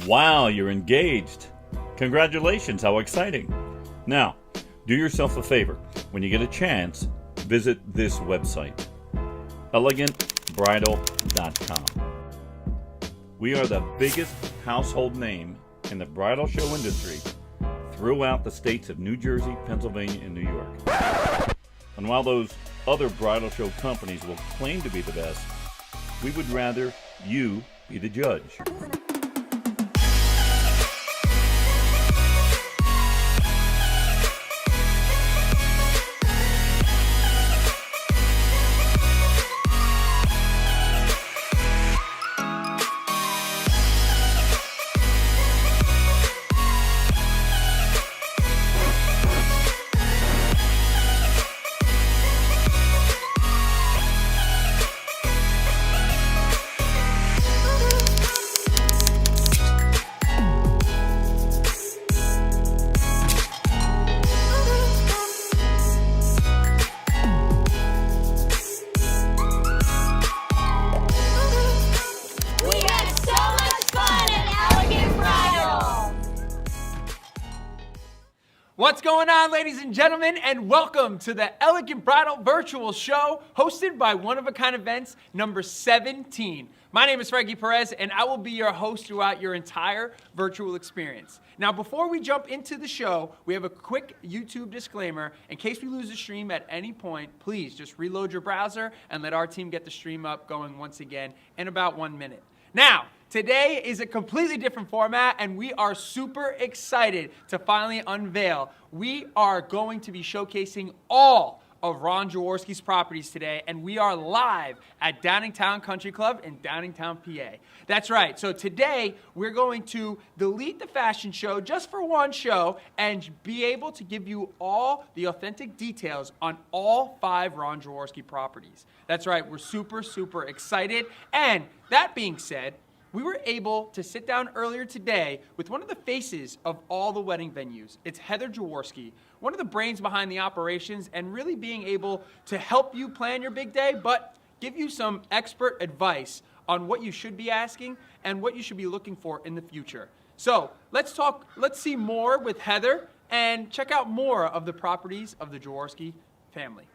Wow, you're engaged. Congratulations, how exciting. Now, do yourself a favor. When you get a chance, visit this website, elegantbridal.com. We are the biggest household name in the bridal show industry throughout the states of New Jersey, Pennsylvania, and New York. And while those other bridal show companies will claim to be the best, we would rather you be the judge. What's going on, ladies and gentlemen, and welcome to the Elegant Bridal Virtual Show hosted by One of a Kind Events number 17. My name is Frankie Perez, and I will be your host throughout your entire virtual experience. Now, before we jump into the show, we have a quick YouTube disclaimer. In case we lose the stream at any point, please just reload your browser and let our team get the stream up going once again in about 1 minute. Now, today is a completely different format, and we are super excited to finally unveil. We are going to be showcasing all of Ron Jaworski's properties today, and we are live at Downingtown Country Club in Downingtown, PA. That's right. So today, we're going to delete the fashion show just for one show and be able to give you all the authentic details on all 5 Ron Jaworski properties. That's right. We're super, super excited. And that being said, we were able to sit down earlier today with one of the faces of all the wedding venues. It's Heather Jaworski, one of the brains behind the operations and really being able to help you plan your big day, but give you some expert advice on what you should be asking and what you should be looking for in the future. So let's see more with Heather and check out more of the properties of the Jaworski family.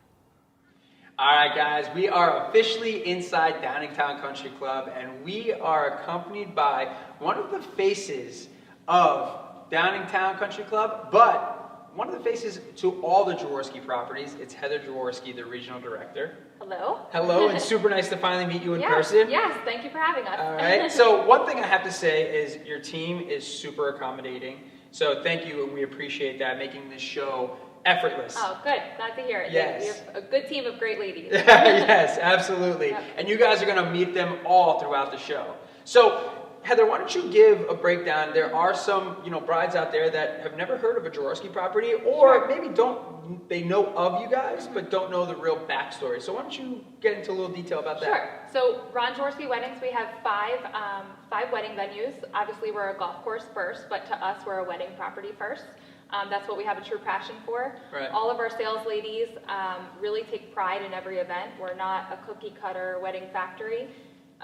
All right, guys, we are officially inside Downingtown Country Club, and we are accompanied by one of the faces of Downingtown Country Club, but one of the faces to all the Jaworski properties. It's Heather Jaworski, the regional director. Hello. Hello, and super nice to finally meet you in person. Yes, thank you for having us. All right, so one thing I have to say is your team is super accommodating, so thank you, and we appreciate that, making this show effortless. Oh, good. Glad to hear it. Yes. We have a good team of great ladies. Yes, absolutely. Yep. And you guys are going to meet them all throughout the show. So, Heather, why don't you give a breakdown? There are some, brides out there that have never heard of a Jaworski property, or maybe they know of you guys, but don't know the real backstory. So why don't you get into a little detail about that? Sure. So, Ron Jaworski Weddings, we have five wedding venues. Obviously, we're a golf course first, but to us, we're a wedding property first. That's what we have a true passion for. Right. All of our sales ladies really take pride in every event. We're not a cookie cutter wedding factory,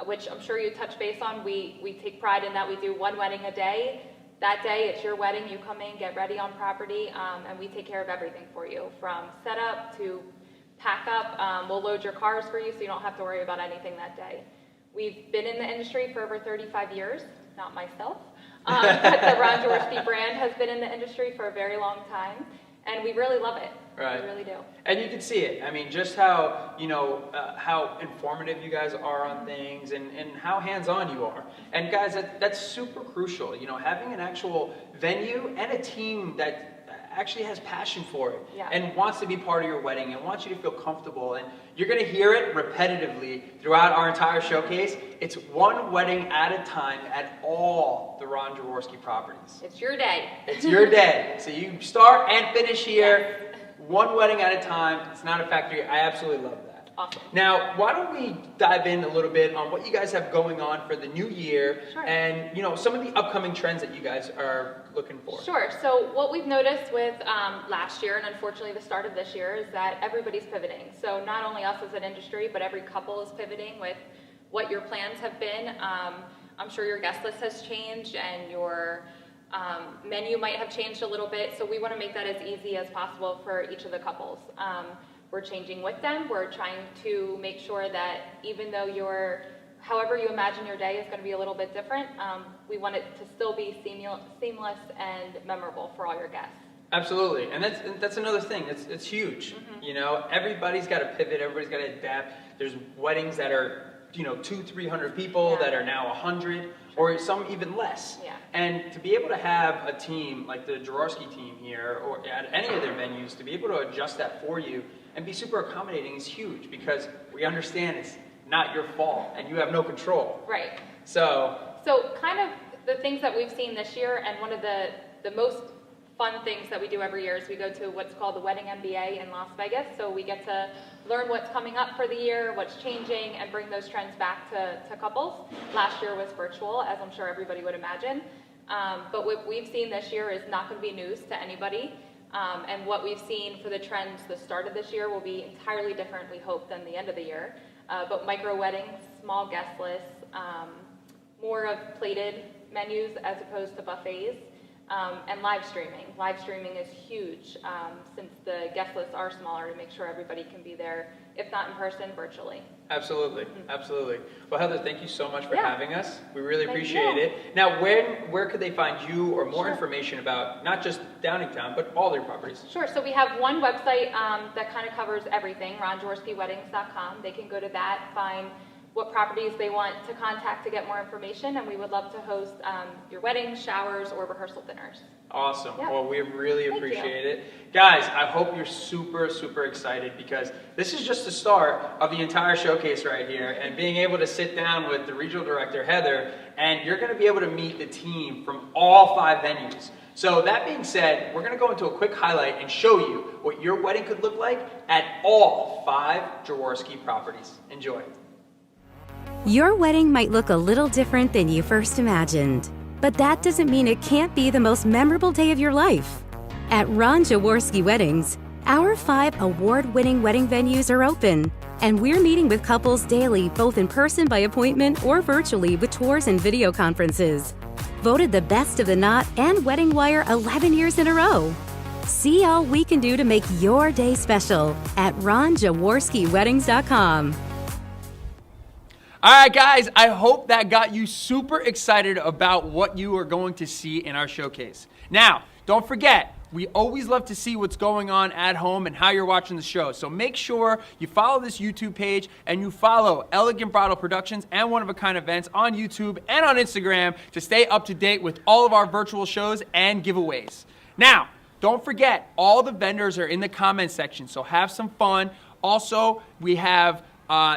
which I'm sure you touch base on. We take pride in that we do one wedding a day. That day, it's your wedding. You come in, get ready on property, and we take care of everything for you, from setup to pack up. We'll load your cars for you so you don't have to worry about anything that day. We've been in the industry for over 35 years, not myself. But the Ron Jaworski brand has been in the industry for a very long time, and we really love it. Right. We really do. And you can see it. I mean, just how, how informative you guys are on things and how hands-on you are. And guys, that's super crucial. Having an actual venue and a team that actually has passion for it and wants to be part of your wedding and wants you to feel comfortable. And you're going to hear it repetitively throughout our entire showcase. It's one wedding at a time at all the Ron Jaworski properties. It's your day. It's your day. So you start and finish here, one wedding at a time. It's not a factory. I absolutely love that. Awesome. Now, why don't we dive in a little bit on what you guys have going on for the new year and, some of the upcoming trends that you guys are looking for. Sure. So what we've noticed with last year and unfortunately the start of this year is that everybody's pivoting. So not only us as an industry, but every couple is pivoting with what your plans have been. I'm sure your guest list has changed and your menu might have changed a little bit, so we want to make that as easy as possible for each of the couples. We're changing with them. We're trying to make sure that even though however you imagine your day is going to be a little bit different, we want it to still be seamless and memorable for all your guests. Absolutely, and that's another thing. It's huge. You know, everybody's got to pivot. Everybody's got to adapt. There's weddings that are 200-300 people that are now 100, or some even less. Yeah. And to be able to have a team like the Jaworski team here, or at any of their venues, to be able to adjust that for you and be super accommodating is huge, because we understand it's not your fault and you have no control. Right. So kind of the things that we've seen this year, and one of the most fun things that we do every year is we go to what's called the Wedding MBA in Las Vegas. So we get to learn what's coming up for the year, what's changing, and bring those trends back to couples. Last year was virtual, as I'm sure everybody would imagine. But what we've seen this year is not going to be news to anybody. And what we've seen for the trends, the start of this year will be entirely different, we hope, than the end of the year. But micro weddings, small guest lists, more of plated menus as opposed to buffets. And live streaming. Live streaming is huge since the guest lists are smaller, to make sure everybody can be there, if not in person, virtually. Absolutely, absolutely. Well, Heather, thank you so much for having us. We really Thank appreciate you. it. Now, where could they find you or more information about not just Downingtown, but all their properties? Sure. So we have one website that kind of covers everything, ronjaworskiweddings.com. They can go to that, find what properties they want to contact to get more information, and we would love to host your weddings, showers, or rehearsal dinners. Awesome. Yeah. Well, we really Thank appreciate it. Guys, I hope you're super, super excited, because this is just the start of the entire showcase right here, and being able to sit down with the regional director, Heather, and you're going to be able to meet the team from all 5 venues. So that being said, we're going to go into a quick highlight and show you what your wedding could look like at all 5 Jaworski properties. Enjoy. Your wedding might look a little different than you first imagined, but that doesn't mean it can't be the most memorable day of your life. At Ron Jaworski Weddings, our 5 award-winning wedding venues are open, and we're meeting with couples daily, both in person by appointment or virtually with tours and video conferences. Voted the best of the knot and Wedding Wire 11 years in a row. See all we can do to make your day special at ronjaworskiweddings.com. All right, guys, I hope that got you super excited about what you are going to see in our showcase. Now, don't forget, we always love to see what's going on at home and how you're watching the show. So make sure you follow this YouTube page and you follow Elegant Bridal Productions and One of a Kind Events on YouTube and on Instagram to stay up to date with all of our virtual shows and giveaways. Now, don't forget, all the vendors are in the comment section, so have some fun. Also, we have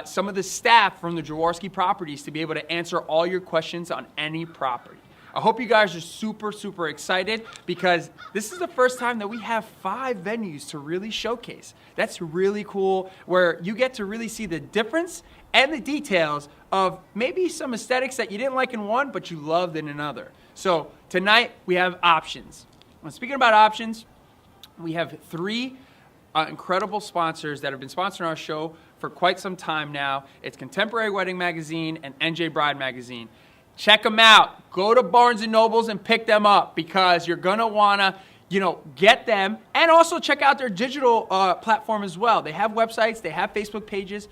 some of the staff from the Jaworski properties to be able to answer all your questions on any property. I hope you guys are super, super excited, because this is the first time that we have 5 venues to really showcase. That's really cool, where you get to really see the difference and the details of maybe some aesthetics that you didn't like in one, but you loved in another. So tonight we have options. When speaking about options, we have 3 incredible sponsors that have been sponsoring our show for quite some time now. It's Contemporary Wedding Magazine and NJ Bride Magazine. Check them out. Go to Barnes & Nobles and pick them up, because you're going to want to, get them. And also check out their digital platform as well. They have websites. They have Facebook pages.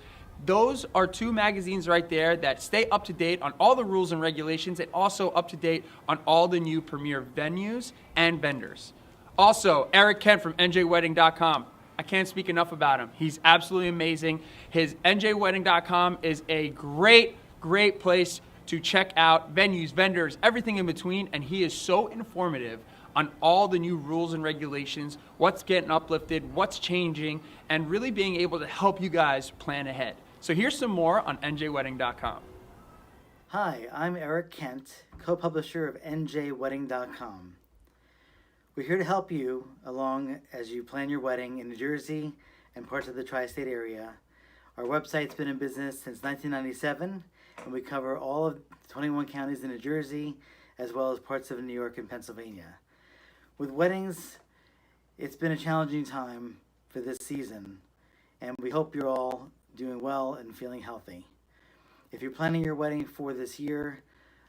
Those are 2 magazines right there that stay up to date on all the rules and regulations, and also up to date on all the new premier venues and vendors. Also, Eric Kent from njwedding.com. I can't speak enough about him. He's absolutely amazing. His njwedding.com is a great, great place to check out venues, vendors, everything in between, and he is so informative on all the new rules and regulations, what's getting uplifted, what's changing, and really being able to help you guys plan ahead. So here's some more on njwedding.com. Hi, I'm Eric Kent, co-publisher of njwedding.com. We're here to help you along as you plan your wedding in New Jersey and parts of the tri-state area. Our website's been in business since 1997, and we cover all of 21 counties in New Jersey, as well as parts of New York and Pennsylvania. With weddings, it's been a challenging time for this season, and we hope you're all doing well and feeling healthy. If you're planning your wedding for this year,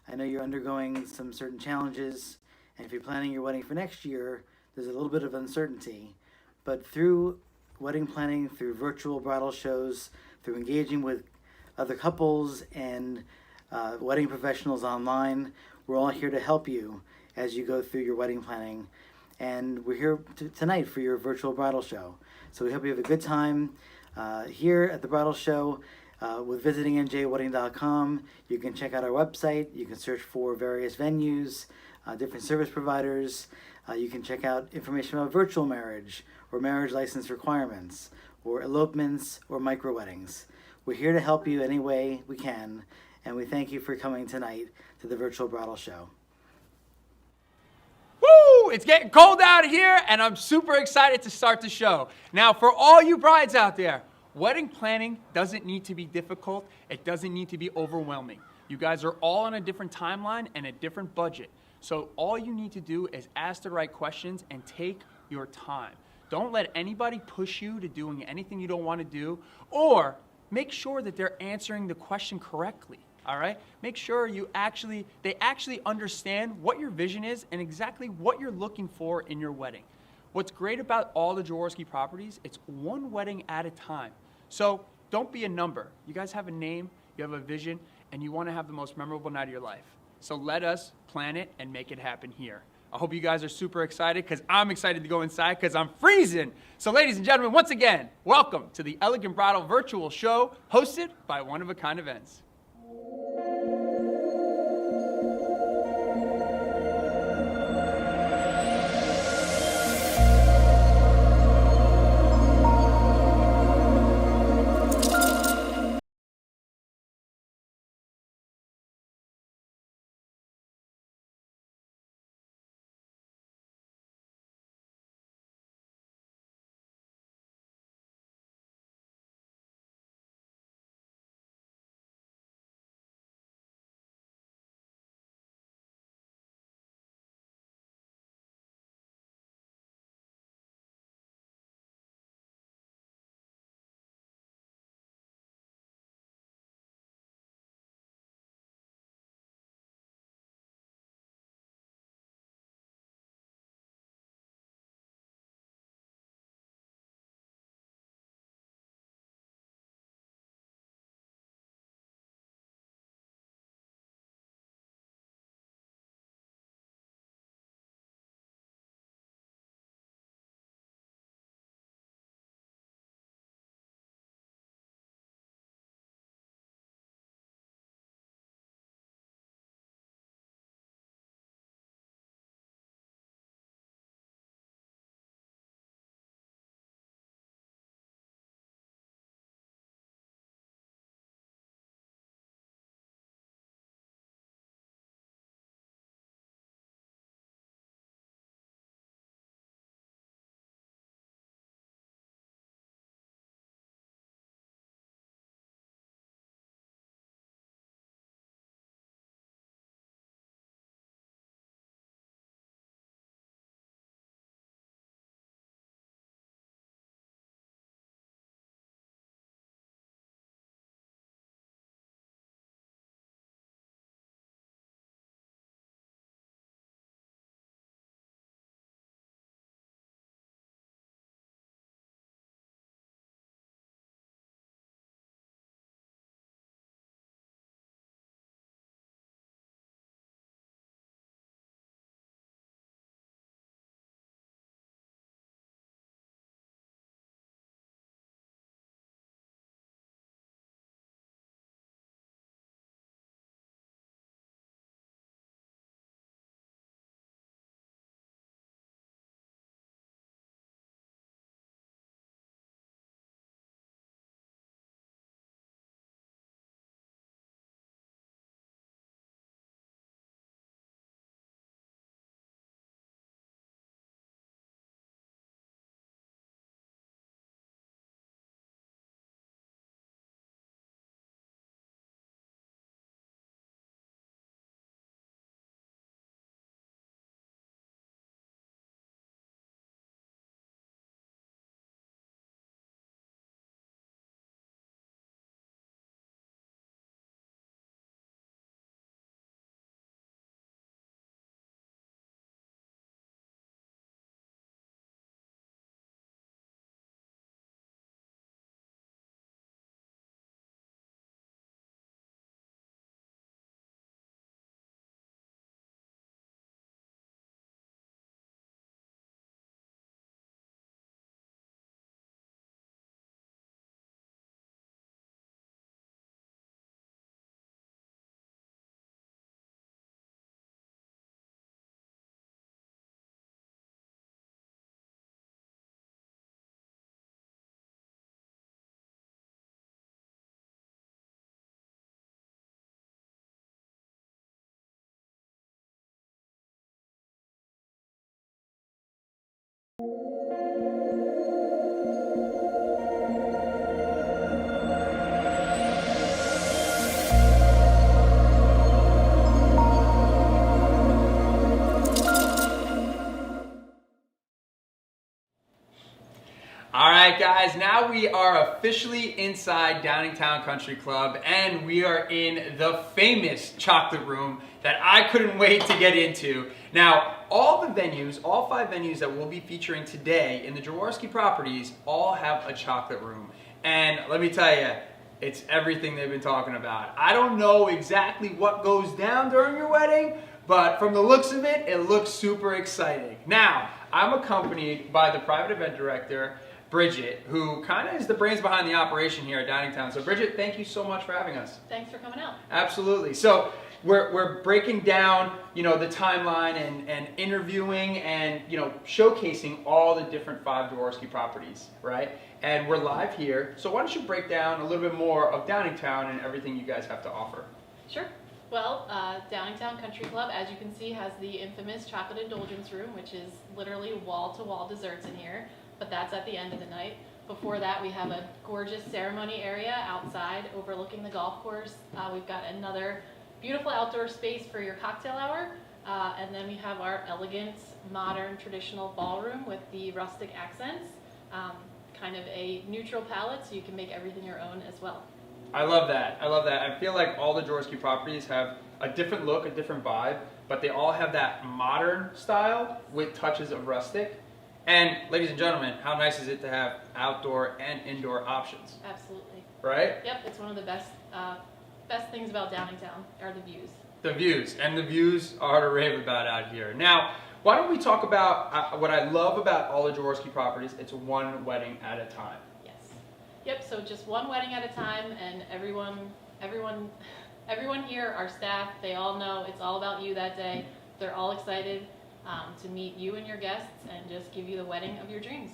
I know you're undergoing some certain challenges, and if you're planning your wedding for next year, there's a little bit of uncertainty. But through wedding planning, through virtual bridal shows, through engaging with other couples and wedding professionals online, we're all here to help you as you go through your wedding planning. And we're here tonight for your virtual bridal show. So we hope you have a good time here at the bridal show. With visiting njwedding.com, you can check out our website. You can search for various venues, different service providers. You can check out information about virtual marriage or marriage license requirements or elopements or micro weddings. We're here to help you any way we can, and we thank you for coming tonight to the virtual bridal show. Woo! It's getting cold out here, and I'm super excited to start the show. Now, for all you brides out there, wedding planning doesn't need to be difficult. It doesn't need to be overwhelming. You guys are all on a different timeline and a different budget. So all you need to do is ask the right questions and take your time. Don't let anybody push you to doing anything you don't want to do, or make sure that they're answering the question correctly. All right? Make sure they actually understand what your vision is and exactly what you're looking for in your wedding. What's great about all the Jaworski properties, it's one wedding at a time. So don't be a number. You guys have a name, you have a vision, and you want to have the most memorable night of your life. So let us plan it and make it happen here. I hope you guys are super excited, because I'm excited to go inside because I'm freezing. So ladies and gentlemen, once again, welcome to the Elegant Bridal Virtual Show, hosted by One of a Kind Events. All right, guys, now we are officially inside Downingtown Country Club, and we are in the famous chocolate room that I couldn't wait to get into. Now, all the venues, all 5 venues that we'll be featuring today in the Jaworski properties all have a chocolate room. And let me tell you, it's everything they've been talking about. I don't know exactly what goes down during your wedding, but from the looks of it, it looks super exciting. Now, I'm accompanied by the private event director, Bridget, who kind of is the brains behind the operation here at Downingtown. So Bridget, thank you so much for having us. Thanks for coming out. Absolutely. So we're breaking down, the timeline and interviewing and, showcasing all the different 5 Jaworski properties, right? And we're live here. So why don't you break down a little bit more of Downingtown and everything you guys have to offer? Sure. Well, Downingtown Country Club, as you can see, has the infamous chocolate indulgence room, which is literally wall-to-wall desserts in here. But that's at the end of the night. Before that, we have a gorgeous ceremony area outside overlooking the golf course. We've got another beautiful outdoor space for your cocktail hour. And then we have our elegant, modern, traditional ballroom with the rustic accents. Kind of a neutral palette, so you can make everything your own as well. I love that. I love that. I feel like all the Jaworski properties have a different look, a different vibe, but they all have that modern style with touches of rustic. And ladies and gentlemen, how nice is it to have outdoor and indoor options? Absolutely. Right? Yep, it's one of the best things about Downingtown are the views. The views, and the views are to rave about out here. Now, why don't we talk about what I love about all the Jaworski properties? It's one wedding at a time. Yes. Yep, so just one wedding at a time, and everyone here, our staff, they all know it's all about you that day. They're all excited to meet you and your guests and just give you the wedding of your dreams.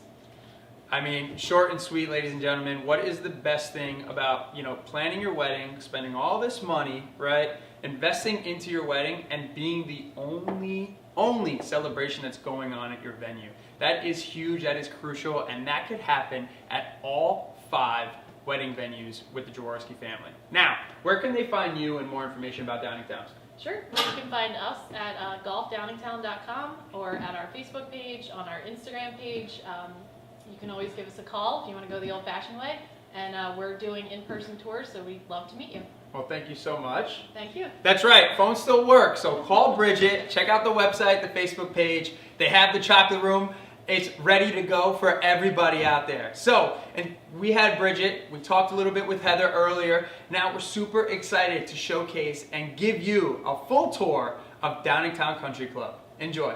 I mean, short and sweet, ladies and gentlemen, what is the best thing about, planning your wedding, spending all this money, right, investing into your wedding, and being the only celebration that's going on at your venue? That is huge, that is crucial, and that could happen at all 5 wedding venues with the Jaworski family. Now, where can they find you and more information about Downingtown? Sure. You can find us at golfdowningtown.com or at our Facebook page, on our Instagram page. You can always give us a call if you want to go the old-fashioned way. And we're doing in-person tours, so we'd love to meet you. Well, thank you so much. Thank you. That's right. Phones still work. So call Bridget. Check out the website, the Facebook page. They have the chocolate room. It's ready to go for everybody out there. So, and we had Bridget. We talked a little bit with Heather earlier. Now we're super excited to showcase and give you a full tour of Downingtown Country Club. Enjoy.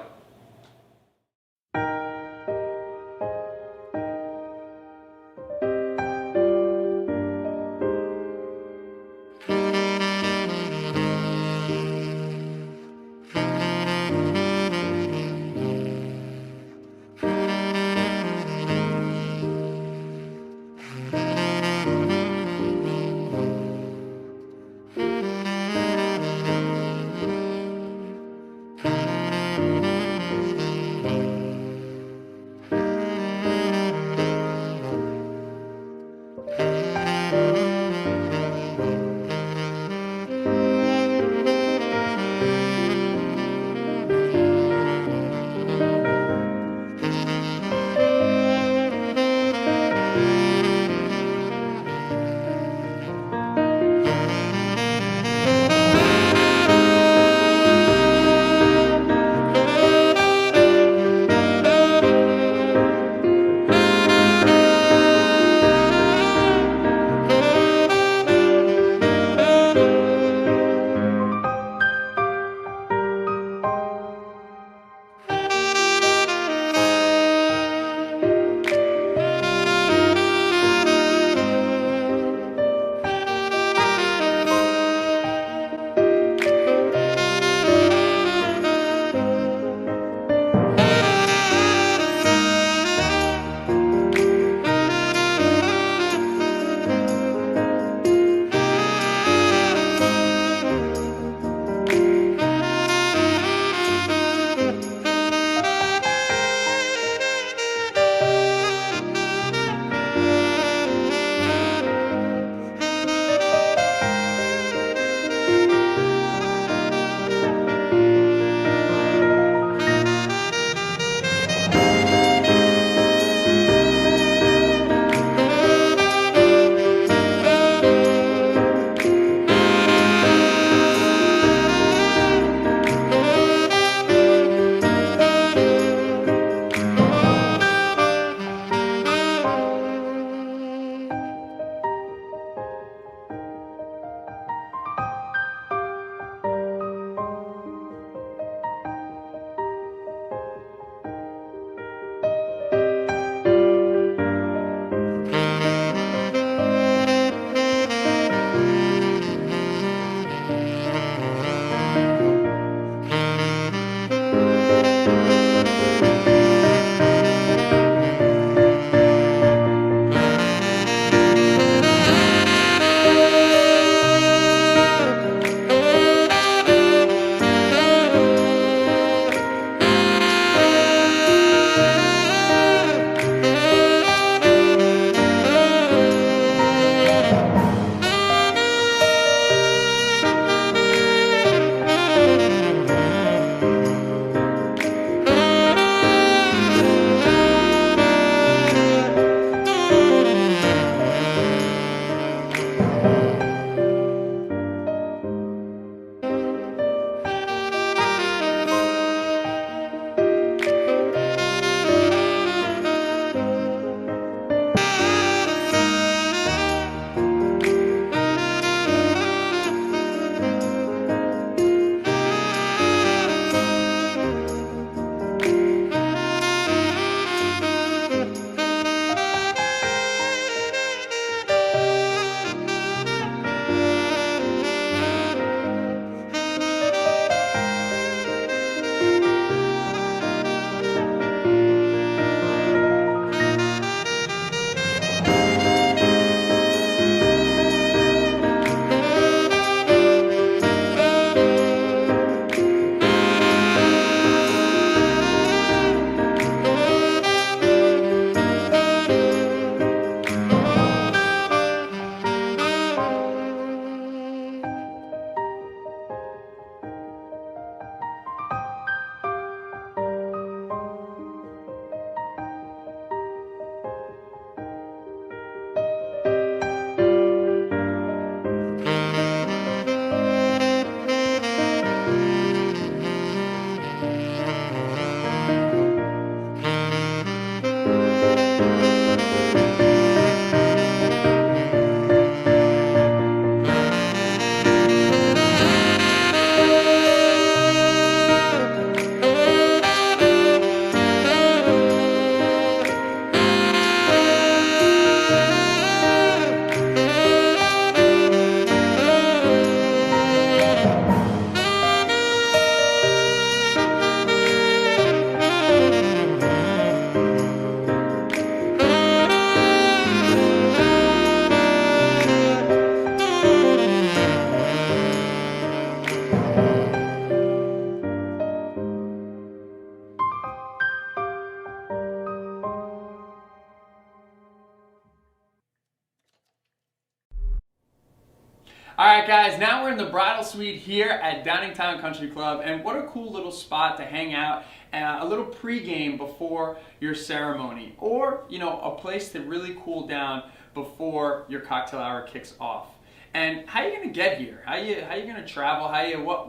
All right, guys, now we're in the bridal suite here at Downingtown Country Club, and what a cool little spot to hang out, a little pregame before your ceremony, or, you know, a place to really cool down before your cocktail hour kicks off. And how are you gonna get here? How you gonna travel?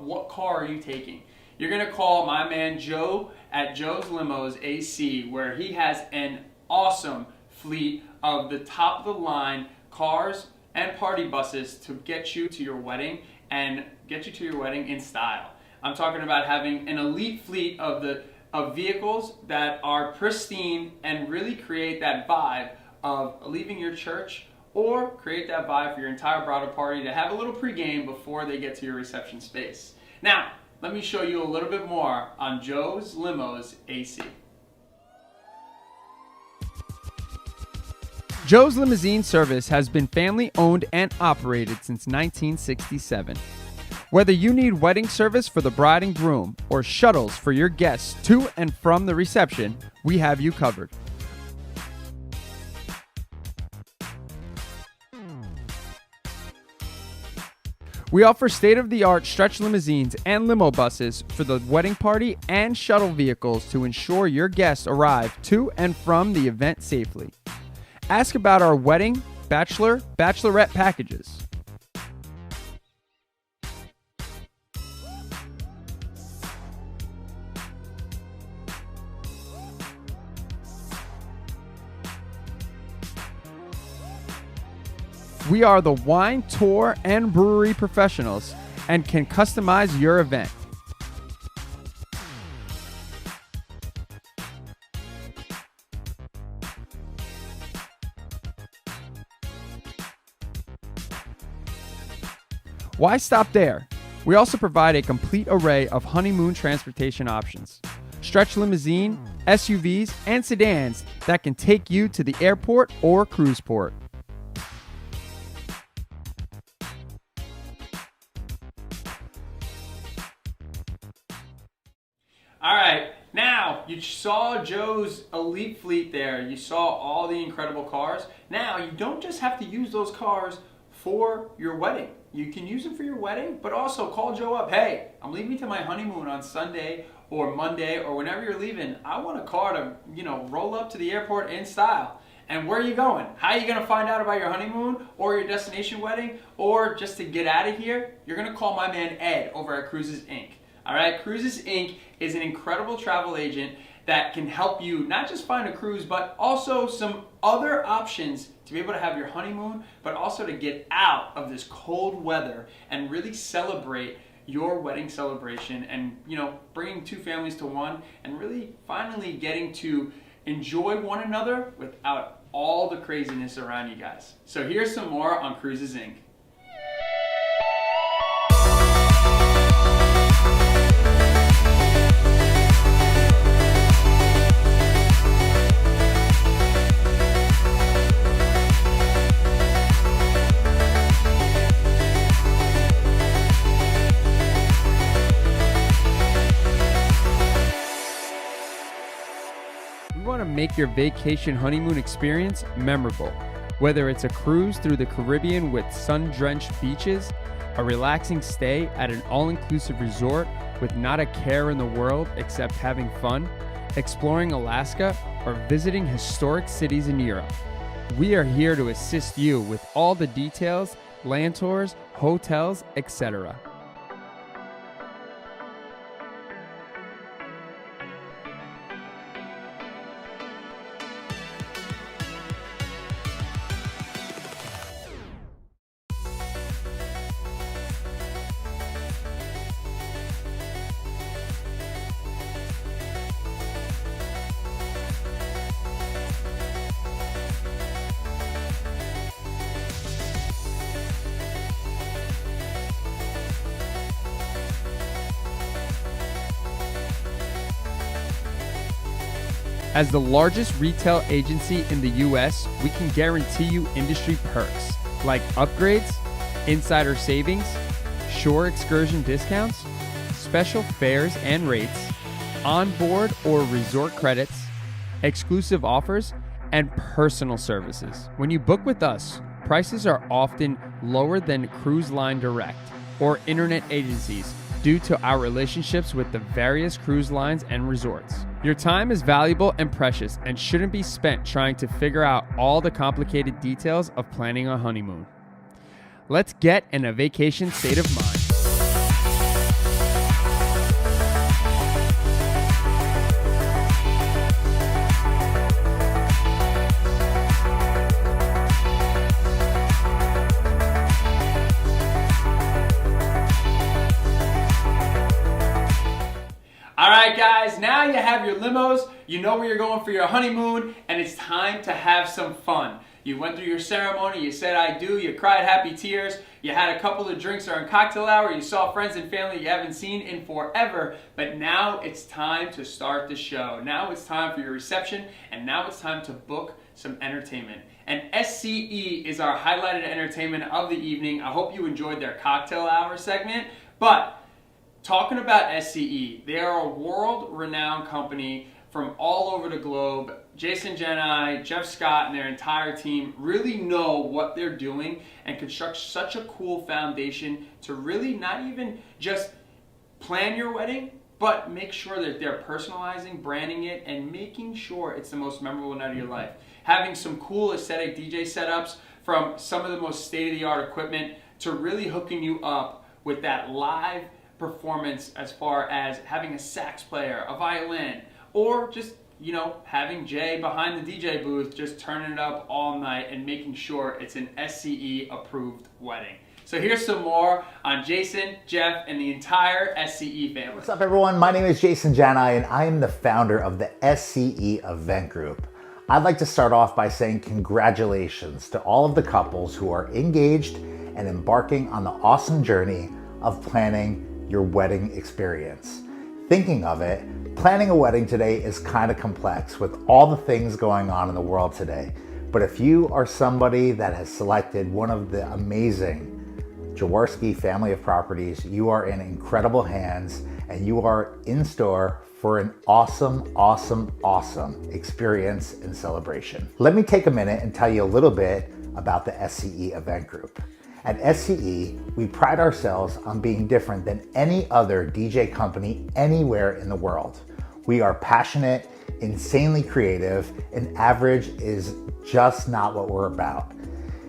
What car are you taking? You're gonna call my man Joe at Joe's Limos AC, where he has an awesome fleet of the top of the line cars and party buses to get you to your wedding and get you to your wedding in style. I'm talking about having an elite fleet of vehicles that are pristine and really create that vibe of leaving your church, or create that vibe for your entire bridal party to have a little pregame before they get to your reception space. Now, let me show you a little bit more on Joe's Limos AC. Joe's Limousine Service has been family owned and operated since 1967. Whether you need wedding service for the bride and groom or shuttles for your guests to and from the reception, we have you covered. We offer state-of-the-art stretch limousines and limo buses for the wedding party and shuttle vehicles to ensure your guests arrive to and from the event safely. Ask about our wedding, bachelor, bachelorette packages. We are the wine, tour, and brewery professionals and can customize your event. Why stop there? We also provide a complete array of honeymoon transportation options. Stretch limousine, SUVs, and sedans that can take you to the airport or cruise port. All right, now you saw Joe's elite fleet there. You saw all the incredible cars. Now you don't just have to use those cars for your wedding. You can use them for your wedding, but also call Joe up. Hey, I'm leaving to my honeymoon on Sunday or Monday or whenever you're leaving. I want a car to, roll up to the airport in style. And where are you going? How are you going to find out about your honeymoon or your destination wedding, or just to get out of here? You're going to call my man Ed over at Cruises Inc. All right, Cruises Inc. is an incredible travel agent that can help you not just find a cruise, but also some other options to be able to have your honeymoon, but also to get out of this cold weather and really celebrate your wedding celebration and, bringing two families to one and really finally getting to enjoy one another without all the craziness around you guys. So here's some more on Cruises Inc. Make your vacation honeymoon experience memorable. Whether it's a cruise through the Caribbean with sun-drenched beaches, a relaxing stay at an all-inclusive resort with not a care in the world except having fun, exploring Alaska, or visiting historic cities in Europe, we are here to assist you with all the details, land tours, hotels, etc. As the largest retail agency in the US, we can guarantee you industry perks like upgrades, insider savings, shore excursion discounts, special fares and rates, onboard or resort credits, exclusive offers, and personal services. When you book with us, prices are often lower than cruise line direct or internet agencies due to our relationships with the various cruise lines and resorts. Your time is valuable and precious and shouldn't be spent trying to figure out all the complicated details of planning a honeymoon. Let's get in a vacation state of mind. All right, guys, now you have your limos, you know where you're going for your honeymoon, and it's time to have some fun. You went through your ceremony, you said I do, you cried happy tears, you had a couple of drinks during cocktail hour, you saw friends and family you haven't seen in forever, but now it's time to start the show. Now it's time for your reception, and now it's time to book some entertainment. And SCE is our highlighted entertainment of the evening. I hope you enjoyed their cocktail hour segment, but talking about SCE, they are a world-renowned company from all over the globe. Jason Jenai, Jeff Scott, and their entire team really know what they're doing and construct such a cool foundation to really not even just plan your wedding, but make sure that they're personalizing, branding it, and making sure it's the most memorable night of your life. Having some cool aesthetic DJ setups from some of the most state-of-the-art equipment to really hooking you up with that live performance as far as having a sax player, a violin, or just, you know, having Jay behind the DJ booth just turning it up all night and making sure it's an SCE approved wedding. So here's some more on Jason, Jeff, and the entire SCE family. What's up, everyone? My name is Jason Janai, and I am the founder of the SCE Event Group. I'd like to start off by saying congratulations to all of the couples who are engaged and embarking on the awesome journey of planning your wedding experience. Thinking of it, planning a wedding today is kind of complex with all the things going on in the world today. But if you are somebody that has selected one of the amazing Jaworski family of properties, you are in incredible hands and you are in store for an awesome, awesome, awesome experience and celebration. Let me take a minute and tell you a little bit about the SCE Event Group. At SCE, we pride ourselves on being different than any other DJ company anywhere in the world. We are passionate, insanely creative, and average is just not what we're about.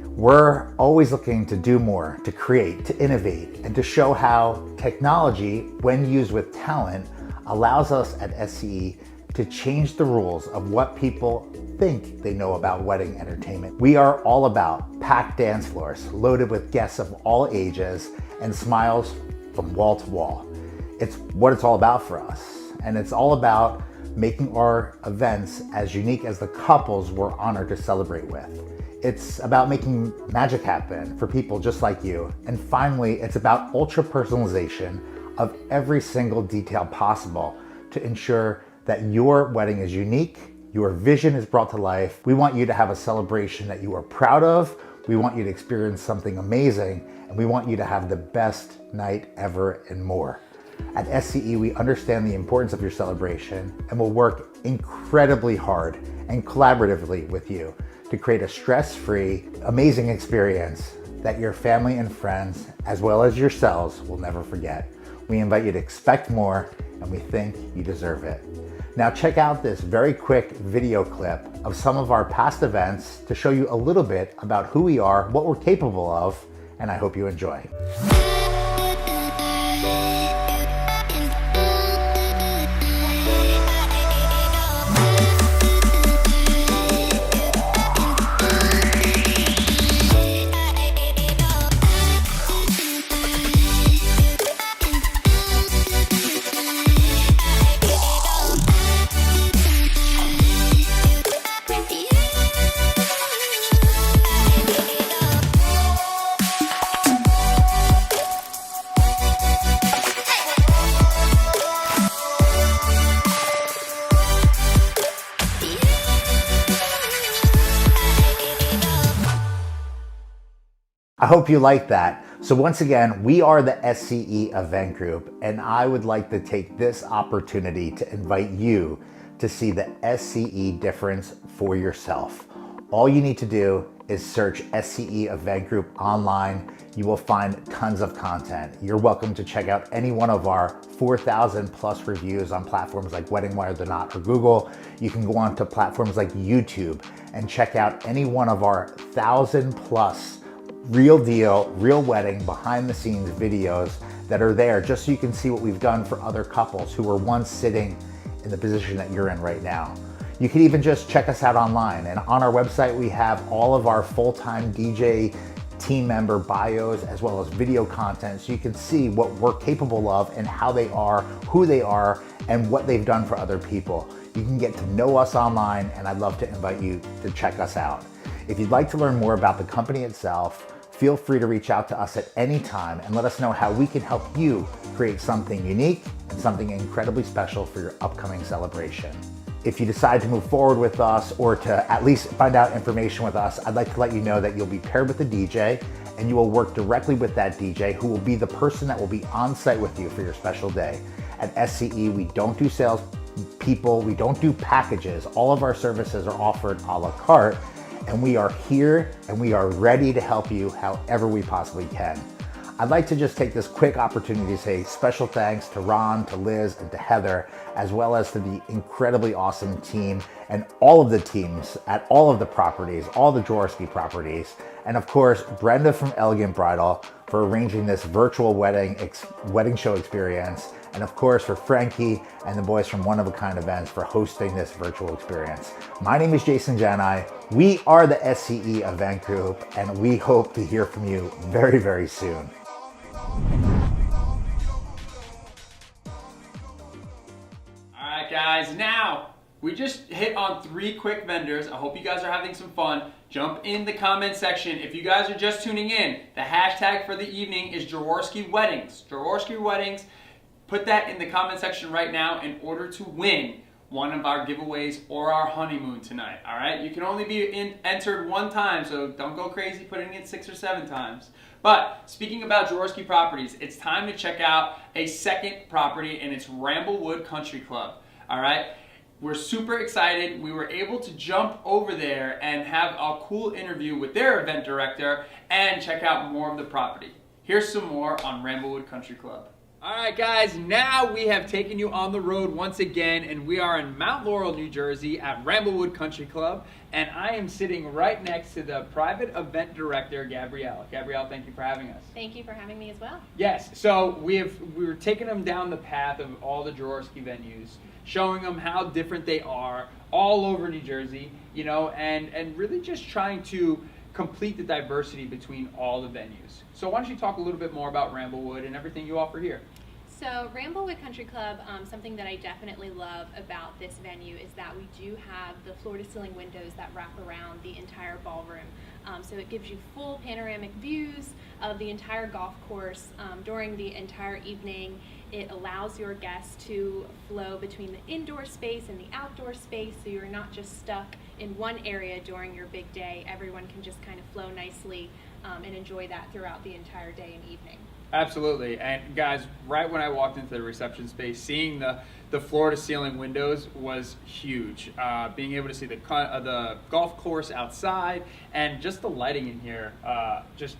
We're always looking to do more, to create, to innovate, and to show how technology, when used with talent, allows us at SCE to change the rules of what people think they know about wedding entertainment. We are all about packed dance floors loaded with guests of all ages and smiles from wall to wall. It's what it's all about for us. And it's all about making our events as unique as the couples we're honored to celebrate with. It's about making magic happen for people just like you. And finally, it's about ultra personalization of every single detail possible to ensure that your wedding is unique, your vision is brought to life. We want you to have a celebration that you are proud of. We want you to experience something amazing, and we want you to have the best night ever and more. At SCE, we understand the importance of your celebration and will work incredibly hard and collaboratively with you to create a stress-free, amazing experience that your family and friends, as well as yourselves, will never forget. We invite you to expect more, and we think you deserve it. Now check out this very quick video clip of some of our past events to show you a little bit about who we are, what we're capable of, and I hope you enjoy. I hope you like that. So once again, we are the SCE Event Group, and I would like to take this opportunity to invite you to see the SCE difference for yourself. All you need to do is search SCE Event Group online. You will find tons of content. You're welcome to check out any one of our 4,000 plus reviews on platforms like Wedding Wire, The Knot, or Google. You can go on to platforms like YouTube and check out any one of our 1,000 plus real deal, real wedding, behind the scenes videos that are there just so you can see what we've done for other couples who were once sitting in the position that you're in right now. You can even just check us out online, and on our website we have all of our full-time DJ team member bios as well as video content so you can see what we're capable of and how they are, who they are, and what they've done for other people. You can get to know us online, and I'd love to invite you to check us out. If you'd like to learn more about the company itself, feel free to reach out to us at any time and let us know how we can help you create something unique and something incredibly special for your upcoming celebration. If you decide to move forward with us or to at least find out information with us, I'd like to let you know that you'll be paired with a DJ and you will work directly with that DJ who will be the person that will be on site with you for your special day. At SCE, we don't do sales people, we don't do packages. All of our services are offered a la carte, and we are here and we are ready to help you however we possibly can. I'd like to just take this quick opportunity to say special thanks to Ron, to Liz, and to Heather, as well as to the incredibly awesome team and all of the teams at all of the properties, all the Jaworski properties, and of course, Brenda from Elegant Bridal for arranging this virtual wedding show experience, and of course for Frankie and the boys from One of a Kind Events for hosting this virtual experience. My name is Jason Janai. We are the SCE Event Group, and we hope to hear from you very, very soon. Alright guys, now we just hit on 3 quick vendors. I hope you guys are having some fun. Jump in the comment section. If you guys are just tuning in, the hashtag for the evening is Jaworski Weddings. Jaworski Weddings. Put that in the comment section right now in order to win one of our giveaways or our honeymoon tonight. Alright, you can only be entered 1 time, so don't go crazy putting it 6 or 7 times. But speaking about Jaworski properties, it's time to check out a second property, and it's Ramblewood Country Club. All right, we're super excited. We were able to jump over there and have a cool interview with their event director and check out more of the property. Here's some more on Ramblewood Country Club. All right, guys, now we have taken you on the road once again, and we are in Mount Laurel, New Jersey at Ramblewood Country Club, and I am sitting right next to the private event director, Gabrielle. Gabrielle, thank you for having us. Thank you for having me as well. Yes, so we were taking them down the path of all the Jaworski venues, showing them how different they are all over New Jersey, you know, and really just trying to complete the diversity between all the venues. So why don't you talk a little bit more about Ramblewood and everything you offer here? So Ramblewood Country Club, something that I definitely love about this venue is that we do have the floor-to-ceiling windows that wrap around the entire ballroom. So it gives you full panoramic views of the entire golf course during the entire evening. It allows your guests to flow between the indoor space and the outdoor space, so you're not just stuck in one area during your big day. Everyone can just kind of flow nicely and enjoy that throughout the entire day and evening. Absolutely, and guys, right when I walked into the reception space, seeing the floor-to-ceiling windows was huge. Being able to see the golf course outside and just the lighting in here, just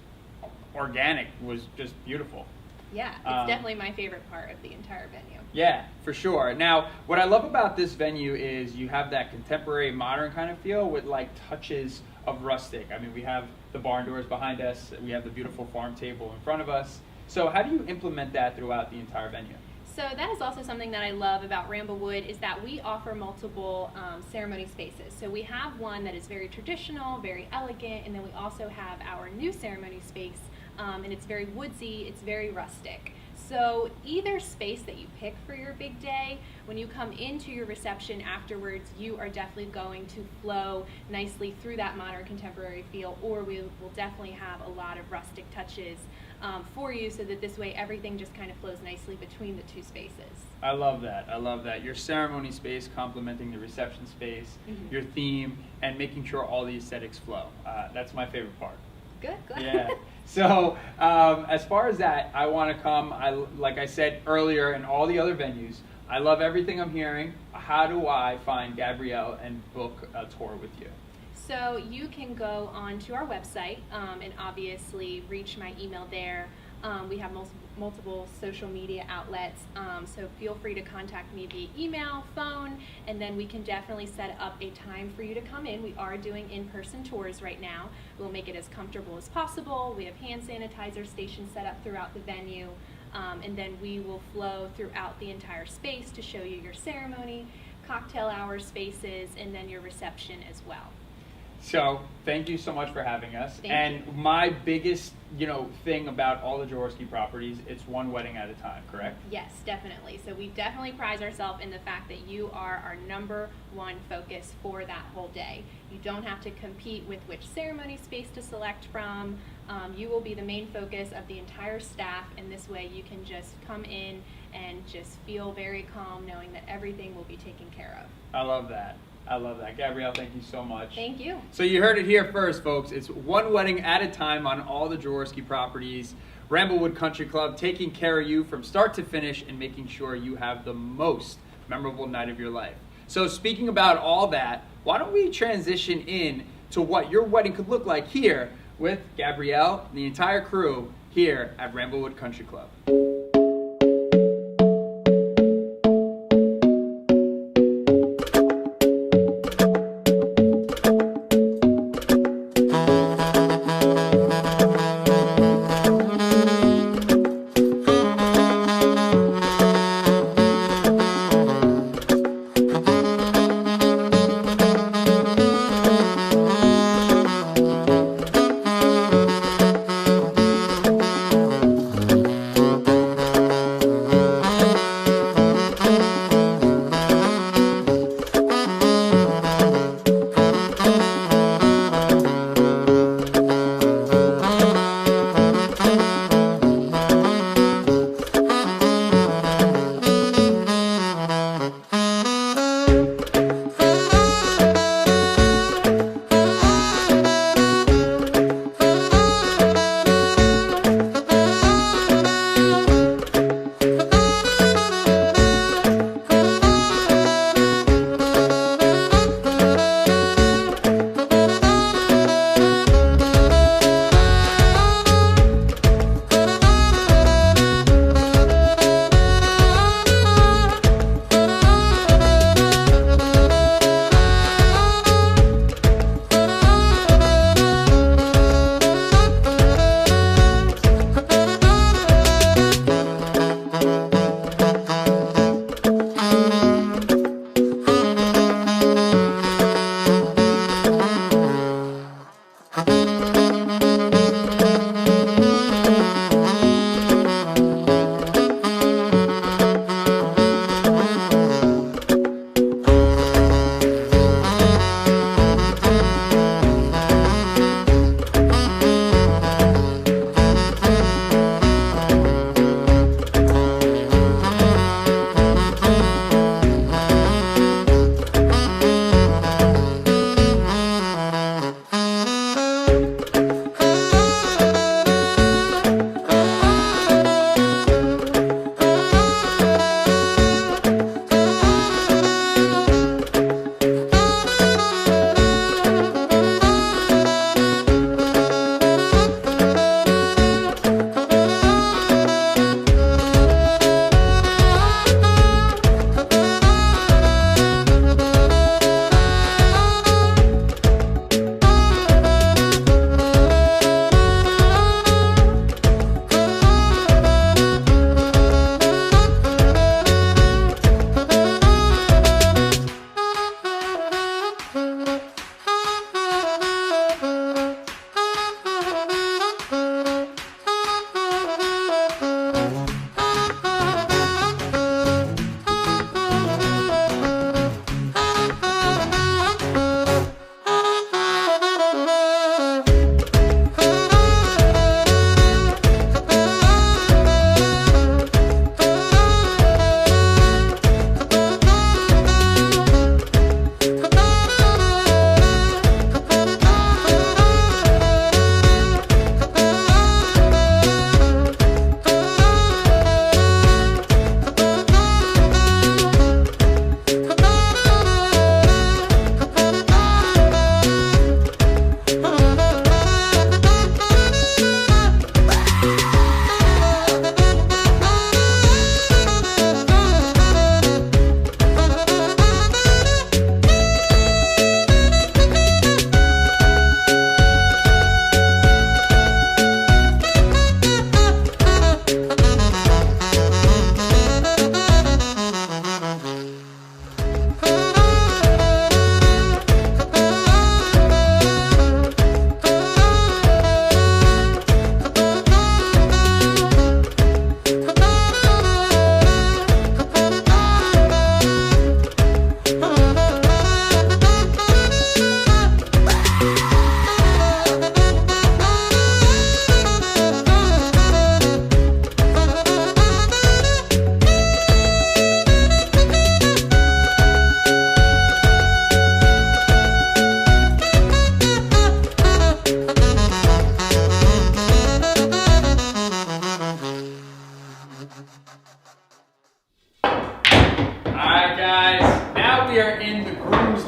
organic, was just beautiful. Yeah, it's definitely my favorite part of the entire venue. Yeah, for sure. Now, what I love about this venue is you have that contemporary, modern kind of feel with like touches of rustic. I mean, we have the barn doors behind us, we have the beautiful farm table in front of us. So how do you implement that throughout the entire venue? So that is also something that I love about Ramblewood is that we offer multiple ceremony spaces. So we have one that is very traditional, very elegant, and then we also have our new ceremony space, and it's very woodsy, it's very rustic. So either space that you pick for your big day, when you come into your reception afterwards, you are definitely going to flow nicely through that modern contemporary feel, or we will definitely have a lot of rustic touches for you, so that this way everything just kind of flows nicely between the 2 spaces. I love that. I love that. Your ceremony space complementing the reception space, your theme, and making sure all the aesthetics flow. That's my favorite part. Good, good. Yeah. So as far as that, I want to come, like I said earlier in all the other venues, I love everything I'm hearing. How do I find Gabrielle and book a tour with you? So you can go onto our website and obviously reach my email there. We have multiple social media outlets, so feel free to contact me via email, phone, and then we can definitely set up a time for you to come in. We are doing in-person tours right now. We'll make it as comfortable as possible. We have hand sanitizer stations set up throughout the venue, and then we will flow throughout the entire space to show you your ceremony, cocktail hour spaces, and then your reception as well. So thank you so much for having us. Thank you. My biggest, thing about all the Jaworski properties, it's one wedding at a time, correct? Yes, definitely. So we definitely prize ourselves in the fact that you are our number one focus for that whole day. You don't have to compete with which ceremony space to select from. You will be the main focus of the entire staff, and this way you can just come in and just feel very calm knowing that everything will be taken care of. I love that. Gabrielle, thank you so much. Thank you. So you heard it here first, folks. It's one wedding at a time on all the Jaworski properties. Ramblewood Country Club taking care of you from start to finish and making sure you have the most memorable night of your life. So speaking about all that, why don't we transition in to what your wedding could look like here with Gabrielle and the entire crew here at Ramblewood Country Club.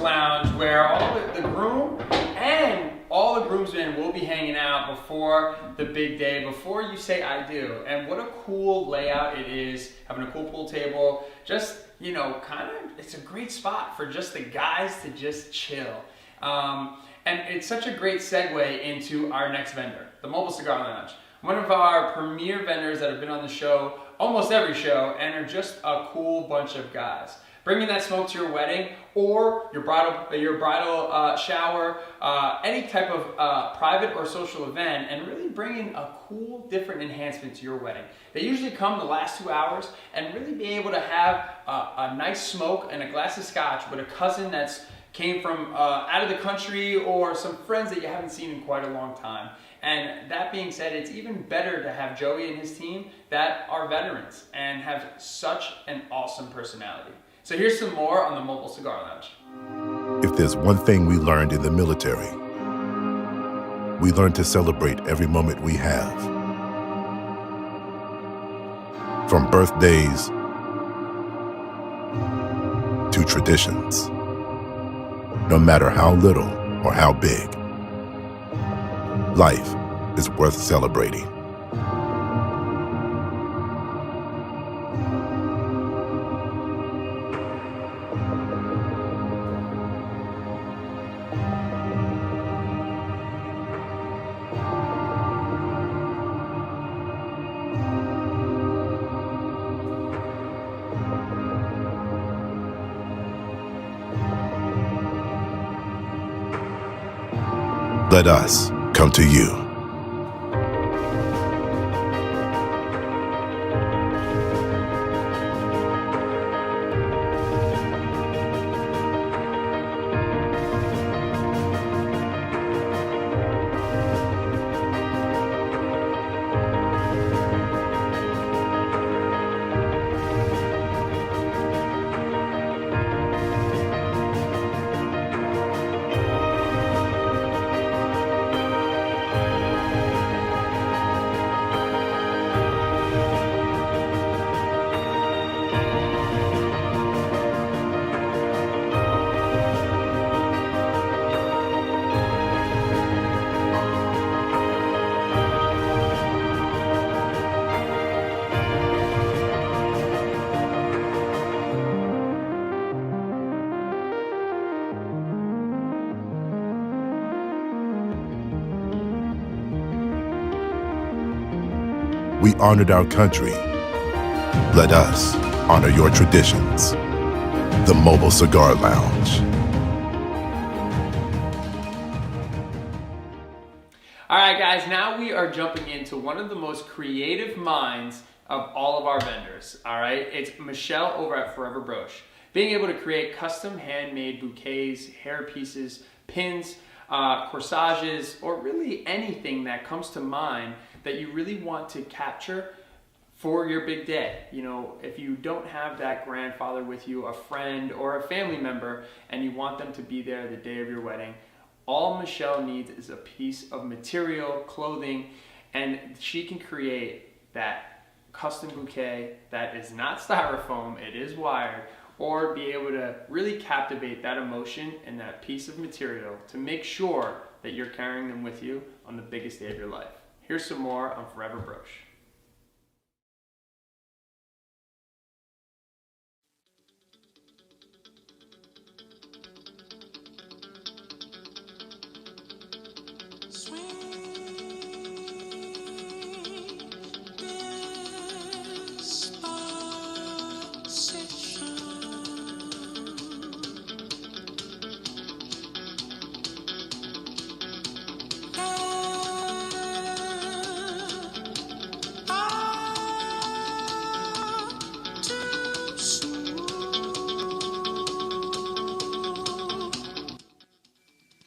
lounge where all the groom and all the groomsmen will be hanging out before the big day, before you say I do. And what a cool layout it is, having a cool pool table. Just, you know, it's a great spot for just the guys to just chill. And it's such a great segue into our next vendor, the Mobile Cigar Lounge. One of our premier vendors that have been on the show, almost every show, and are just a cool bunch of guys. Bringing that smoke to your wedding or your bridal shower, any type of private or social event, and really bringing a cool, different enhancement to your wedding. They usually come the last 2 hours and really be able to have a nice smoke and a glass of scotch with a cousin that's came from out of the country or some friends that you haven't seen in quite a long time. And that being said, it's even better to have Joey and his team that are veterans and have such an awesome personality. So here's some more on the Mobile Cigar Lounge. If there's one thing we learned in the military, we learned to celebrate every moment we have. From birthdays to traditions, no matter how little or how big, life is worth celebrating. Let us come to you. We honored our country. Let us honor your traditions. The Mobile Cigar Lounge. All right, guys, now we are jumping into one of the most creative minds of all of our vendors, all right? It's Michelle over at Forever Brooch. Being able to create custom handmade bouquets, hair pieces, pins, corsages, or really anything that comes to mind that you really want to capture for your big day. You know, if you don't have that grandfather with you, a friend or a family member, and you want them to be there the day of your wedding, all Michelle needs is a piece of material, clothing, and she can create that custom bouquet that is not styrofoam, it is wired, or be able to really captivate that emotion and that piece of material to make sure that you're carrying them with you on the biggest day of your life. Here's some more on Forever Brooch.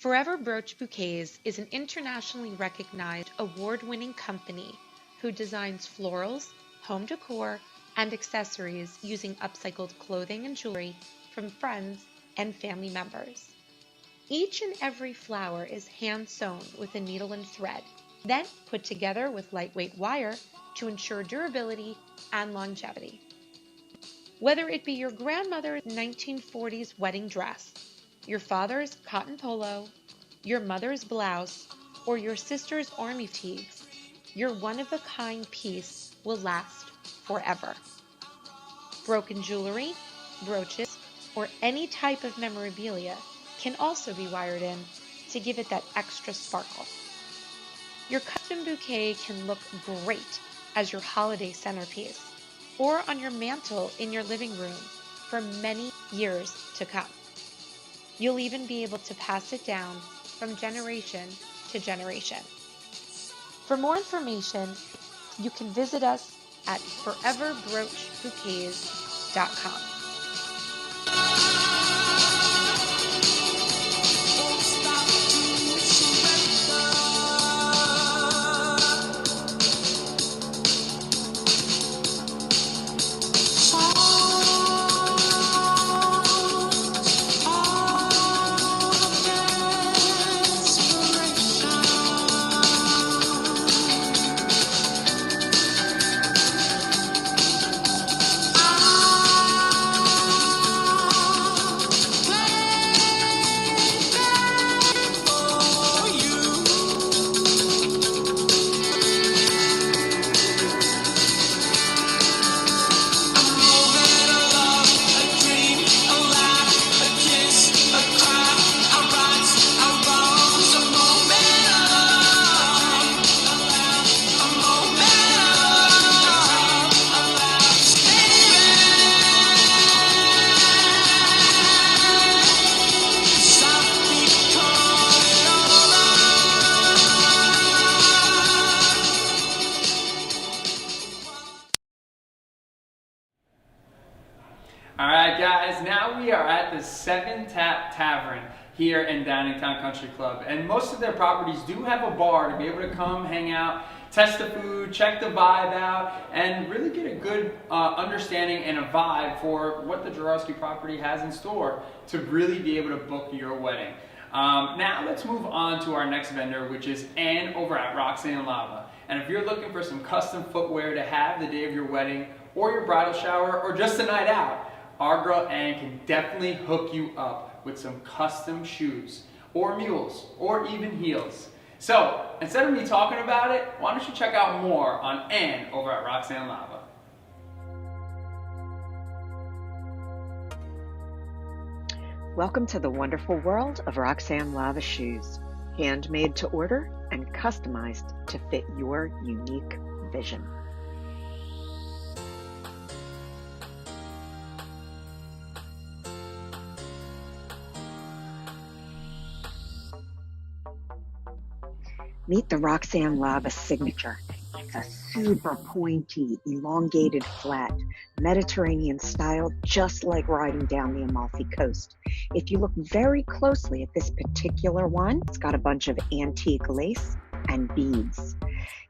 Forever Brooch Bouquets is an internationally recognized award-winning company who designs florals, home decor, and accessories using upcycled clothing and jewelry from friends and family members. Each and every flower is hand-sewn with a needle and thread, then put together with lightweight wire to ensure durability and longevity. Whether it be your grandmother's 1940s wedding dress, your father's cotton polo, your mother's blouse, or your sister's army tees, your one-of-a-kind piece will last forever. Broken jewelry, brooches, or any type of memorabilia can also be wired in to give it that extra sparkle. Your custom bouquet can look great as your holiday centerpiece or on your mantle in your living room for many years to come. You'll even be able to pass it down from generation to generation. For more information, you can visit us at foreverbroachbouquets.com. All right, guys, now we are at the Seven Tap Tavern here in Downingtown Country Club. And most of their properties do have a bar to be able to come, hang out, test the food, check the vibe out, and really get a good understanding and a vibe for what the Jaworski property has in store to really be able to book your wedding. Now let's move on to our next vendor, which is Ann over at Roxanne Lava. And if you're looking for some custom footwear to have the day of your wedding or your bridal shower or just a night out, our girl Ann can definitely hook you up with some custom shoes or mules or even heels. So instead of me talking about it, why don't you check out more on Ann over at Roxanne Lava. Welcome to the wonderful world of Roxanne Lava shoes, handmade to order and customized to fit your unique vision. Meet the Roxanne Lava signature. It's a super pointy, elongated flat, Mediterranean style, just like riding down the Amalfi Coast. If you look very closely at this particular one, it's got a bunch of antique lace and beads.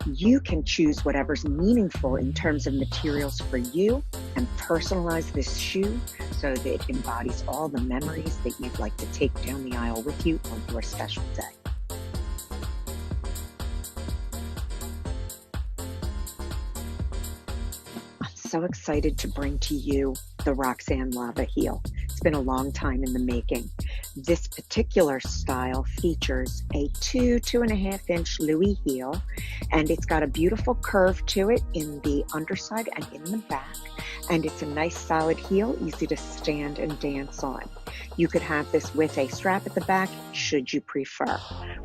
You can choose whatever's meaningful in terms of materials for you and personalize this shoe so that it embodies all the memories that you'd like to take down the aisle with you on your special day. So excited to bring to you the Roxanne Lava heel. It's been a long time in the making. This particular style features a 2.5 inch Louis heel, and it's got a beautiful curve to it in the underside and in the back. And it's a nice solid heel, easy to stand and dance on. You could have this with a strap at the back, should you prefer.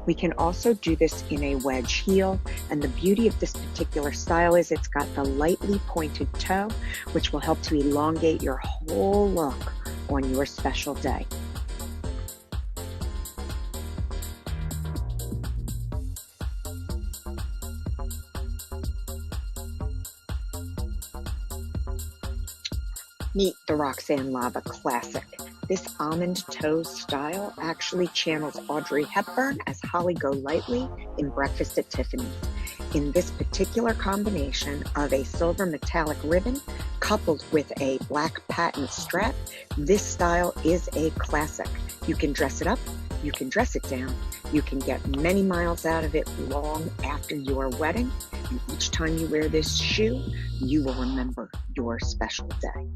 We can also do this in a wedge heel, and the beauty of this particular style is it's got the lightly pointed toe, which will help to elongate your whole look on your special day. Meet the Roxanne Lava Classic. This almond toe style actually channels Audrey Hepburn as Holly Golightly in Breakfast at Tiffany's. In this particular combination of a silver metallic ribbon coupled with a black patent strap, this style is a classic. You can dress it up, you can dress it down, you can get many miles out of it long after your wedding, and each time you wear this shoe, you will remember your special day.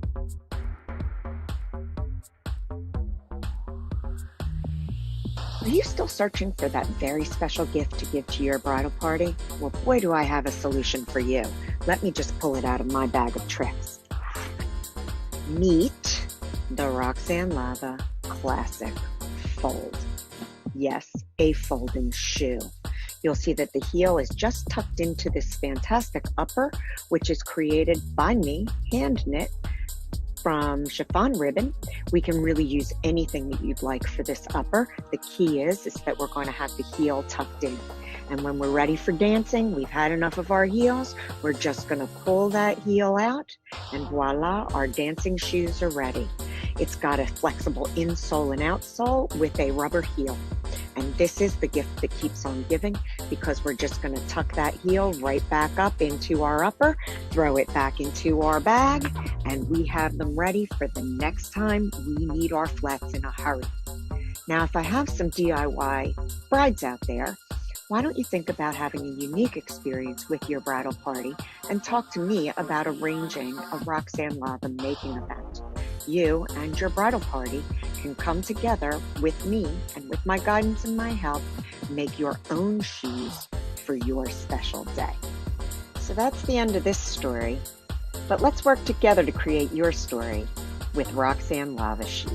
Are you still searching for that very special gift to give to your bridal party? Well, boy, do I have a solution for you. Let me just pull it out of my bag of tricks. Meet the Roxanne Lava Classic Fold. Yes, a folding shoe. You'll see that the heel is just tucked into this fantastic upper, which is created by me, hand knit, from chiffon ribbon. We can really use anything that you'd like for this upper. The key is that we're going to have the heel tucked in. And when we're ready for dancing, we've had enough of our heels, we're just going to pull that heel out, and voila, our dancing shoes are ready. It's got a flexible insole and outsole with a rubber heel. And this is the gift that keeps on giving, because we're just going to tuck that heel right back up into our upper, throw it back into our bag, and we have them ready for the next time we need our flats in a hurry. Now, if I have some DIY brides out there, why don't you think about having a unique experience with your bridal party and talk to me about arranging a Roxanne Lava making event? You and your bridal party can come together with me and with my guidance and my help, make your own shoes for your special day. So that's the end of this story, but let's work together to create your story with Roxanne Lava shoes.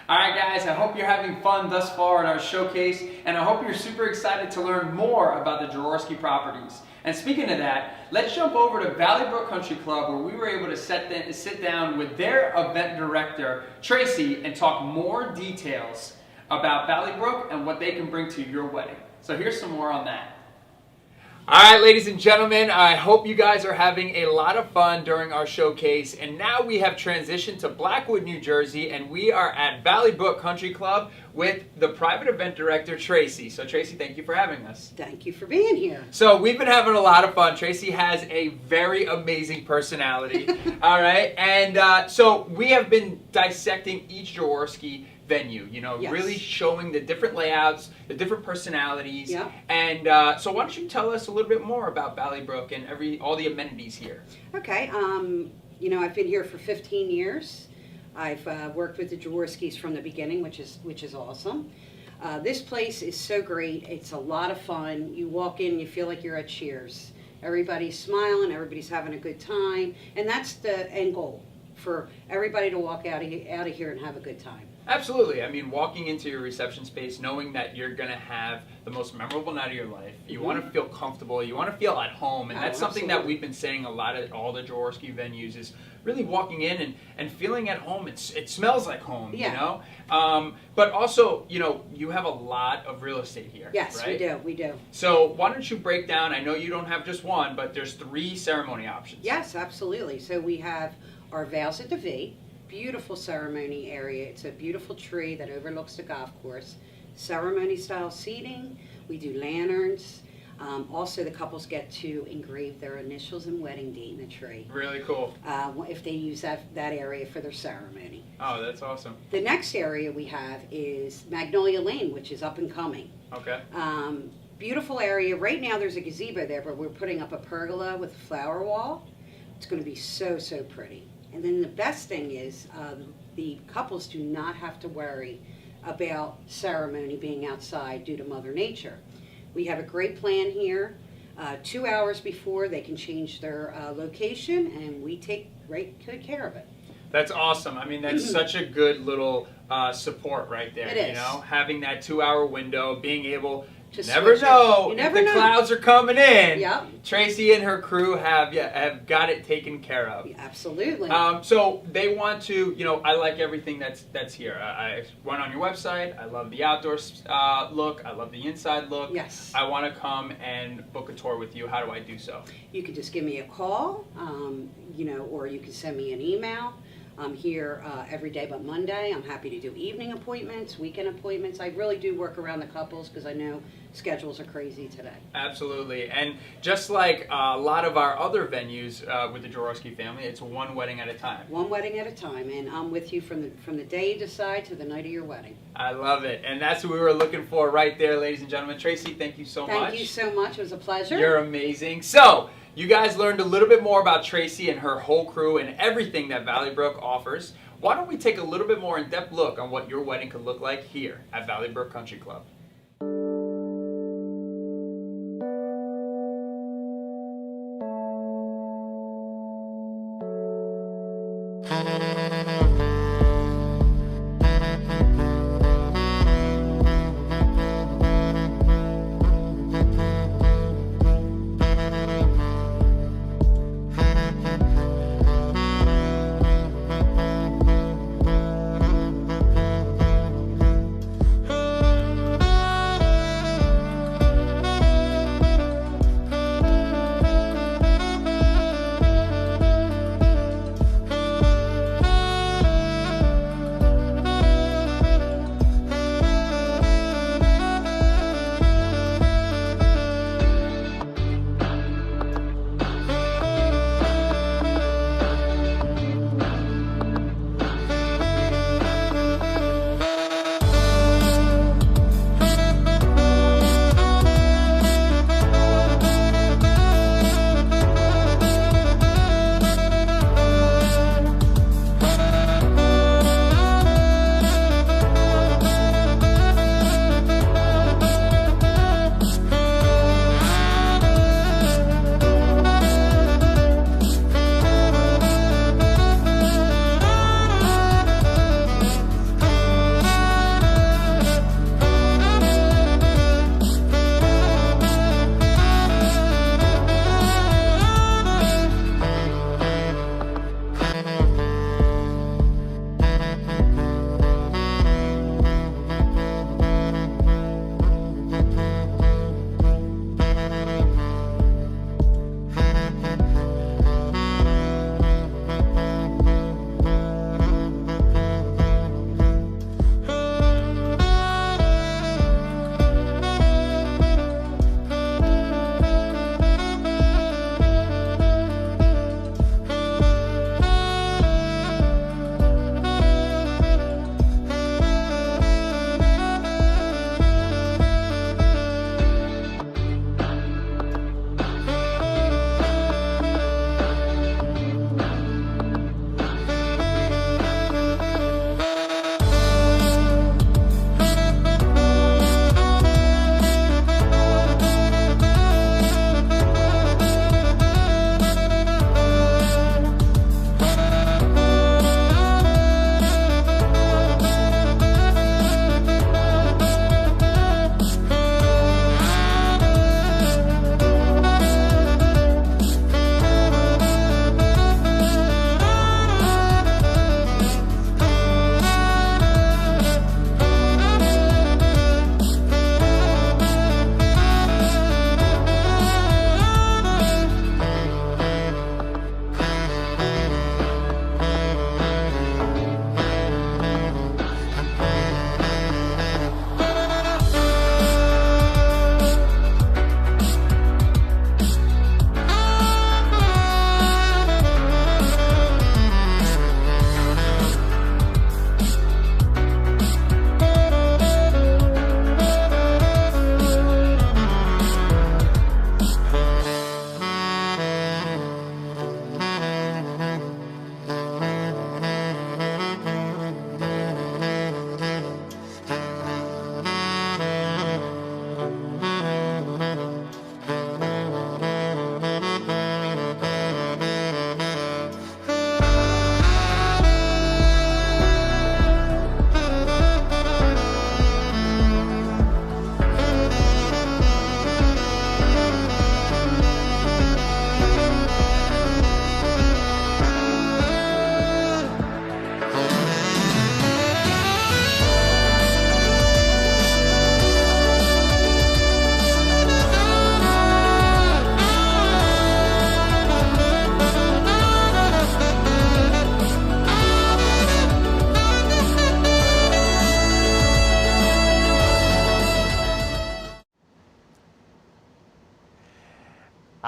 All right, guys, I hope you're having fun thus far at our showcase, and I hope you're super excited to learn more about the Jaworski properties. And speaking of that, let's jump over to Valley Brook Country Club, where we were able to sit down with their event director, Tracy, and talk more details about Valley Brook and what they can bring to your wedding. So here's some more on that. All right, ladies and gentlemen, I hope you guys are having a lot of fun during our showcase. And now we have transitioned to Blackwood, New Jersey, and we are at Valley Brook Country Club with the private event director, Tracy. So Tracy, thank you for having us. Thank you for being here. So we've been having a lot of fun. Tracy has a very amazing personality. All right, and so we have been dissecting each Jaworski venue, you know, Yes. really showing the different layouts, the different personalities. Yeah. And so why don't you tell us a little bit more about Valley Brook and all the amenities here? Okay, you know, I've been here for 15 years. I've worked with the Jaworskis from the beginning, which is awesome. This place is so great. It's a lot of fun. You walk in, you feel like you're at Cheers. Everybody's smiling, everybody's having a good time, and that's the end goal, for everybody to walk out of here and have a good time. Absolutely. I mean, walking into your reception space, knowing that you're going to have the most memorable night of your life, you want to feel comfortable, you want to feel at home, and that's something that we've been saying a lot at all the Jaworski venues, is really walking in and feeling at home. It smells like home, you know? But also, you know, you have a lot of real estate here. Yes, right? we do. So why don't you break down, I know you don't have just one, but there's 3 ceremony options. Yes, absolutely. So we have our vows at the V, beautiful ceremony area. It's a beautiful tree that overlooks the golf course. Ceremony style seating. We do lanterns. Also, the couples get to engrave their initials and wedding date in the tree. Really cool. If they use that area for their ceremony. Oh, that's awesome. The next area we have is Magnolia Lane, which is up and coming. Okay. Beautiful area. Right now there's a gazebo there, but we're putting up a pergola with a flower wall. It's going to be so, so pretty. And then the best thing is the couples do not have to worry about ceremony being outside due to Mother Nature. We have a great plan here. 2 hours before, they can change their location, and we take great good care of it. That's awesome. I mean, that's such a good little support right there. It is. You know, having that 2-hour window, being able To never switch it. know You if never the know. clouds are coming in. Yep. Tracy and her crew have got it taken care of. Absolutely. So they want to, you know, I like everything that's here. I went on your website. I love the outdoor look. I love the inside look. Yes. I want to come and book a tour with you. How do I do so? You can just give me a call, you know, or you can send me an email. I'm here every day but Monday. I'm happy to do evening appointments, weekend appointments. I really do work around the couples because I know schedules are crazy today. Absolutely. And just like a lot of our other venues with the Jaworski family, it's one wedding at a time. One wedding at a time, and I'm with you from the day you decide to the night of your wedding. I love it. And that's what we were looking for right there, ladies and gentlemen. Tracy, thank you so much. Thank you so much. It was a pleasure. You're amazing. So, You guys learned a little bit more about Tracy and her whole crew and everything that Valley Brook offers. Why don't we take a little bit more in-depth look on what your wedding could look like here at Valley Brook Country Club.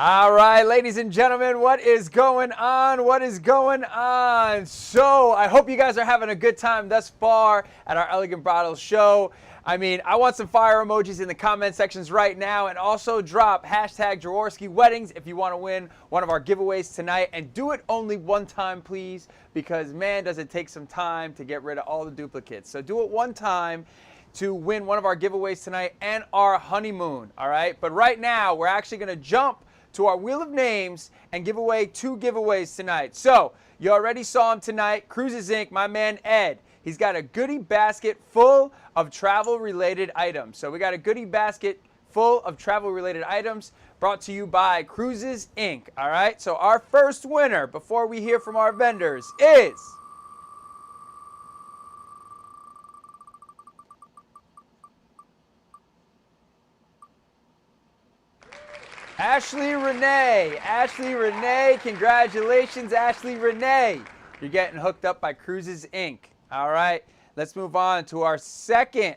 All right, ladies and gentlemen, what is going on? What is going on? So I hope you guys are having a good time thus far at our Elegant Bridal show. I mean, I want some fire emojis in the comment sections right now, and also drop hashtag Jaworski Weddings if you want to win one of our giveaways tonight. And do it only one time, please, because man, does it take some time to get rid of all the duplicates. So do it one time to win one of our giveaways tonight and our honeymoon, all right? But right now, we're actually going to jump to our Wheel of Names and give away 2 giveaways tonight. So, you already saw him tonight, Cruises Inc., my man Ed. He's got a goodie basket full of travel-related items. So we got a goodie basket full of travel-related items brought to you by Cruises Inc., all right? So our first winner, before we hear from our vendors, is Ashley Renee. Ashley Renee, congratulations, Ashley Renee. You're getting hooked up by Cruises Inc. All right, let's move on to our second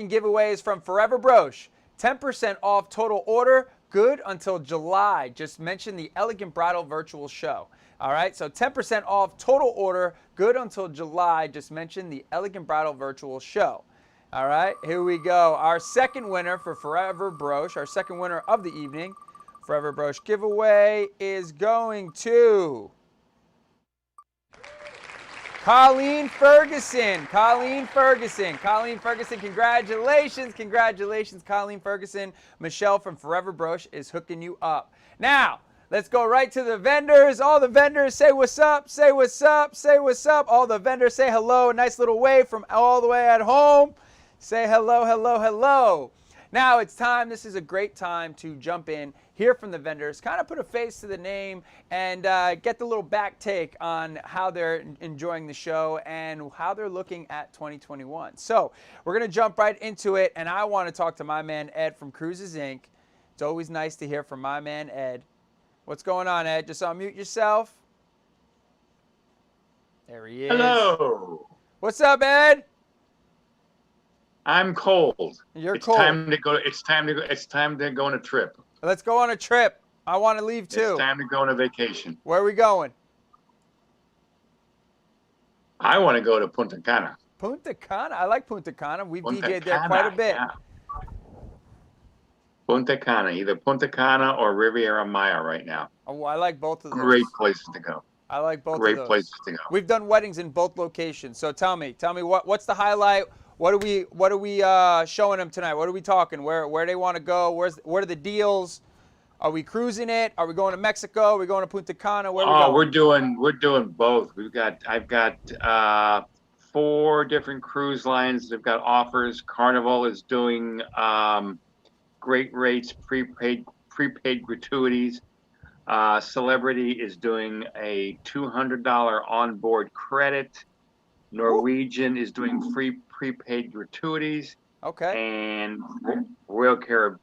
giveaway is from Forever Broche. 10% off total order, good until July. Just mention the Elegant Bridal virtual show. All right, so 10% off total order, good until July. Just mention the Elegant Bridal virtual show. All right, here we go. Our second winner for Forever Broche, our second winner of the evening, Forever Broche giveaway is going to Colleen Ferguson. Colleen Ferguson. Colleen Ferguson, congratulations. Congratulations, Colleen Ferguson. Michelle from Forever Broche is hooking you up. Now, let's go right to the vendors. All the vendors say what's up, say what's up, say what's up. All the vendors say hello. A nice little wave from all the way at home. Say hello, hello, hello. Now it's time. This is a great time to jump in, hear from the vendors, kind of put a face to the name, and get the little back take on how they're enjoying the show and how they're looking at 2021. So we're going to jump right into it, and I want to talk to my man Ed from Cruises Inc. It's always nice to hear from my man Ed. What's going on, Ed? Just unmute yourself. There he is. Hello. What's up, Ed? I'm cold. You're it's cold. Time to go. It's time to go. It's time to go on a trip. Let's go on a trip. I want to leave too. It's time to go on a vacation. Where are we going? I want to go to Punta Cana. Punta Cana. I like Punta Cana. We've DJ'd there quite a bit. Yeah. Punta Cana, either Punta Cana or Riviera Maya right now. Oh, I like both of those. Great places to go. I like both Great of those. places to go. We've done weddings in both locations. So tell me what's the highlight? What are we showing them tonight? What are we talking? Where they want to go? What are the deals? Are we cruising it? Are we going to Mexico? Are we going to Punta Cana? Where are we going? we're doing both. I've got 4 different cruise lines. They've got offers. Carnival is doing great rates, prepaid gratuities. Celebrity is doing a $200 onboard credit. Norwegian is doing free prepaid gratuities. Okay. And Royal Caribbean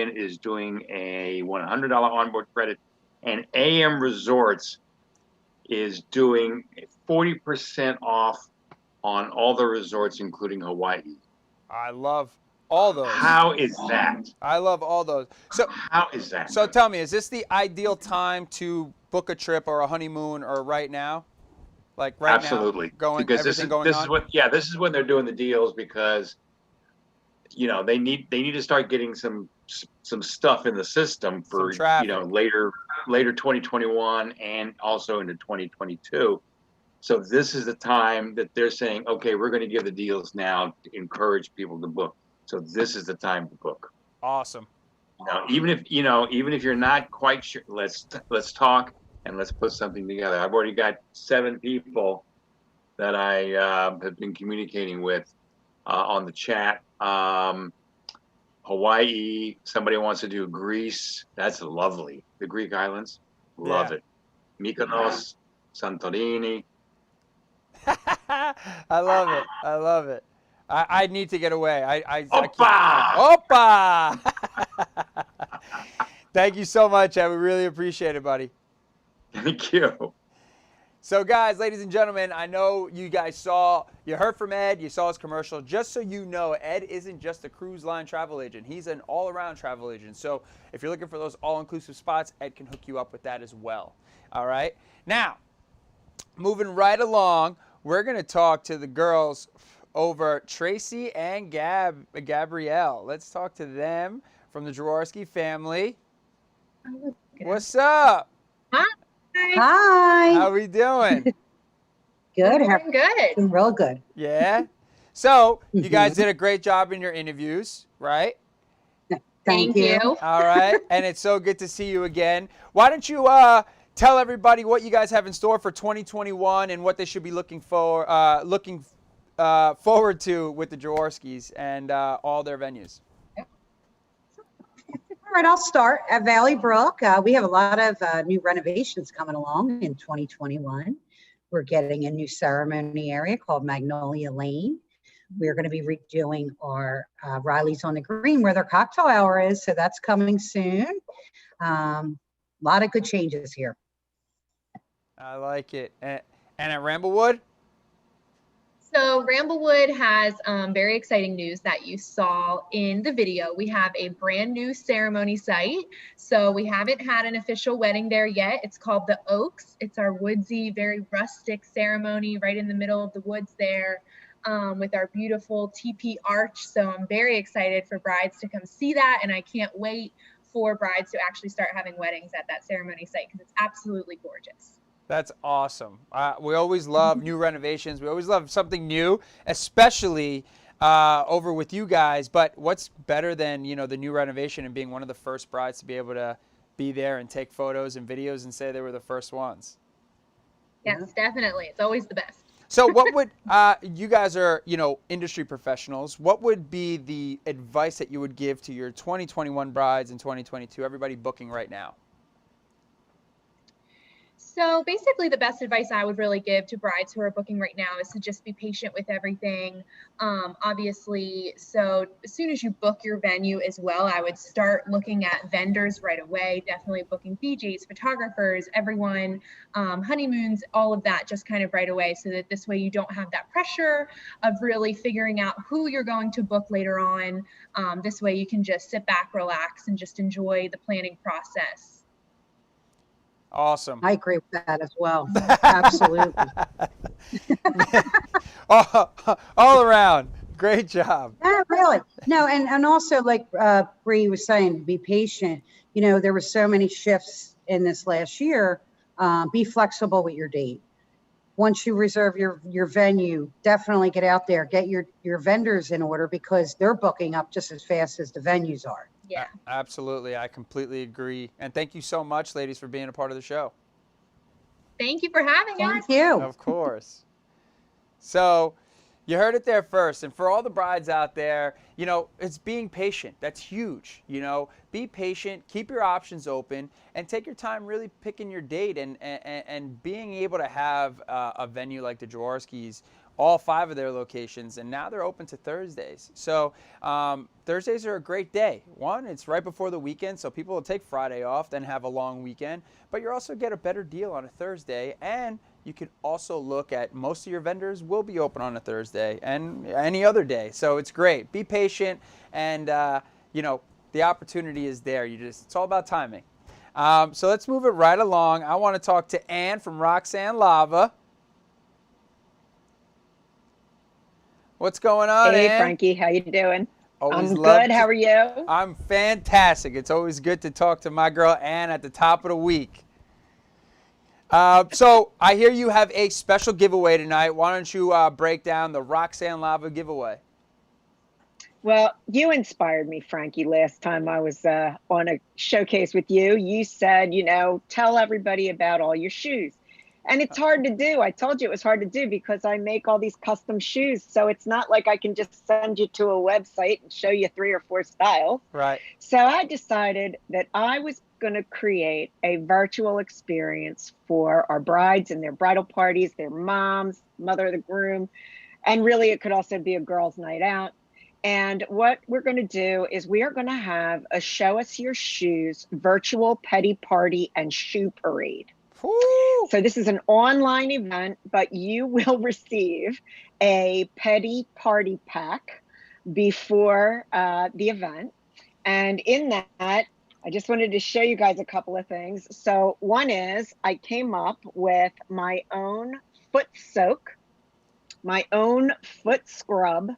is doing a $100 onboard credit. And AM Resorts is doing 40% off on all the resorts, including Hawaii. I love all those. How is that? I love all those. So how is that? So tell me, is this the ideal time to book a trip or a honeymoon or right now? Like right Absolutely. now? Because this is when they're doing the deals, because they need to start getting some stuff in the system for later 2021 and also into 2022. So this is the time that they're saying, okay, we're going to give the deals now to encourage people to book. So this is the time to book. Awesome. Even if you're not quite sure, let's talk and let's put something together. I've already got 7 people that I have been communicating with on the chat. Hawaii, somebody wants to do Greece. That's lovely. The Greek islands, love it. Mykonos, Santorini. I love it. I love it. I need to get away. Opa! Thank you so much, Ed. We really appreciate it, buddy. Thank you. So guys, ladies and gentlemen, I know you guys you heard from Ed, you saw his commercial. Just so you know, Ed isn't just a cruise line travel agent. He's an all-around travel agent. So if you're looking for those all-inclusive spots, Ed can hook you up with that as well. All right. Now, moving right along, we're going to talk to the girls over Tracy and Gabrielle. Let's talk to them from the Jaworski family. What's up? Hi. Hi. How we doing? Good. Doing good. Doing real good. Yeah. So you guys did a great job in your interviews, right? Thank you. All right. And it's so good to see you again. Why don't you tell everybody what you guys have in store for 2021 and what they should be looking forward to with the Jaworskis and all their venues. All right, I'll start at Valley Brook. We have a lot of new renovations coming along in 2021. We're getting a new ceremony area called Magnolia Lane. We're going to be redoing our Riley's on the Green where their cocktail hour is, so that's coming soon. A lot of good changes here. I like it. And at Ramblewood? So Ramblewood has very exciting news that you saw in the video. We have a brand new ceremony site. So we haven't had an official wedding there yet. It's called the Oaks. It's our woodsy, very rustic ceremony right in the middle of the woods there with our beautiful teepee arch. So I'm very excited for brides to come see that. And I can't wait for brides to actually start having weddings at that ceremony site because it's absolutely gorgeous. That's awesome. We always love new renovations. We always love something new, especially over with you guys. But what's better than, the new renovation and being one of the first brides to be able to be there and take photos and videos and say they were the first ones? Yes, definitely. It's always the best. So what would, you guys are, industry professionals. What would be the advice that you would give to your 2021 brides and 2022, everybody booking right now? So basically the best advice I would really give to brides who are booking right now is to just be patient with everything. Obviously, so as soon as you book your venue as well, I would start looking at vendors right away, definitely booking DJs, photographers, everyone, honeymoons, all of that just kind of right away so that this way you don't have that pressure of really figuring out who you're going to book later on. This way you can just sit back, relax, and just enjoy the planning process. Awesome. I agree with that as well. Absolutely. all around. Great job. Yeah, really. No, and also like Bree was saying, be patient. There were so many shifts in this last year. Be flexible with your date. Once you reserve your venue, definitely get out there, get your vendors in order because they're booking up just as fast as the venues are. Yeah, absolutely. I completely agree. And thank you so much, ladies, for being a part of the show. Thank you for having us. Thank you. Of course. So you heard it there first. And for all the brides out there, it's being patient. That's huge. Be patient, keep your options open, and take your time really picking your date and being able to have a venue like the Jaworskis, all 5 of their locations, and now they're open to Thursdays. So Thursdays are a great day. One, it's right before the weekend, so people will take Friday off, then have a long weekend. But you also get a better deal on a Thursday, and you can also look at most of your vendors will be open on a Thursday and any other day. So it's great. Be patient, and the opportunity is there. It's all about timing. So let's move it right along. I want to talk to Ann from Roxanne Lava. What's going on, Hey, Ann? Frankie, how you doing? Always I'm love good. How are you? I'm fantastic. It's always good to talk to my girl Ann at the top of the week. So I hear you have a special giveaway tonight. Why don't you break down the Roxanne Lava giveaway? Well, you inspired me, Frankie, last time I was on a showcase with you. You said, tell everybody about all your shoes. And it's hard to do. I told you it was hard to do because I make all these custom shoes. So it's not like I can just send you to a website and show you 3 or 4 styles. Right. So I decided that I was going to create a virtual experience for our brides and their bridal parties, their moms, mother of the groom. And really, it could also be a girls' night out. And what we're going to do is we are going to have a show us your shoes virtual petty party and shoe parade. So this is an online event, but you will receive a petty party pack before the event. And in that, I just wanted to show you guys a couple of things. So one is I came up with my own foot soak, my own foot scrub,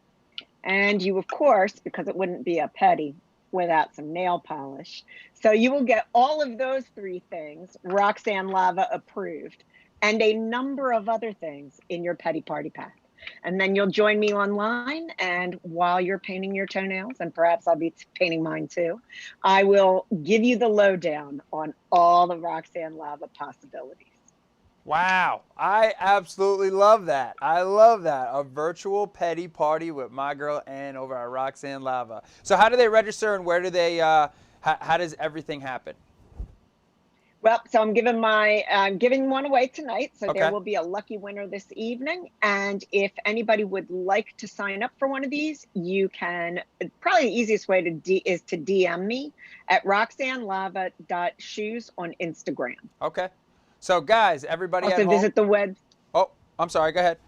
and you, of course, because it wouldn't be a petty without some nail polish. So you will get all of those three things, Roxanne Lava approved, and a number of other things in your petty party pack. And then you'll join me online, and while you're painting your toenails, and perhaps I'll be painting mine too, I will give you the lowdown on all the Roxanne Lava possibilities. Wow, I absolutely love that. I love that. A virtual petty party with my girl Ann over at Roxanne Lava. So how do they register, and where do they, how does everything happen? Well, so I'm giving one away tonight. So Okay. there will be a lucky winner this evening. And if anybody would like to sign up for one of these, you can, probably the easiest way is to DM me at roxannelava.shoes on Instagram. Okay. So guys, everybody Also at home. visit the web. Oh, I'm sorry. Go ahead.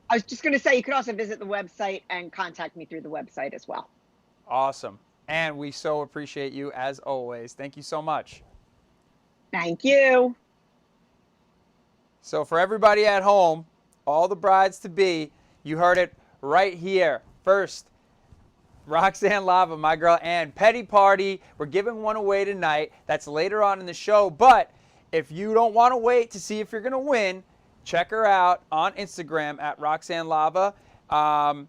I was just going to say, you could also visit the website and contact me through the website as well. Awesome. And we so appreciate you as always. Thank you so much. Thank you. So for everybody at home, all the brides to be, you heard it right here. First, Roxanne Lava, my girl Ann, petty party. We're giving one away tonight. That's later on in the show. But if you don't want to wait to see if you're going to win, check her out on Instagram at Roxanne Lava and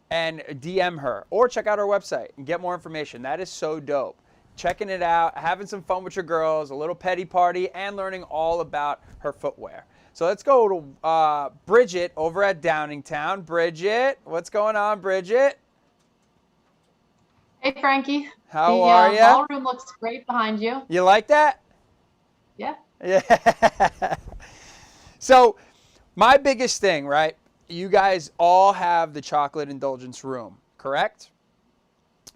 DM her. Or check out our website and get more information. That is so dope. Checking it out, having some fun with your girls, a little petty party, and learning all about her footwear. So let's go to Bridget over at Downingtown. Bridget, what's going on, Bridget? Hey, Frankie. How are The you? ballroom looks great behind you. You like that? Yeah. Yeah. So my biggest thing, right? You guys all have the chocolate indulgence room, correct?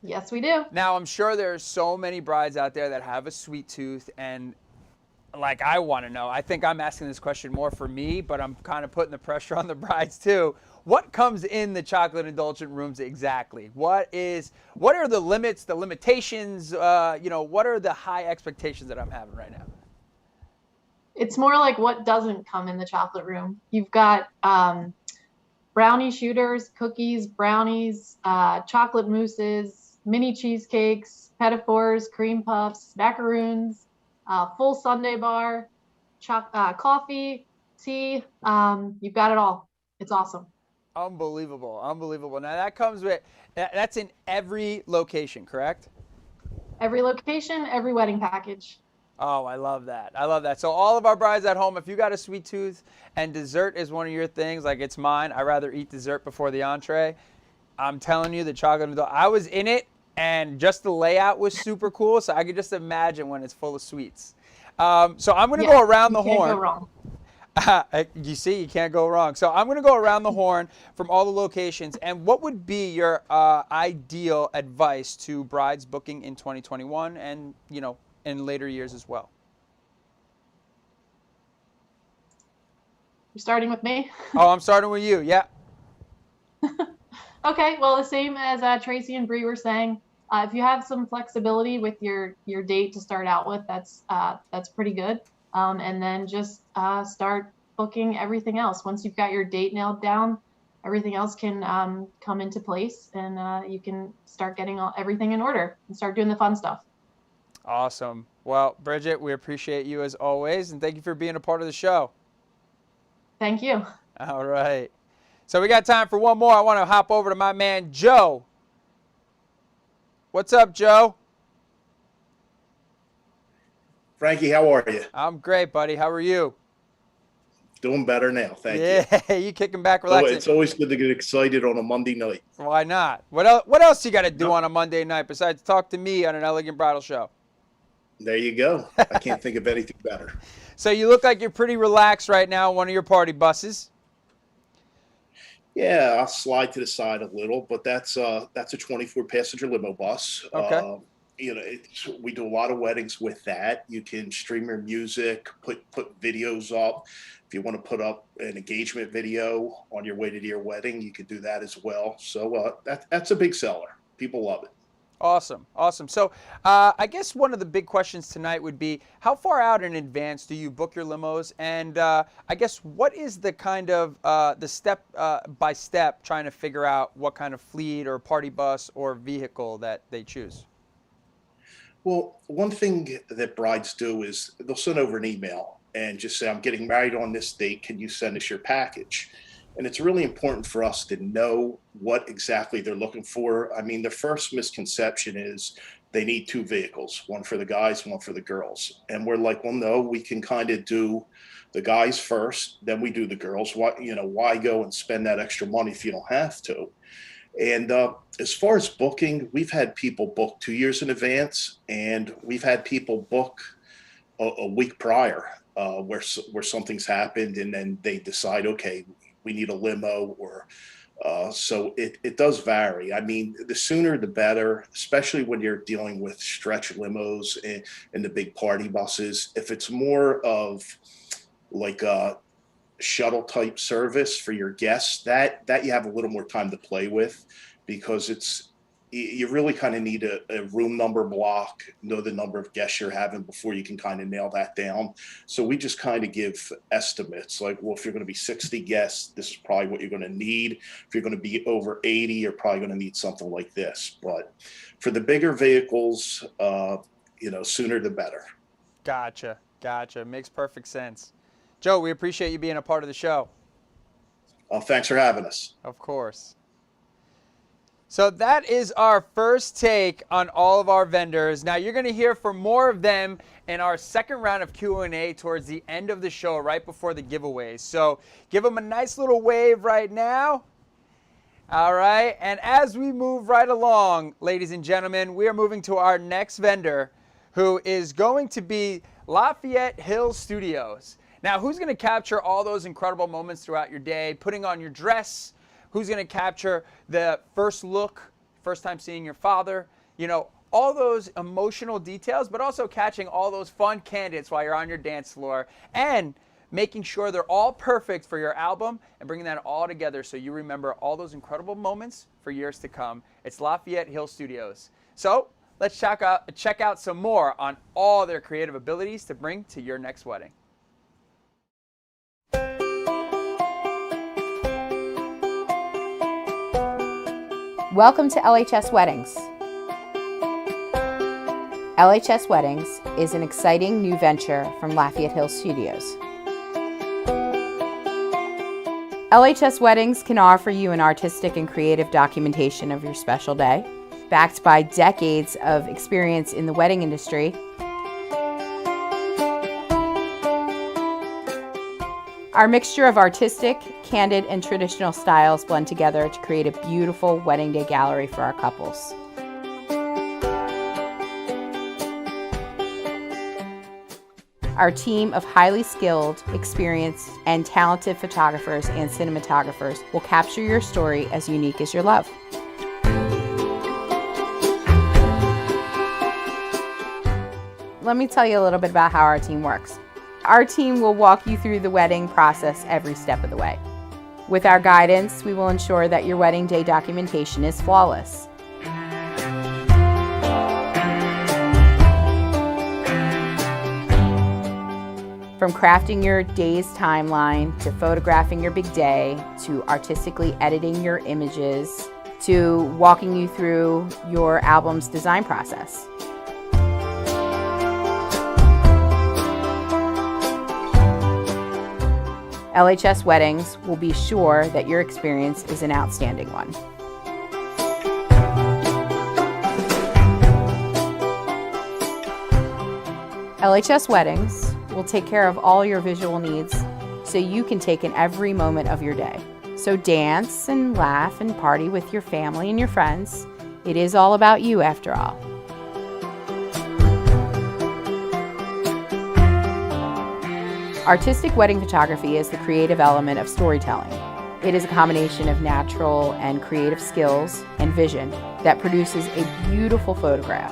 Yes, we do. Now, I'm sure there's so many brides out there that have a sweet tooth, and like, I want to know. I think I'm asking this question more for me, but I'm kind of putting the pressure on the brides too. What comes in the chocolate indulgent rooms exactly? What are the limits, the limitations? What are the high expectations that I'm having right now? It's more like what doesn't come in the chocolate room. You've got brownie shooters, cookies, brownies, chocolate mousses, mini cheesecakes, petit-fours, cream puffs, macaroons, full sundae bar, coffee, tea. You've got it all. It's awesome. Unbelievable. Unbelievable. Now that comes with, that's in every location, correct? Every location, every wedding package. Oh, I love that. I love that. So all of our brides at home, if you got a sweet tooth and dessert is one of your things, like it's mine, I'd rather eat dessert before the entree. I'm telling you, the chocolate, I was in it, and just the layout was super cool, so I could just imagine when it's full of sweets. So I'm going to go around the horn. Can't go wrong. You see, you can't go wrong. So I'm going to go around the horn from all the locations. And what would be your ideal advice to brides booking in 2021 and, in later years as well? You're starting with me? Oh, I'm starting with you. Yeah. Okay. Well, the same as Tracy and Bree were saying. If you have some flexibility with your date to start out with, that's pretty good. And then just start booking everything else. Once you've got your date nailed down, everything else can come into place, and you can start getting everything in order and start doing the fun stuff. Awesome. Well, Bridget, we appreciate you as always, and thank you for being a part of the show. Thank you. All right. So we got time for one more. I want to hop over to my man, Joe. What's up, Joe? Frankie, how are you? I'm great, buddy. How are you? Doing better now, thank you. Yeah, you kicking back, relaxing. It's always good to get excited on a Monday night. Why not? What else you got to do on a Monday night besides talk to me on an Elegant Bridal show? There you go. I can't think of anything better. So you look like you're pretty relaxed right now on one of your party buses. Yeah, I'll slide to the side a little, but that's a 24 passenger limo bus. Okay. we do a lot of weddings with that. You can stream your music, put videos up. If you want to put up an engagement video on your way to your wedding, you could do that as well. So that's a big seller. People love it. Awesome, awesome. So I guess one of the big questions tonight would be, how far out in advance do you book your limos? And I guess what is the kind of the step by step trying to figure out what kind of fleet or party bus or vehicle that they choose? Well, one thing that brides do is they'll send over an email and just say, I'm getting married on this date. Can you send us your package? And it's really important for us to know what exactly they're looking for. I mean, the first misconception is they need two vehicles, one for the guys, one for the girls. And we're like, well, no, we can kind of do the guys first, then we do the girls. Why go and spend that extra money if you don't have to? And as far as booking, we've had people book 2 years in advance, and we've had people book a week prior where something's happened, and then they decide, okay, we need a limo, or so it does vary. I mean, the sooner the better, especially when you're dealing with stretch limos and the big party buses. If it's more of like a shuttle type service for your guests, that you have a little more time to play with, because you really kind of need a room number block, know the number of guests you're having before you can kind of nail that down. So we just kind of give estimates like, well, if you're going to be 60 guests, this is probably what you're going to need. If you're going to be over 80, you're probably going to need something like this. But for the bigger vehicles, sooner the better. Gotcha. Makes perfect sense. Joe, we appreciate you being a part of the show. Thanks for having us. Of course. So that is our first take on all of our vendors. Now you're going to hear from more of them in our second round of Q&A towards the end of the show, right before the giveaways. So give them a nice little wave right now. All right. And as we move right along, ladies and gentlemen, we are moving to our next vendor, who is going to be Lafayette Hill Studios. Now, who's going to capture all those incredible moments throughout your day, putting on your dress? Who's going to capture the first look, first time seeing your father? All those emotional details, but also catching all those fun candidates while you're on your dance floor, and making sure they're all perfect for your album and bringing that all together so you remember all those incredible moments for years to come. It's Lafayette Hill Studios. So let's check out some more on all their creative abilities to bring to your next wedding. Welcome to LHS Weddings. LHS Weddings is an exciting new venture from Lafayette Hill Studios. LHS Weddings can offer you an artistic and creative documentation of your special day, backed by decades of experience in the wedding industry. Our mixture of artistic, candid, and traditional styles blend together to create a beautiful wedding day gallery for our couples. Our team of highly skilled, experienced, and talented photographers and cinematographers will capture your story as unique as your love. Let me tell you a little bit about how our team works. Our team will walk you through the wedding process every step of the way. With our guidance, we will ensure that your wedding day documentation is flawless. From crafting your day's timeline, to photographing your big day, to artistically editing your images, to walking you through your album's design process. LHS Weddings will be sure that your experience is an outstanding one. LHS Weddings will take care of all your visual needs so you can take in every moment of your day. So dance and laugh and party with your family and your friends. It is all about you after all. Artistic wedding photography is the creative element of storytelling. It is a combination of natural and creative skills and vision that produces a beautiful photograph.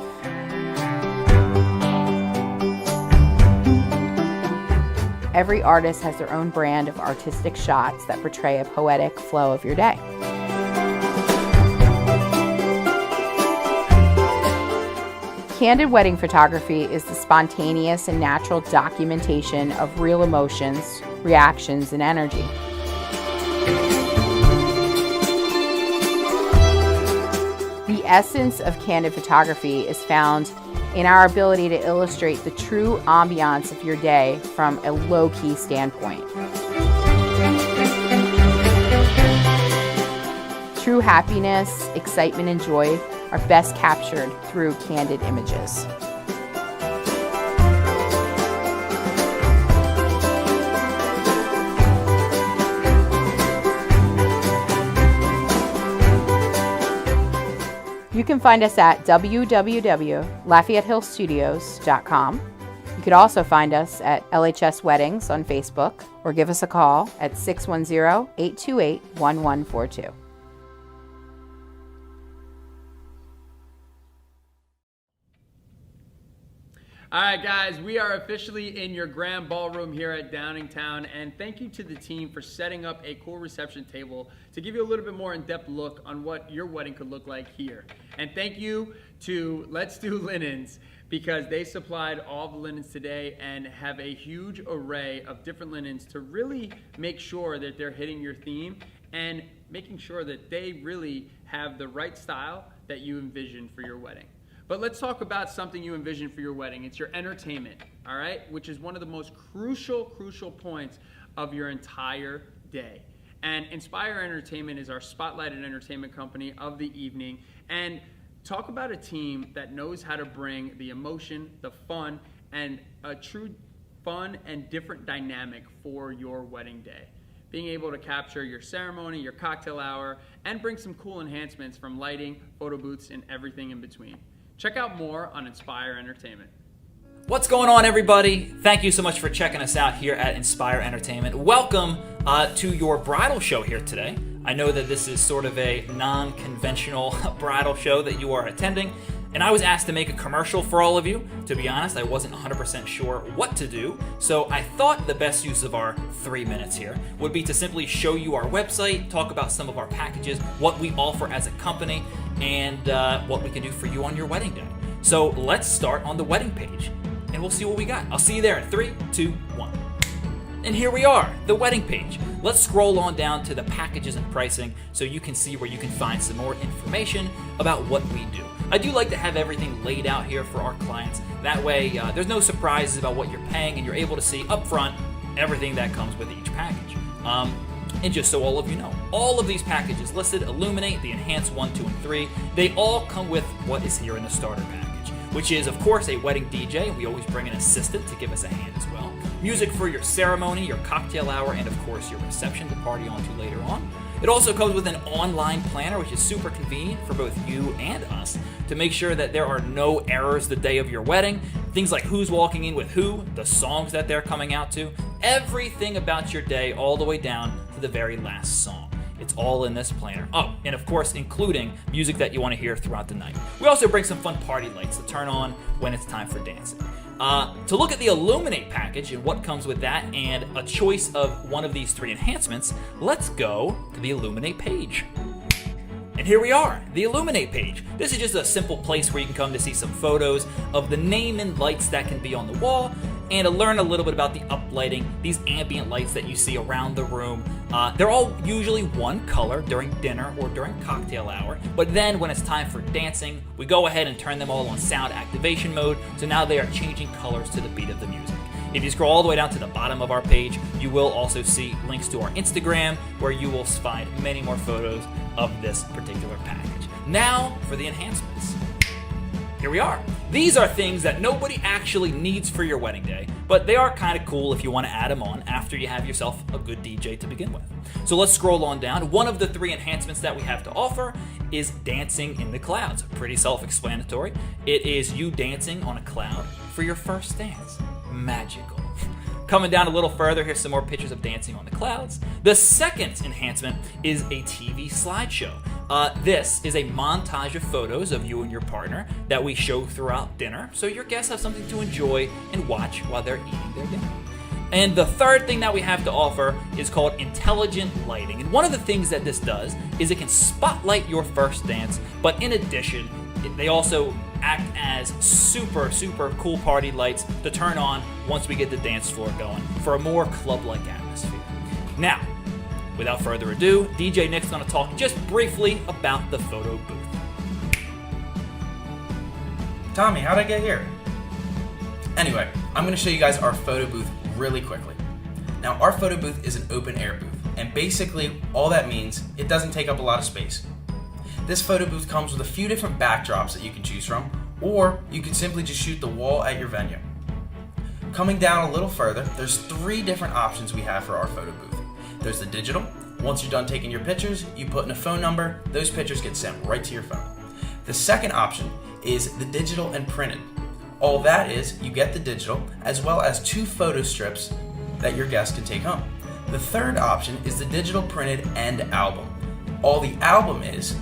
Every artist has their own brand of artistic shots that portray a poetic flow of your day. Candid wedding photography is the spontaneous and natural documentation of real emotions, reactions, and energy. The essence of candid photography is found in our ability to illustrate the true ambiance of your day from a low-key standpoint. True happiness, excitement, and joy are best captured through candid images. You can find us at www.LafayettehillStudios.com. You could also find us at LHS Weddings on Facebook or give us a call at 610-828-1142. All right, guys, we are officially in your grand ballroom here at Downingtown, and thank you to the team for setting up a cool reception table to give you a little bit more in-depth look on what your wedding could look like here. And thank you to Let's Do Linens, because they supplied all the linens today and have a huge array of different linens to really make sure that they're hitting your theme and making sure that they really have the right style that you envision for your wedding. But let's talk about something you envision for your wedding. It's your entertainment, all right? Which is one of the most crucial points of your entire day. And Inspire Entertainment is our spotlighted entertainment company of the evening. And talk about a team that knows how to bring the emotion, the fun, and a true fun and different dynamic for your wedding day. Being able to capture your ceremony, your cocktail hour, and bring some cool enhancements from lighting, photo booths, and everything in between. Check out more on Inspire Entertainment. What's going on, everybody? Thank you so much for checking us out here at Inspire Entertainment. Welcome to your bridal show here today. I know that this is sort of a non-conventional bridal show that you are attending, and I was asked to make a commercial for all of you. To be honest, I wasn't 100% sure what to do, so I thought the best use of our 3 minutes here would be to simply show you our website, talk about some of our packages, what we offer as a company, and what we can do for you on your wedding day. So let's start on the wedding page, and we'll see what we got. I'll see you there in 3, 2, 1. And here we are, the wedding page. Let's scroll on down to the packages and pricing so you can see where you can find some more information about what we do. I do like to have everything laid out here for our clients. That way, there's no surprises about what you're paying, and you're able to see up front everything that comes with each package. And just so all of you know, all of these packages listed, Illuminate, the Enhance 1, 2, and 3, they all come with what is here in the starter package, which is, of course, a wedding DJ. We always bring an assistant to give us a hand as well. Music for your ceremony, your cocktail hour, and of course your reception to party on to later on. It also comes with an online planner, which is super convenient for both you and us to make sure that there are no errors the day of your wedding. Things like who's walking in with who, the songs that they're coming out to, everything about your day all the way down to the very last song. It's all in this planner. Oh, and of course, including music that you want to hear throughout the night. We also bring some fun party lights to turn on when it's time for dancing. To look at the Illuminate package and what comes with that and a choice of one of these 3 enhancements, let's go to the Illuminate page. And here we are, the Illuminate page. This is just a simple place where you can come to see some photos of the name and lights that can be on the wall and to learn a little bit about the uplighting, these ambient lights that you see around the room. They're all usually one color during dinner or during cocktail hour, but then when it's time for dancing, we go ahead and turn them all on sound activation mode, so now they are changing colors to the beat of the music. If you scroll all the way down to the bottom of our page, you will also see links to our Instagram, where you will find many more photos of this particular package. Now for the enhancements. Here we are. These are things that nobody actually needs for your wedding day, but they are kind of cool if you want to add them on after you have yourself a good DJ to begin with. So let's scroll on down. One of the 3 enhancements that we have to offer is dancing in the clouds. Pretty self-explanatory. It is you dancing on a cloud for your first dance. Magical. Coming down a little further, here's some more pictures of dancing on the clouds. The second enhancement is a TV slideshow. This is a montage of photos of you and your partner that we show throughout dinner, so your guests have something to enjoy and watch while they're eating their dinner. And the third thing that we have to offer is called intelligent lighting. And one of the things that this does is it can spotlight your first dance, but in addition, they also act as super, super cool party lights to turn on once we get the dance floor going for a more club-like atmosphere. Now, without further ado, DJ Nick's gonna talk just briefly about the photo booth. Tommy, how'd I get here? Anyway, I'm gonna show you guys our photo booth really quickly. Now, our photo booth is an open air booth, and basically all that means it doesn't take up a lot of space. This photo booth comes with a few different backdrops that you can choose from, or you can simply just shoot the wall at your venue. Coming down a little further, there's 3 different options we have for our photo booth. There's the digital. Once you're done taking your pictures, you put in a phone number, those pictures get sent right to your phone. The second option is the digital and printed. All that is, you get the digital as well as 2 photo strips that your guests can take home. The third option is the digital printed and album. All the album is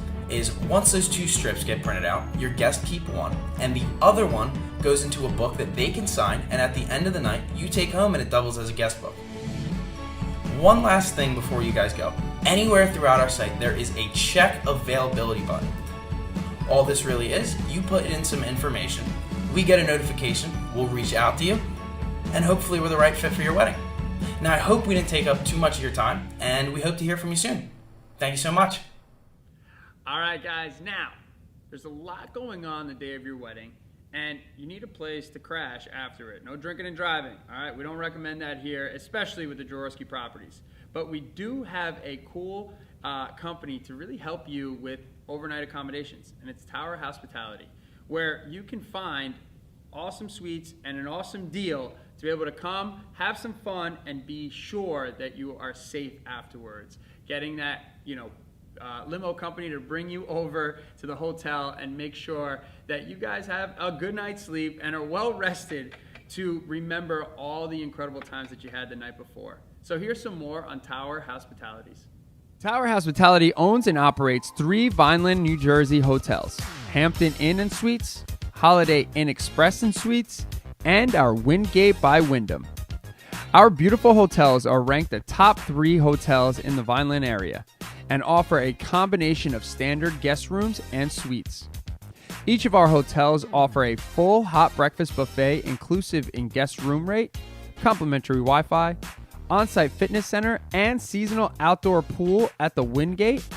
once those 2 strips get printed out, your guests keep one, and the other one goes into a book that they can sign, and at the end of the night, you take home and it doubles as a guest book. One last thing before you guys go. Anywhere throughout our site, there is a check availability button. All this really is, you put in some information, we get a notification, we'll reach out to you, and hopefully we're the right fit for your wedding. Now, I hope we didn't take up too much of your time, and we hope to hear from you soon. Thank you so much. All right, guys, now, there's a lot going on the day of your wedding, and you need a place to crash after it. No drinking and driving, all right? We don't recommend that here, especially with the Jaworski properties. But we do have a cool company to really help you with overnight accommodations, and it's Tower Hospitality, where you can find awesome suites and an awesome deal to be able to come, have some fun, and be sure that you are safe afterwards. Getting that, limo company to bring you over to the hotel and make sure that you guys have a good night's sleep and are well rested to remember all the incredible times that you had the night before. So here's some more on Tower Hospitalities. Tower Hospitality owns and operates 3 Vineland, New Jersey hotels: Hampton Inn and Suites, Holiday Inn Express and Suites, and our Wingate by Wyndham. Our beautiful hotels are ranked the top 3 hotels in the Vineland area and offer a combination of standard guest rooms and suites. Each of our hotels offer a full hot breakfast buffet inclusive in guest room rate, complimentary Wi-Fi, on-site fitness center, and seasonal outdoor pool at the Wingate,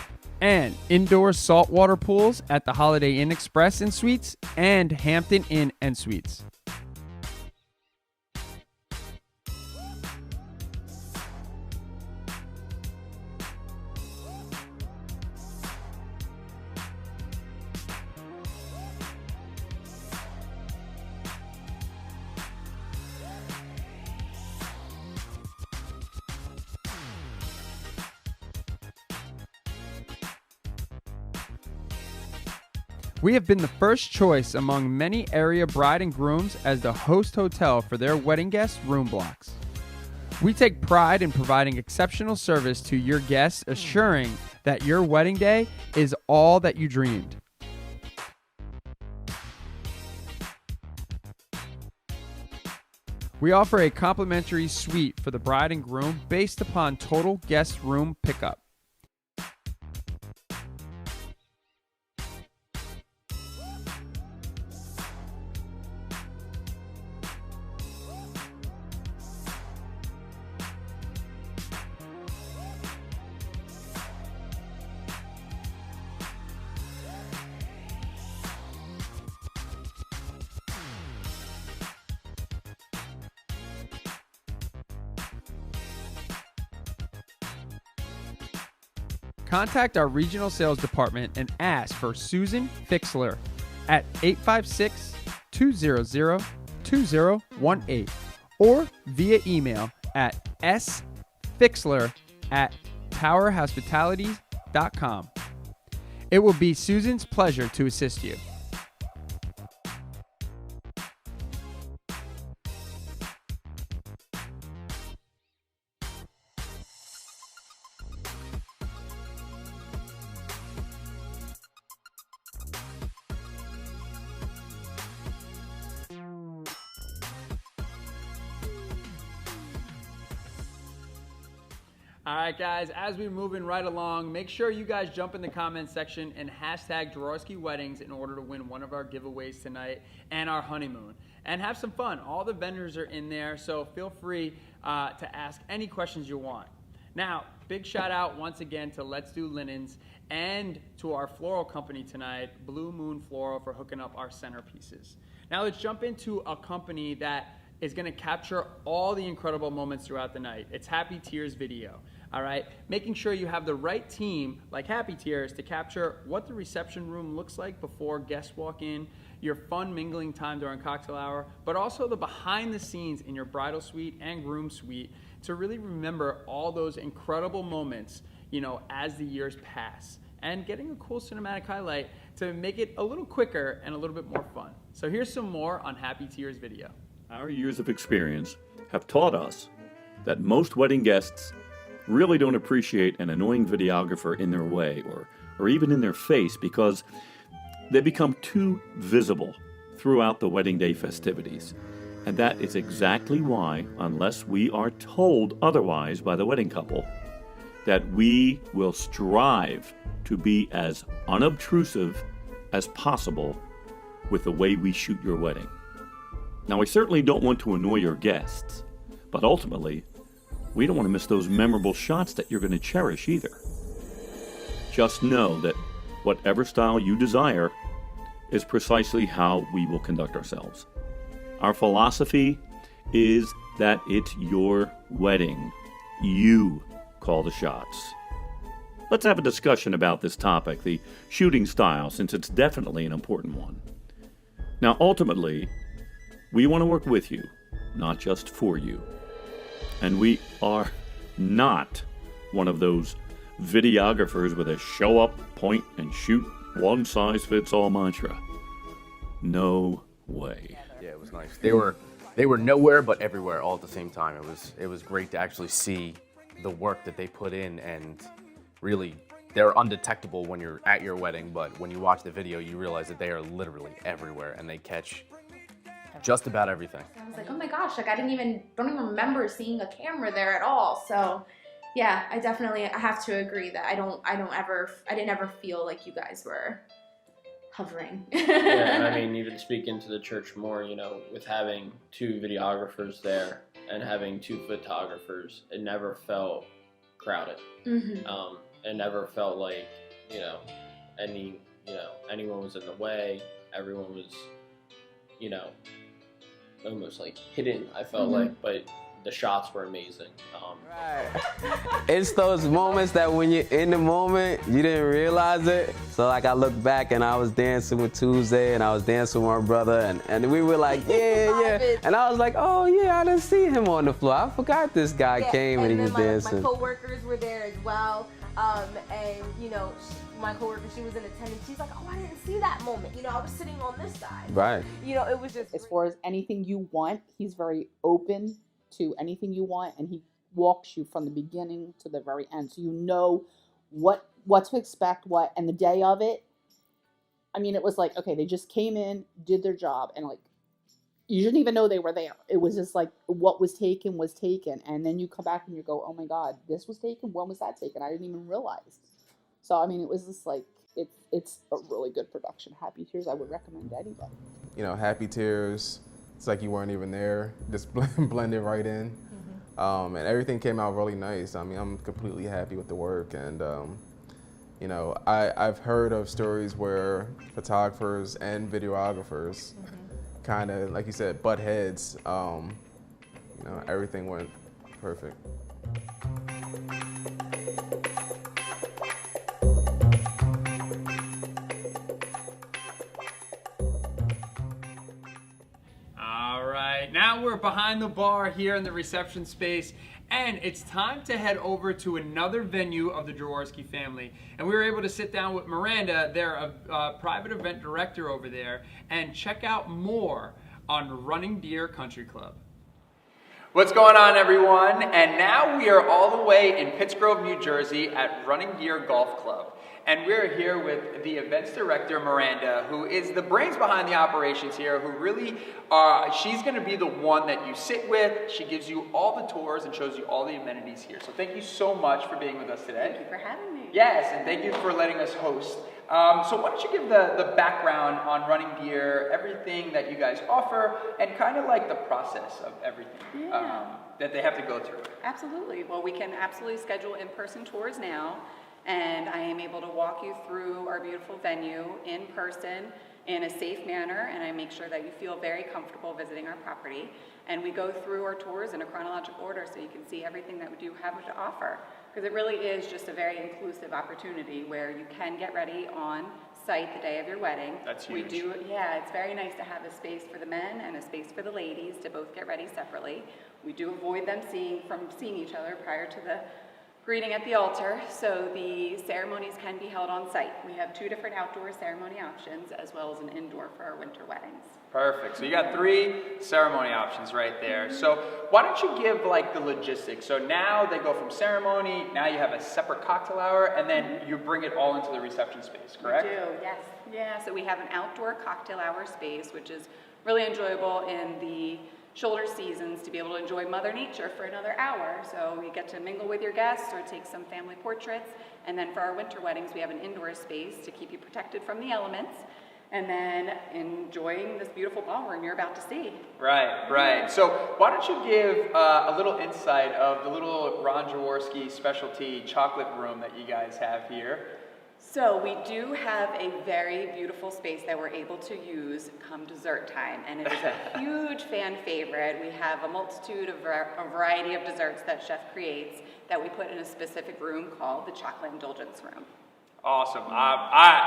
and indoor saltwater pools at the Holiday Inn Express and Suites and Hampton Inn and Suites. We have been the first choice among many area bride and grooms as the host hotel for their wedding guests' room blocks. We take pride in providing exceptional service to your guests, assuring that your wedding day is all that you dreamed. We offer a complimentary suite for the bride and groom based upon total guest room pickup. Contact our regional sales department and ask for Susan Fixler at 856-200-2018 or via email at sfixler@towerhospitalities.com. It will be Susan's pleasure to assist you. All right, guys, as we're moving right along, make sure you guys jump in the comments section and hashtag Jaworski Weddings in order to win one of our giveaways tonight and our honeymoon. And have some fun. All the vendors are in there, so feel free to ask any questions you want. Now, big shout out once again to Let's Do Linens and to our floral company tonight, Blue Moon Floral, for hooking up our centerpieces. Now let's jump into a company that is gonna capture all the incredible moments throughout the night. It's Happy Tears Video, all right? Making sure you have the right team, like Happy Tears, to capture what the reception room looks like before guests walk in, your fun mingling time during cocktail hour, but also the behind the scenes in your bridal suite and groom suite to really remember all those incredible moments, you know, as the years pass, and getting a cool cinematic highlight to make it a little quicker and a little bit more fun. So here's some more on Happy Tears Video. Our years of experience have taught us that most wedding guests really don't appreciate an annoying videographer in their way or even in their face because they become too visible throughout the wedding day festivities. And that is exactly why, unless we are told otherwise by the wedding couple, that we will strive to be as unobtrusive as possible with the way we shoot your wedding. Now, we certainly don't want to annoy your guests, but ultimately, we don't want to miss those memorable shots that you're going to cherish either. Just know that whatever style you desire is precisely how we will conduct ourselves. Our philosophy is that it's your wedding. You call the shots. Let's have a discussion about this topic, the shooting style, since it's definitely an important one. Now, ultimately, we want to work with you, not just for you. And we are not one of those videographers with a show up, point, and shoot, one-size-fits-all mantra. No way. Yeah, it was nice. They were nowhere but everywhere all at the same time. It was great to actually see the work that they put in, and really they're undetectable when you're at your wedding, but when you watch the video you realize that they are literally everywhere and they catch just about everything. I was like, oh my gosh, like don't even remember seeing a camera there at all. So yeah, I have to agree that I didn't ever feel like you guys were hovering. Yeah, I mean, even speaking to the church more, you know, with having 2 videographers there and having 2 photographers, it never felt crowded. Mm-hmm. It never felt like, anyone was in the way. Everyone was, almost like hidden, I felt like, but the shots were amazing. It's those moments that when you're in the moment, you didn't realize it. So like I look back and I was dancing with Tuesday and I was dancing with my brother and we were like, yeah. And I was like, oh yeah, I didn't see him on the floor. I forgot this guy came and he was dancing. My coworkers were there as well. And my coworker, she was in attendance. She's like, oh, I didn't see that moment. I was sitting on this side. Right. It was just. As far as anything you want, he's very open to anything you want, and he walks you from the beginning to the very end, so you know what to expect, and the day of it. I mean, it was like, okay, they just came in, did their job, and like you didn't even know they were there. It was just like what was taken, and then you come back and you go, oh my God, this was taken. When was that taken? I didn't even realize. So I mean, it was just like it's a really good production. Happy Tears, I would recommend to anybody. Happy Tears. It's like you weren't even there, just blended right in. And everything came out really nice. I mean, I'm completely happy with the work. And, I've heard of stories where photographers and videographers kind of, like you said, butt heads. Everything went perfect. Now we're behind the bar here in the reception space, and it's time to head over to another venue of the Jaworski family. And we were able to sit down with Miranda, they're a private event director over there, and check out more on Running Deer Country Club. What's going on, everyone? And now we are all the way in Pittsgrove, New Jersey at Running Deer Golf Club. And we're here with the events director, Miranda, who is the brains behind the operations here, who really, she's gonna be the one that you sit with. She gives you all the tours and shows you all the amenities here. So thank you so much for being with us today. Thank you for having me. Yes, and thank you for letting us host. So why don't you give the background on Running Deer, everything that you guys offer, and kind of like the process of everything that they have to go through. Absolutely. Well, we can absolutely schedule in-person tours now, and I am able to walk you through our beautiful venue in person in a safe manner, and I make sure that you feel very comfortable visiting our property. And we go through our tours in a chronological order so you can see everything that we do have to offer. Because it really is just a very inclusive opportunity where you can get ready on site the day of your wedding. That's huge. It's very nice to have a space for the men and a space for the ladies to both get ready separately. We do avoid them seeing each other prior to the greeting at the altar, so the ceremonies can be held on site. We have 2 different outdoor ceremony options as well as an indoor for our winter weddings. Perfect. So you got 3 ceremony options right there. So why don't you give like the logistics? So now they go from ceremony, now you have a separate cocktail hour, and then you bring it all into the reception space, correct? We do, yes. Yeah, so we have an outdoor cocktail hour space, which is really enjoyable in the shoulder seasons to be able to enjoy Mother Nature for another hour. So you get to mingle with your guests or take some family portraits. And then for our winter weddings, we have an indoor space to keep you protected from the elements. And then enjoying this beautiful ballroom you're about to see. Right. So why don't you give a little insight of the little Ron Jaworski specialty chocolate room that you guys have here? So we do have a very beautiful space that we're able to use come dessert time, and it is a huge fan favorite. We have a multitude of a variety of desserts that chef creates that we put in a specific room called the Chocolate Indulgence Room. Awesome.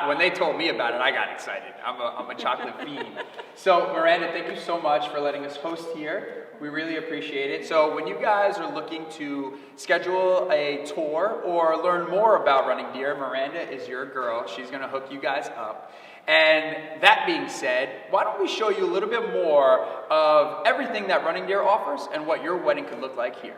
When they told me about it, I got excited. I'm a chocolate fiend. So Miranda, thank you so much for letting us host here. We really appreciate it. So when you guys are looking to schedule a tour or learn more about Running Deer, Miranda is your girl. She's going to hook you guys up. And that being said, why don't we show you a little bit more of everything that Running Deer offers and what your wedding could look like here.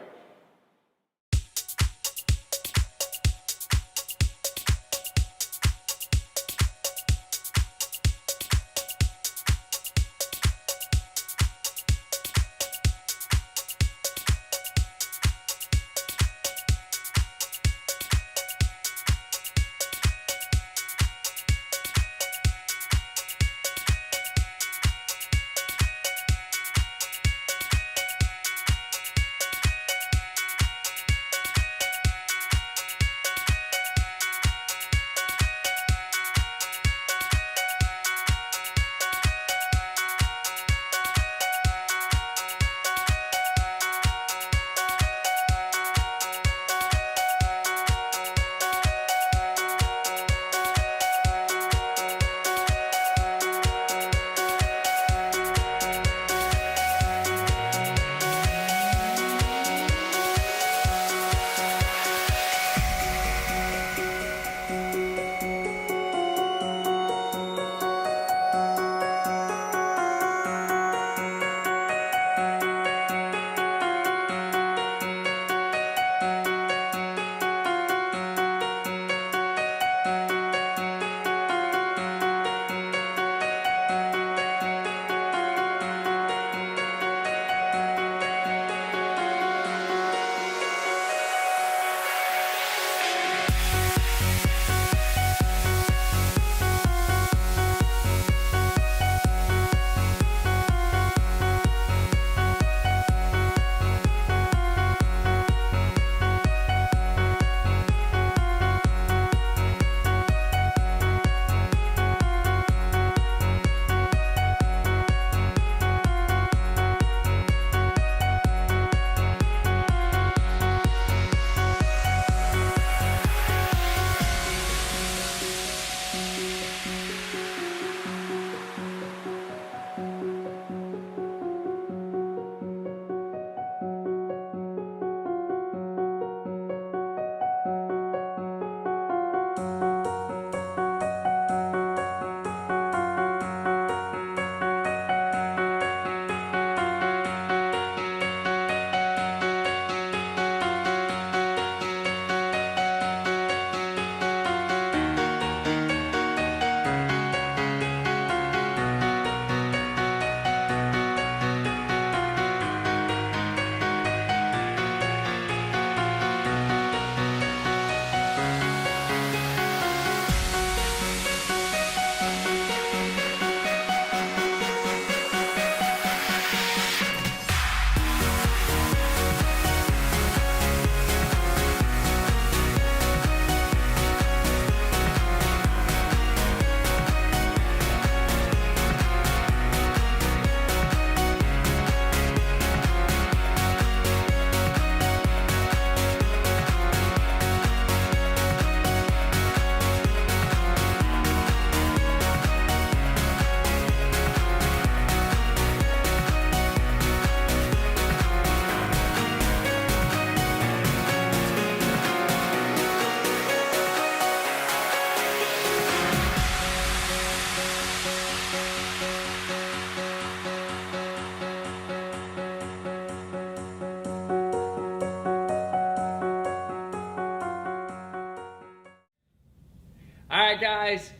right, guys.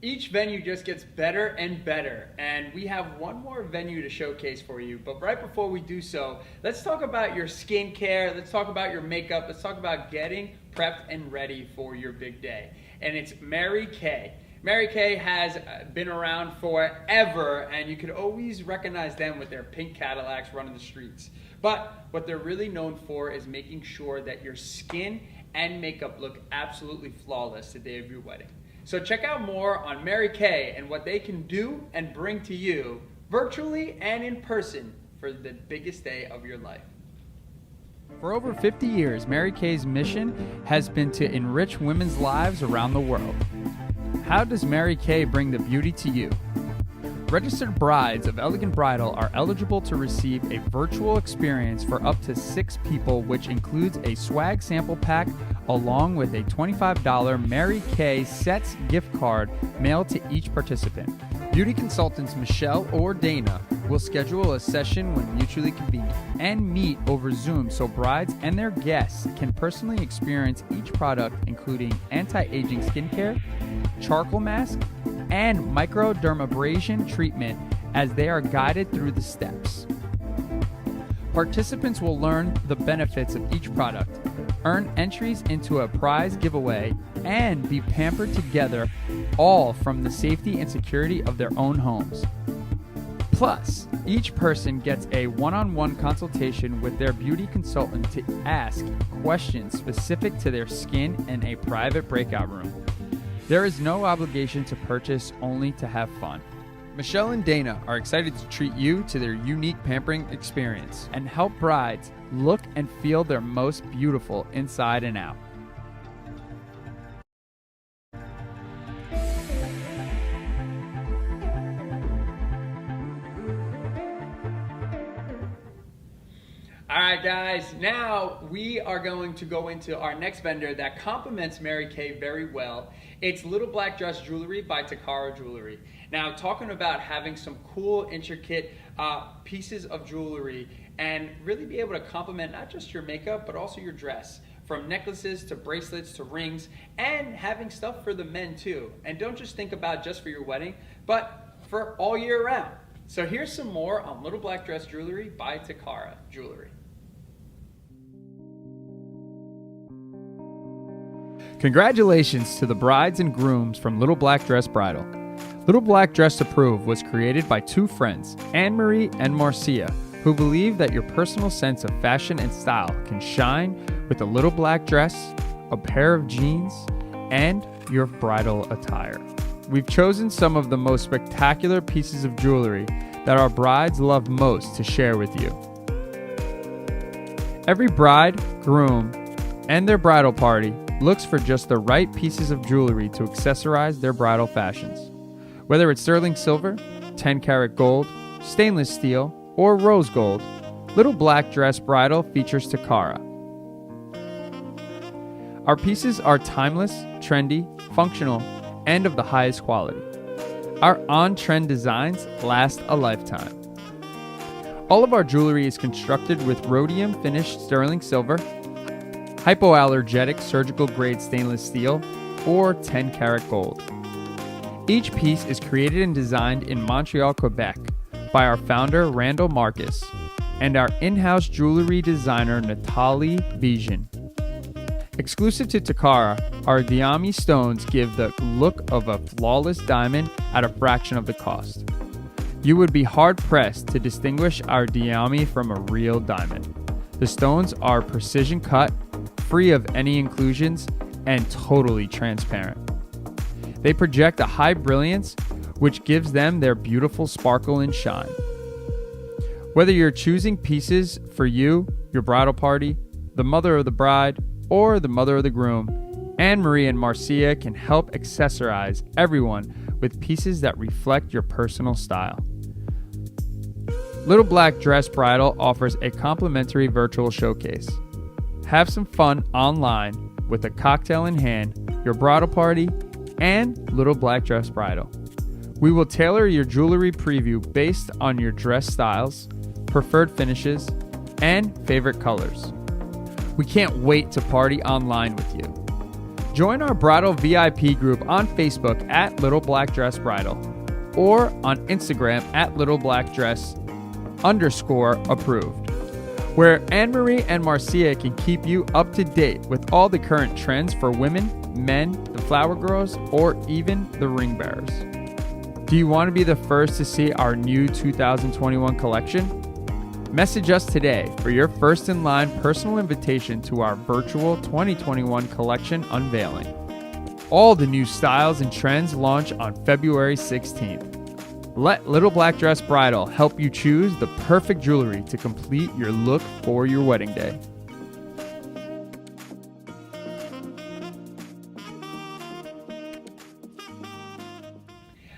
Each venue just gets better and better, and we have one more venue to showcase for you. But right before we do so, let's talk about your skincare, let's talk about your makeup, let's talk about getting prepped and ready for your big day. And it's Mary Kay. Mary Kay has been around forever, and you could always recognize them with their pink Cadillacs running the streets. But what they're really known for is making sure that your skin and makeup look absolutely flawless the day of your wedding. So check out more on Mary Kay and what they can do and bring to you virtually and in person for the biggest day of your life. For over 50 years, Mary Kay's mission has been to enrich women's lives around the world. How does Mary Kay bring the beauty to you? Registered brides of Elegant Bridal are eligible to receive a virtual experience for up to 6 people, which includes a swag sample pack along with a $25 Mary Kay Sets gift card mailed to each participant. Beauty consultants Michelle or Dana will schedule a session when mutually convenient and meet over Zoom so brides and their guests can personally experience each product, including anti-aging skincare, charcoal mask, and microdermabrasion treatment as they are guided through the steps. Participants will learn the benefits of each product, earn entries into a prize giveaway, and be pampered together, all from the safety and security of their own homes. Plus, each person gets a one-on-one consultation with their beauty consultant to ask questions specific to their skin in a private breakout room. There is no obligation to purchase, only to have fun. Michelle and Dana are excited to treat you to their unique pampering experience and help brides look and feel their most beautiful inside and out. All right, guys, now we are going to go into our next vendor that complements Mary Kay very well. It's Little Black Dress Jewelry by Takara Jewelry. Now, talking about having some cool, intricate pieces of jewelry and really be able to complement not just your makeup, but also your dress. From necklaces to bracelets to rings, and having stuff for the men too. And don't just think about just for your wedding, but for all year round. So here's some more on Little Black Dress Jewelry by Takara Jewelry. Congratulations to the brides and grooms from Little Black Dress Bridal. Little Black Dress to Prove was created by 2 friends, Anne-Marie and Marcia, who believe that your personal sense of fashion and style can shine with a little black dress, a pair of jeans, and your bridal attire. We've chosen some of the most spectacular pieces of jewelry that our brides love most to share with you. Every bride, groom, and their bridal party looks for just the right pieces of jewelry to accessorize their bridal fashions. Whether it's sterling silver, 10-karat gold, stainless steel, or rose gold, Little Black Dress Bridal features Takara. Our pieces are timeless, trendy, functional, and of the highest quality. Our on-trend designs last a lifetime. All of our jewelry is constructed with rhodium finished sterling silver, hypoallergenic surgical grade stainless steel, or 10-karat gold. Each piece is created and designed in Montreal, Quebec by our founder Randall Marcus and our in-house jewelry designer Natalie Vision. Exclusive to Takara, our Diami stones give the look of a flawless diamond at a fraction of the cost. You would be hard-pressed to distinguish our Diami from a real diamond. The stones are precision cut, free of any inclusions, and totally transparent. They project a high brilliance, which gives them their beautiful sparkle and shine. Whether you're choosing pieces for you, your bridal party, the mother of the bride, or the mother of the groom, Anne-Marie and Marcia can help accessorize everyone with pieces that reflect your personal style. Little Black Dress Bridal offers a complimentary virtual showcase. Have some fun online with a cocktail in hand, your bridal party, and Little Black Dress Bridal. We will tailor your jewelry preview based on your dress styles, preferred finishes, and favorite colors. We can't wait to party online with you. Join our bridal VIP group on Facebook at Little Black Dress Bridal or on Instagram at Little Black Dress _approved, where Anne-Marie and Marcia can keep you up to date with all the current trends for women, men, the flower girls, or even the ring bearers. Do you want to be the first to see our new 2021 collection? Message us today for your first in line personal invitation to our virtual 2021 collection unveiling. All the new styles and trends launch on February 16th. Let Little Black Dress Bridal help you choose the perfect jewelry to complete your look for your wedding day.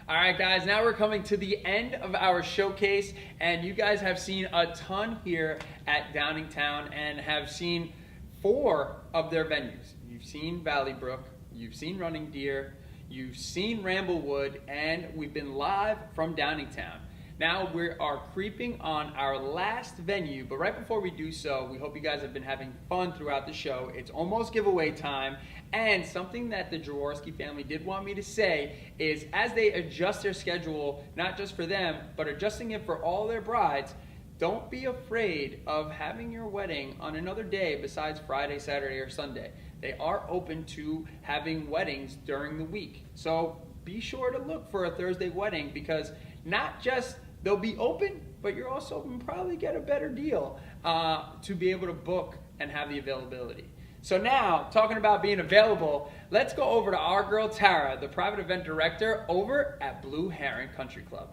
All right, guys, now we're coming to the end of our showcase, and you guys have seen a ton here at Downingtown and have seen 4 of their venues. You've seen Valley Brook, you've seen Running Deer, you've seen Ramblewood, and we've been live from Downingtown. Now we are creeping on our last venue, but right before we do so, we hope you guys have been having fun throughout the show. It's almost giveaway time, and something that the Jaworski family did want me to say is as they adjust their schedule, not just for them, but adjusting it for all their brides, don't be afraid of having your wedding on another day besides Friday, Saturday, or Sunday. They are open to having weddings during the week. So be sure to look for a Thursday wedding, because not just they'll be open, but you're also going to probably get a better deal to be able to book and have the availability. So now, talking about being available, let's go over to our girl Tara, the private event director over at Blue Heron Country Club.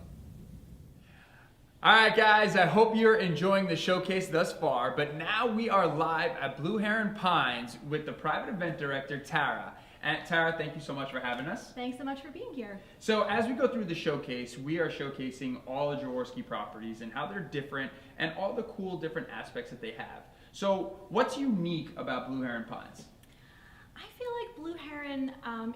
All right, guys, I hope you're enjoying the showcase thus far, but now we are live at Blue Heron Pines with the private event director, Tara. And Tara, thank you so much for having us. Thanks so much for being here. So as we go through the showcase, we are showcasing all the Jaworski properties and how they're different and all the cool different aspects that they have. So what's unique about Blue Heron Pines? I feel like Blue Heron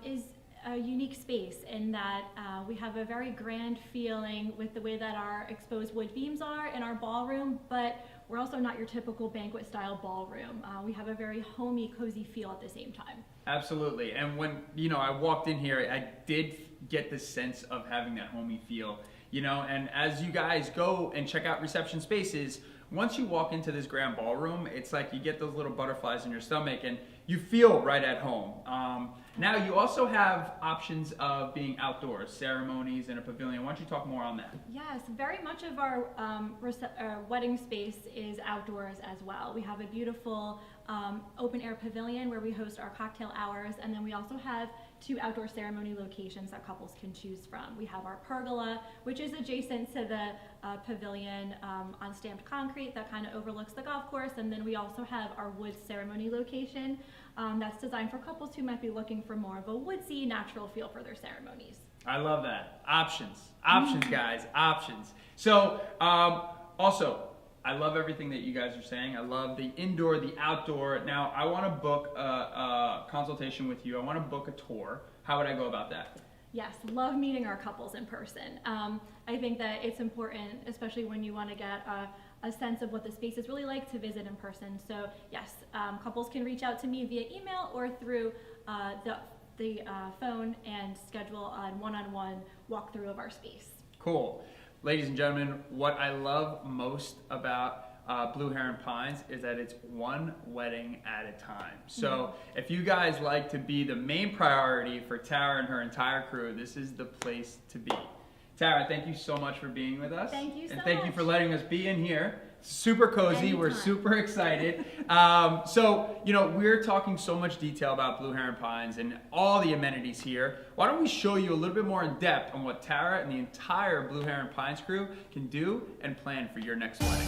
is a unique space in that we have a very grand feeling with the way that our exposed wood beams are in our ballroom, but we're also not your typical banquet style ballroom. We have a very homey, cozy feel at the same time. Absolutely. And when, I walked in here, I did get the sense of having that homey feel, and as you guys go and check out reception spaces, once you walk into this grand ballroom, it's like you get those little butterflies in your stomach and you feel right at home. Now you also have options of being outdoors, ceremonies and a pavilion. Why don't you talk more on that? Yes, very much of our wedding space is outdoors as well. We have a beautiful open air pavilion where we host our cocktail hours, and then we also have 2 outdoor ceremony locations that couples can choose from. We have our pergola, which is adjacent to the pavilion on stamped concrete that kind of overlooks the golf course, and then we also have our wood ceremony location that's designed for couples who might be looking for more of a woodsy, natural feel for their ceremonies. I love that. Options, guys, options. So also, I love everything that you guys are saying. I love the indoor, the outdoor. Now, I want to book a consultation with you. I want to book a tour. How would I go about that? Yes, love meeting our couples in person. I think that it's important, especially when you want to get a sense of what the space is really like, to visit in person. So yes, couples can reach out to me via email or through the phone and schedule a one-on-one walkthrough of our space. Cool. Ladies and gentlemen, what I love most about Blue Heron Pines is that it's one wedding at a time. So if you guys like to be the main priority for Tara and her entire crew, this is the place to be. Tara, thank you so much for being with us. Thank you so much. And thank you for letting us be in here. Super cozy. Anytime. We're super excited. So, we're talking so much detail about Blue Heron Pines and all the amenities here. Why don't we show you a little bit more in depth on what Tara and the entire Blue Heron Pines crew can do and plan for your next wedding.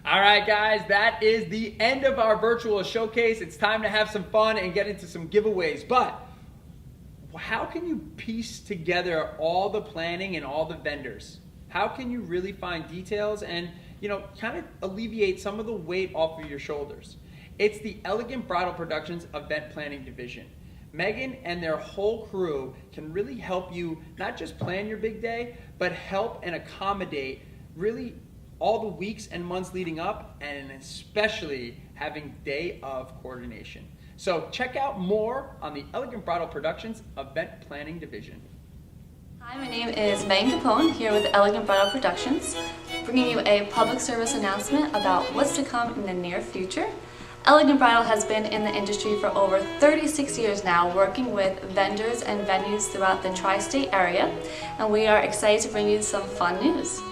All right, guys, that is the end of our virtual showcase. It's time to have some fun and get into some giveaways. But how can you piece together all the planning and all the vendors? How can you really find details and, kind of alleviate some of the weight off of your shoulders? It's the Elegant Bridal Productions event planning division. Megan and their whole crew can really help you not just plan your big day, but help and accommodate really all the weeks and months leading up, and especially having day of coordination. So check out more on the Elegant Bridal Productions event planning division. Hi, my name is Megan Capone, here with Elegant Bridal Productions, bringing you a public service announcement about what's to come in the near future. Elegant Bridal has been in the industry for over 36 years now, working with vendors and venues throughout the tri-state area, and we are excited to bring you some fun news.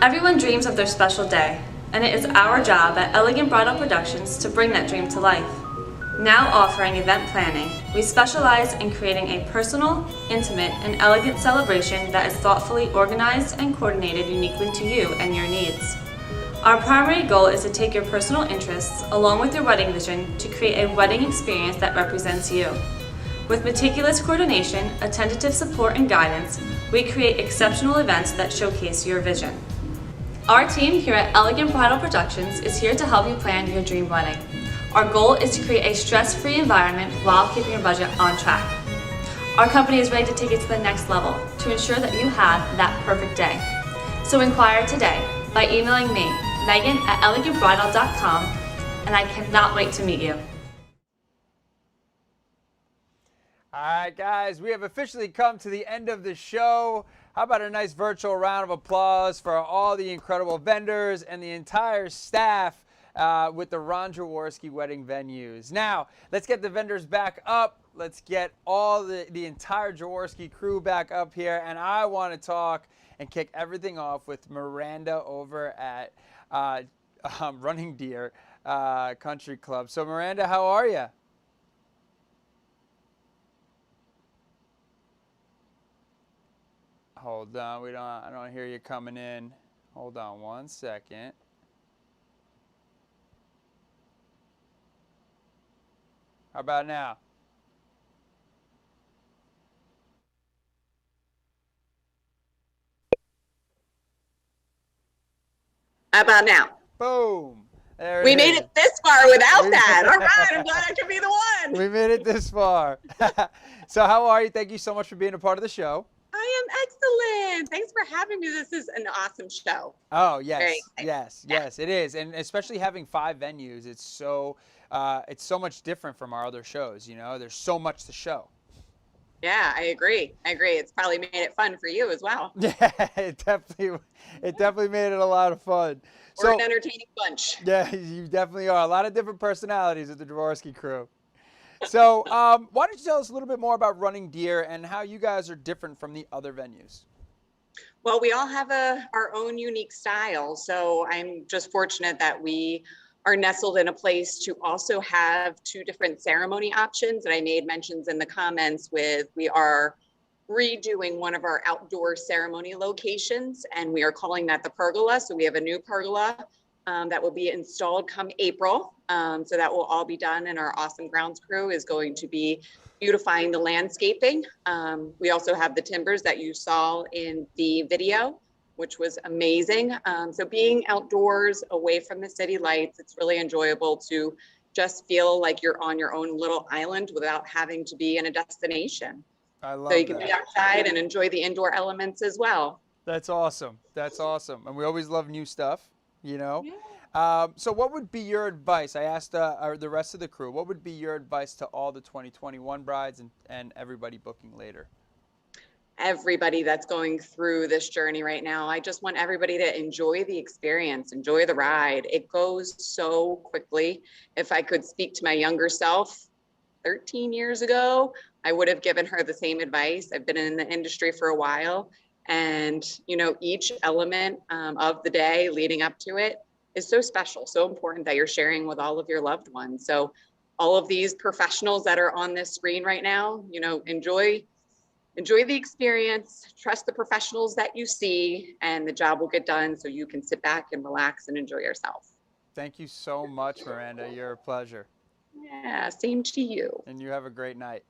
Everyone dreams of their special day, and it is our job at Elegant Bridal Productions to bring that dream to life. Now offering event planning, we specialize in creating a personal, intimate, and elegant celebration that is thoughtfully organized and coordinated uniquely to you and your needs. Our primary goal is to take your personal interests along with your wedding vision to create a wedding experience that represents you. With meticulous coordination, attentive support, and guidance, we create exceptional events that showcase your vision. Our team here at Elegant Bridal Productions is here to help you plan your dream wedding. Our goal is to create a stress-free environment while keeping your budget on track. Our company is ready to take it to the next level to ensure that you have that perfect day. So inquire today by emailing me, Megan@elegantbridal.com, and I cannot wait to meet you. All right, guys, we have officially come to the end of the show. How about a nice virtual round of applause for all the incredible vendors and the entire staff with the Ron Jaworski wedding venues. Now, let's get the vendors back up. Let's get all the entire Jaworski crew back up here. And I want to talk and kick everything off with Miranda over at Running Deer Country Club. So, Miranda, how are you? Hold on, I don't hear you coming in. Hold on one second. How about now? How about now? Boom. There We it made is. it this far without that. All right, I'm glad I could be the one. We made it this far. So how are you? Thank you so much for being a part of the show. I am excellent. Thanks for having me. This is an awesome show. Oh, yes, Very exciting. yes, it is. And especially having 5 venues, it's so much different from our other shows, There's so much to show. Yeah, I agree. It's probably made it fun for you as well. Yeah, it definitely made it a lot of fun. We're an entertaining bunch. Yeah, you definitely are. A lot of different personalities with the Jaworski crew. So why don't you tell us a little bit more about Running Deer and how you guys are different from the other venues? Well, we all have our own unique style. So I'm just fortunate that we are nestled in a place to also have 2 different ceremony options. And I made mentions in the comments with, we are redoing one of our outdoor ceremony locations, and we are calling that the pergola. So we have a new pergola that will be installed come April. So that will all be done, and our awesome grounds crew is going to be beautifying the landscaping. We also have the timbers that you saw in the video, which was amazing. So being outdoors away from the city lights, it's really enjoyable to just feel like you're on your own little island without having to be in a destination. I love So you can that. be outside and enjoy the indoor elements as well. That's awesome. That's awesome. And we always love new stuff, you know? So what would be your advice? I asked the rest of the crew, what would be your advice to all the 2021 brides and everybody booking later? Everybody that's going through this journey right now, I just want everybody to enjoy the experience, enjoy the ride. It goes so quickly. If I could speak to my younger self 13 years ago, I would have given her the same advice. I've been in the industry for a while, and you know, each element of the day leading up to it is so special, so important that you're sharing with all of your loved ones. So all of these professionals that are on this screen right now, you know, enjoy the experience, trust the professionals that you see, and the job will get done so you can sit back and relax and enjoy yourself. Thank you so much, Miranda. You're a pleasure. Yeah, same to you. And you have a great night.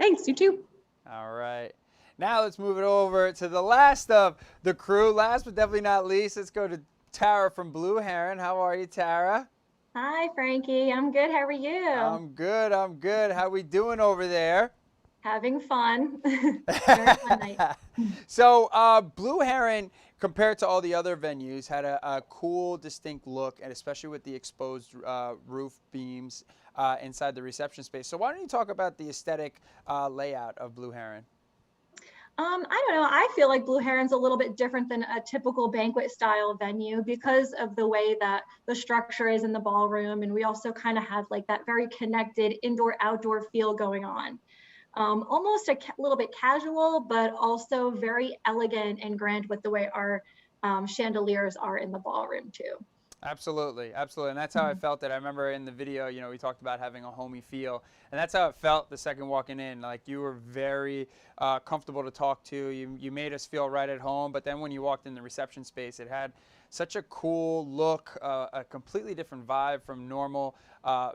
Thanks, you too. All right. Now let's move it over to the last of the crew. Last but definitely not least, let's go to Tara from Blue Heron. How are you, Tara? Hi, Frankie. I'm good. How are you? I'm good. I'm good. How we doing over there? Having fun. Very fun night. So Blue Heron, compared to all the other venues, had a cool, distinct look, and especially with the exposed roof beams inside the reception space. So why don't you talk about the aesthetic layout of Blue Heron? I don't know. I feel like Blue Heron's a little bit different than a typical banquet style venue because of the way that the structure is in the ballroom. And we also kind of have like that very connected indoor-outdoor feel going on. Almost a little bit casual, but also very elegant and grand with the way our chandeliers are in the ballroom too. Absolutely, absolutely, and that's how I felt it. I remember in the video, you know, we talked about having a homey feel, and that's how it felt the second walking in. Like you were very comfortable to talk to. You made us feel right at home. But then when you walked in the reception space, it had such a cool look, a completely different vibe from normal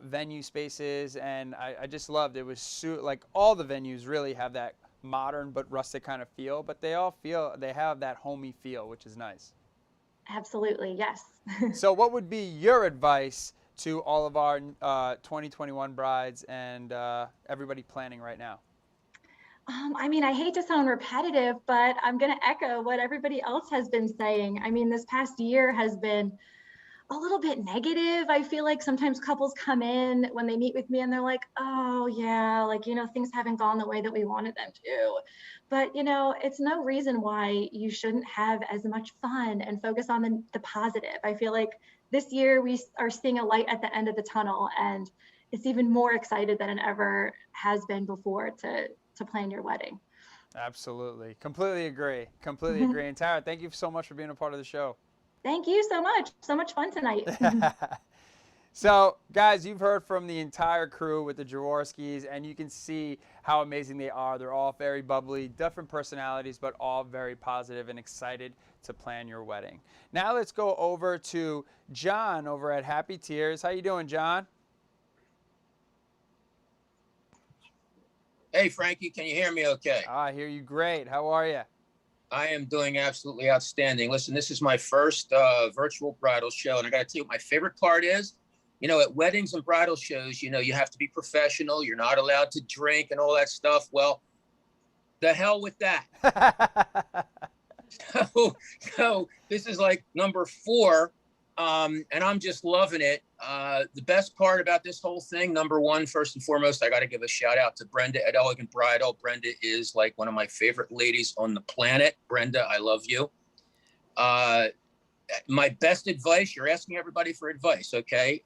venue spaces, and I just loved it. It was like all the venues really have that modern but rustic kind of feel, but they have that homey feel, which is nice. Absolutely, yes. So what would be your advice to all of our 2021 brides and everybody planning right now? I mean, I hate to sound repetitive, but I'm going to echo what everybody else has been saying. I mean, this past year has been a little bit negative. I feel like sometimes couples come in when they meet with me and they're like, oh yeah, like, you know, things haven't gone the way that we wanted them to. But, you know, it's no reason why you shouldn't have as much fun and focus on the positive. I feel like this year we are seeing a light at the end of the tunnel, and it's even more excited than it ever has been before to plan your wedding. Absolutely. Completely agree. Completely agree. And Tara, thank you so much for being a part of the show. Thank you so much. So much fun tonight. So, guys, you've heard from the entire crew with the Jaworskis, and you can see how amazing they are. They're all very bubbly, different personalities, but all very positive and excited to plan your wedding. Now let's go over to John over at Happy Tears. How you doing, John? Hey, Frankie, can you hear me okay? I hear you great. How are you? I am doing absolutely outstanding. Listen, this is my first virtual bridal show, and I got to tell you what my favorite part is. You know, at weddings and bridal shows, you know, you have to be professional. You're not allowed to drink and all that stuff. Well, the hell with that. So this is like number 4, and I'm just loving it. The best part about this whole thing, number 1, first and foremost, I got to give a shout out to Brenda at Elegant Bridal. Brenda is like one of my favorite ladies on the planet. Brenda, I love you. My best advice, you're asking everybody for advice, okay?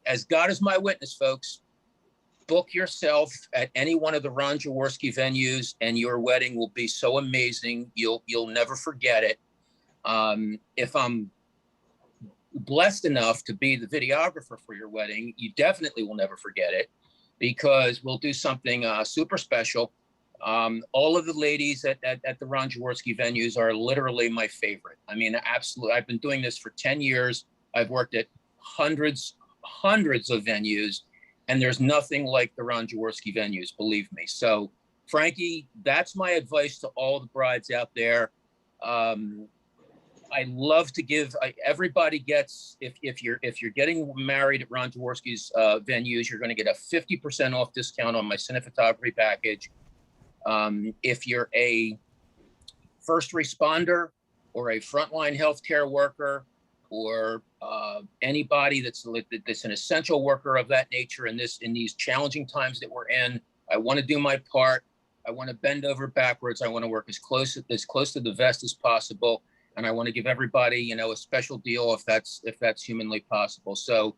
As God is my witness, folks, book yourself at any one of the Ron Jaworski venues, and your wedding will be so amazing. You'll never forget it. If I'm blessed enough to be the videographer for your wedding, you definitely will never forget it, because we'll do something super special. All of the ladies at the Ron Jaworski venues are literally my favorite. I mean, absolutely. I've been doing this for 10 years. I've worked at hundreds of venues, and there's nothing like the Ron Jaworski venues, believe me. So, Frankie, that's my advice to all the brides out there. I love to give. Everybody gets, if you're getting married at Ron Jaworski's venues, you're going to get a 50% off discount on my cinematography package. If you're a first responder or a frontline healthcare worker, or anybody that's an essential worker of that nature in these challenging times that we're in, I want to do my part. I want to bend over backwards. I want to work as close to the vest as possible, and I want to give everybody, a special deal if that's humanly possible. So,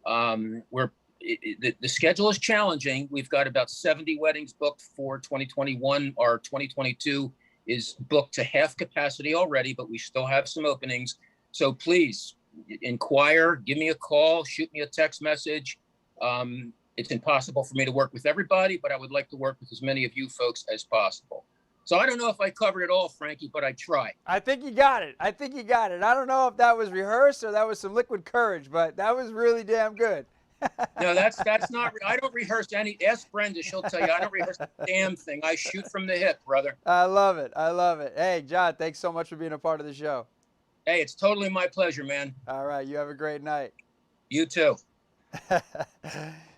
the schedule is challenging. We've got about 70 weddings booked for 2021. Our 2022 is booked to half capacity already, but we still have some openings. So please inquire, give me a call, shoot me a text message. It's impossible for me to work with everybody, but I would like to work with as many of you folks as possible. So I don't know if I covered it all, Frankie, but I tried. I think you got it. I don't know if that was rehearsed or that was some liquid courage, but that was really damn good. No, that's not. I don't rehearse any. Ask Brenda; she'll tell you I don't rehearse a damn thing. I shoot from the hip, brother. I love it. Hey, John, thanks so much for being a part of the show. Hey, it's totally my pleasure, man. All right, you have a great night. You too.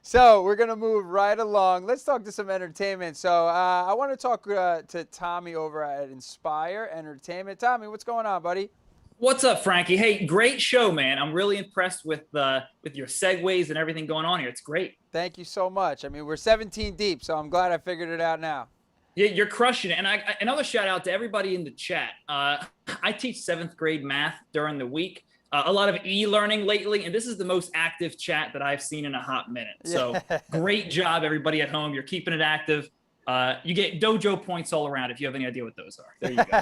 So we're gonna move right along. Let's talk to some entertainment. So I want to talk to Tommy over at Inspire Entertainment. Tommy, what's going on, buddy? What's up, Frankie? Hey, great show, man. I'm really impressed with your segues and everything going on here. It's great. Thank you so much. I mean, we're 17 deep, so I'm glad I figured it out now. Yeah, you're crushing it. And another shout out to everybody in the chat. I teach 7th grade math during the week. A lot of e-learning lately, and this is the most active chat that I've seen in a hot minute. So great job, everybody at home. You're keeping it active. You get dojo points all around if you have any idea what those are. There you go.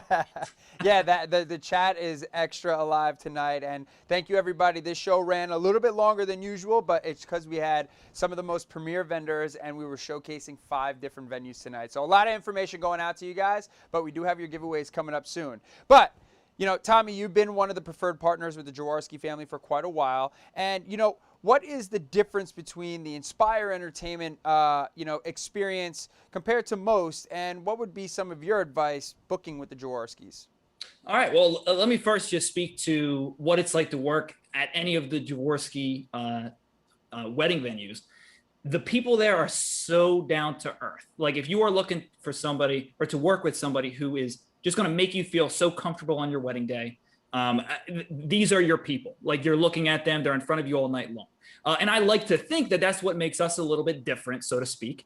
Yeah, the chat is extra alive tonight. And thank you, everybody. This show ran a little bit longer than usual, but it's because we had some of the most premier vendors, and we were showcasing 5 different venues tonight. So a lot of information going out to you guys, but we do have your giveaways coming up soon. But Tommy, you've been one of the preferred partners with the Jaworski family for quite a while. And, what is the difference between the Inspire Entertainment, experience compared to most? And what would be some of your advice booking with the Jaworskis? All right. Well, let me first just speak to what it's like to work at any of the Jaworski wedding venues. The people there are so down to earth. Like if you are looking for somebody or to work with somebody who is just going to make you feel so comfortable on your wedding day, these are your people. Like you're looking at them, they're in front of you all night long. And I like to think that that's what makes us a little bit different, so to speak,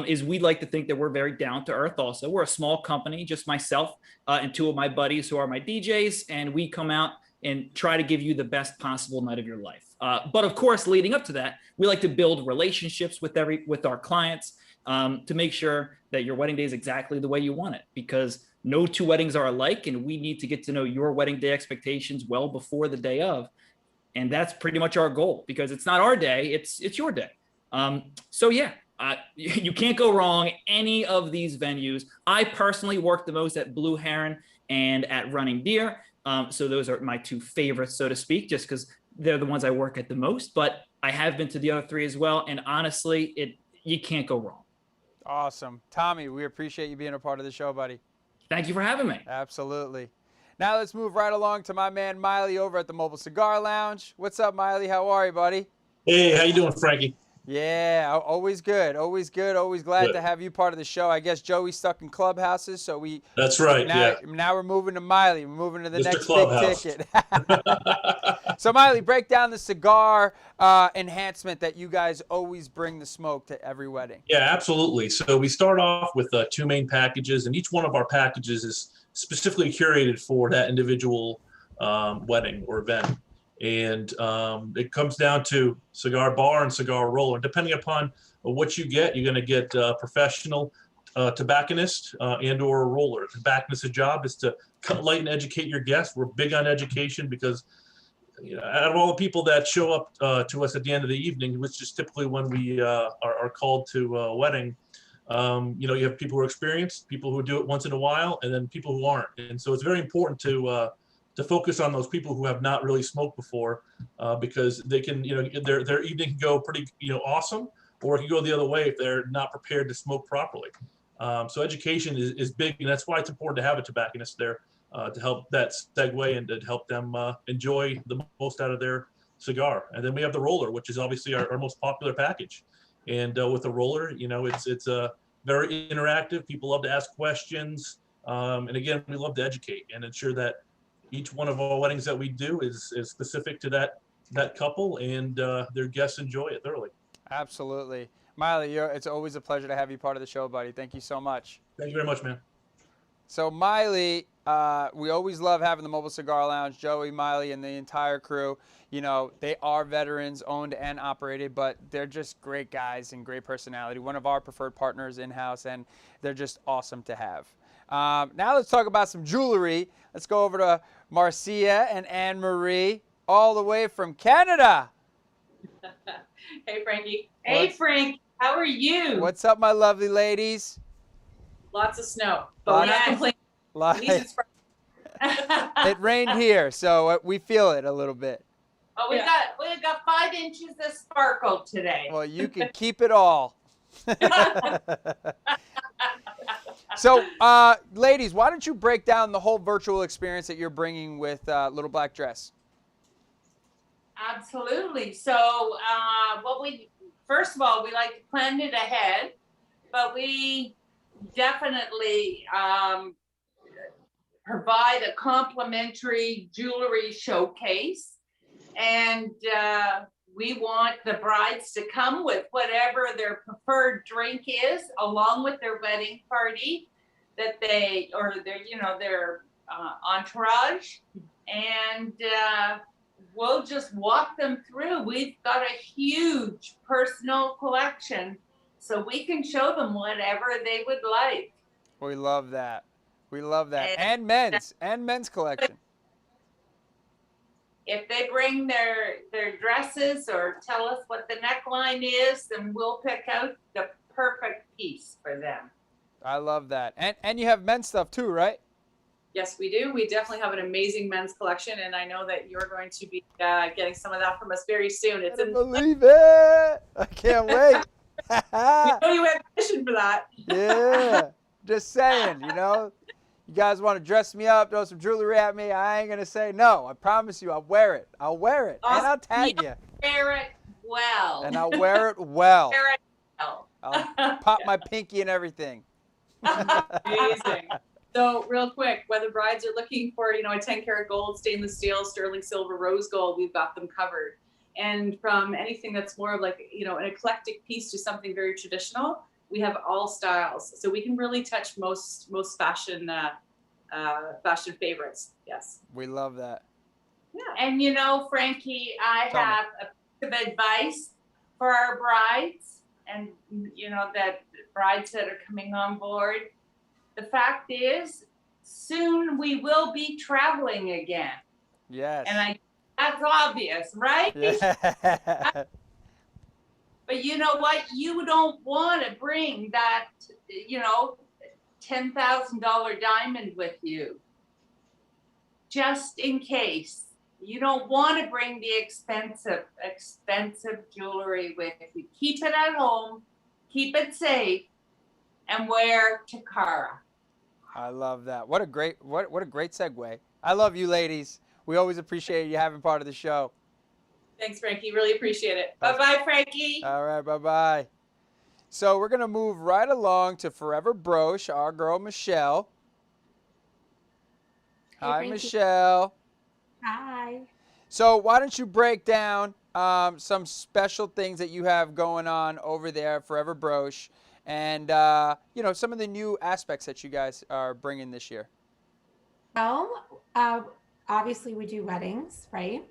is we like to think that we're very down to earth also. We're a small company, just myself and 2 of my buddies who are my DJs, and we come out and try to give you the best possible night of your life. But of course, leading up to that, we like to build relationships with our clients to make sure that your wedding day is exactly the way you want it, because no 2 weddings are alike, and we need to get to know your wedding day expectations well before the day of. And that's pretty much our goal, because it's not our day, it's your day. So yeah, you can't go wrong any of these venues. I personally work the most at Blue Heron and at Running Deer. So those are my 2 favorites, so to speak, just because they're the ones I work at the most. But I have been to the other 3 as well. And honestly, you can't go wrong. Awesome. Tommy, we appreciate you being a part of the show, buddy. Thank you for having me. Absolutely. Now let's move right along to my man Miley over at the Mobile Cigar Lounge. What's up, Miley? How are you, buddy? Hey, how you doing, Frankie? Yeah, always good. Always good. Always glad to have you part of the show. I guess Joey's stuck in clubhouses, so we. That's right. Now we're moving to Miley. We're moving to the Mr. next Clubhouse. big ticket. So Miley, break down the cigar enhancement that you guys always bring the smoke to every wedding. Yeah, absolutely. So we start off with 2 main packages, and each one of our packages is specifically curated for that individual wedding or event. And it comes down to cigar bar and cigar roller. Depending upon what you get, you're going to get professional tobacconist and or a roller. The tobacconist's job is to cut light and educate your guests. We're big on education because out of all the people that show up to us at the end of the evening, which is typically when we are called to a wedding, you have people who are experienced, people who do it once in a while, and then people who aren't. And so it's very important to focus on those people who have not really smoked before, because they can, their evening can go pretty, awesome, or it can go the other way if they're not prepared to smoke properly. So education is big, and that's why it's important to have a tobacconist there to help that segue and to help them enjoy the most out of their cigar. And then we have the roller, which is obviously our most popular package. And with the roller, it's very interactive. People love to ask questions. And again, we love to educate and ensure that each one of our weddings that we do is specific to that couple, and their guests enjoy it thoroughly. Absolutely. Miley, it's always a pleasure to have you part of the show, buddy. Thank you so much. Thank you very much, man. So Miley, we always love having the Mobile Cigar Lounge. Joey, Miley, and the entire crew, they are veterans, owned and operated, but they're just great guys and great personality. One of our preferred partners in-house, and they're just awesome to have. Now let's talk about some jewelry. Let's go over to Marcia and Anne-Marie, all the way from Canada. Hey, Frankie. Hey, Frank. How are you? What's up, my lovely ladies? Lots of snow, but we're not complaining. At least it's It rained here, so we feel it a little bit. Oh, we got 5 inches of sparkle today. Well, you can keep it all. So, ladies, why don't you break down the whole virtual experience that you're bringing with Little Black Dress? Absolutely. So, first of all, we like to plan it ahead, but we definitely provide a complimentary jewelry showcase, and we want the brides to come with whatever their preferred drink is, along with their wedding party that their entourage, and we'll just walk them through. We've got a huge personal collection, so we can show them whatever they would like. We love that. We love that. And men's collection. If they bring their dresses or tell us what the neckline is, then we'll pick out the perfect piece for them. I love that. And you have men's stuff too, right? Yes, we do. We definitely have an amazing men's collection, and I know that you're going to be getting some of that from us very soon. I can't believe it. I can't wait. We know you have permission for that. Yeah. Just saying, you guys want to dress me up, throw some jewelry at me, I ain't going to say no. I promise you, I'll wear it. I'll wear it. Awesome. And I'll tag you. Wear it well. And I'll wear it well. Wear it well. I'll pop my pinky and everything. Amazing. So real quick, whether brides are looking for, a 10-karat gold, stainless steel, sterling silver, rose gold, we've got them covered. And from anything that's more of like, an eclectic piece to something very traditional, we have all styles. So we can really touch most fashion fashion favorites. Yes. We love that. Yeah. And Frankie, I have a piece of advice for our brides, and that brides that are coming on board. The fact is, soon we will be traveling again. Yes. And that's obvious, right? Yeah. But you know what? You don't want to bring that, $10,000 diamond with you. Just in case. You don't want to bring the expensive jewelry with you. Keep it at home, keep it safe, and wear Takara. I love that. What a great segue. I love you ladies. We always appreciate you having part of the show. Thanks, Frankie. Really appreciate it. Bye-bye, Frankie. All right, bye-bye. So we're going to move right along to Forever Broche, our girl, Michelle. Hi, Frankie. Michelle. Hi. So why don't you break down some special things that you have going on over there at Forever Broche, and some of the new aspects that you guys are bringing this year. Well, obviously we do weddings, right?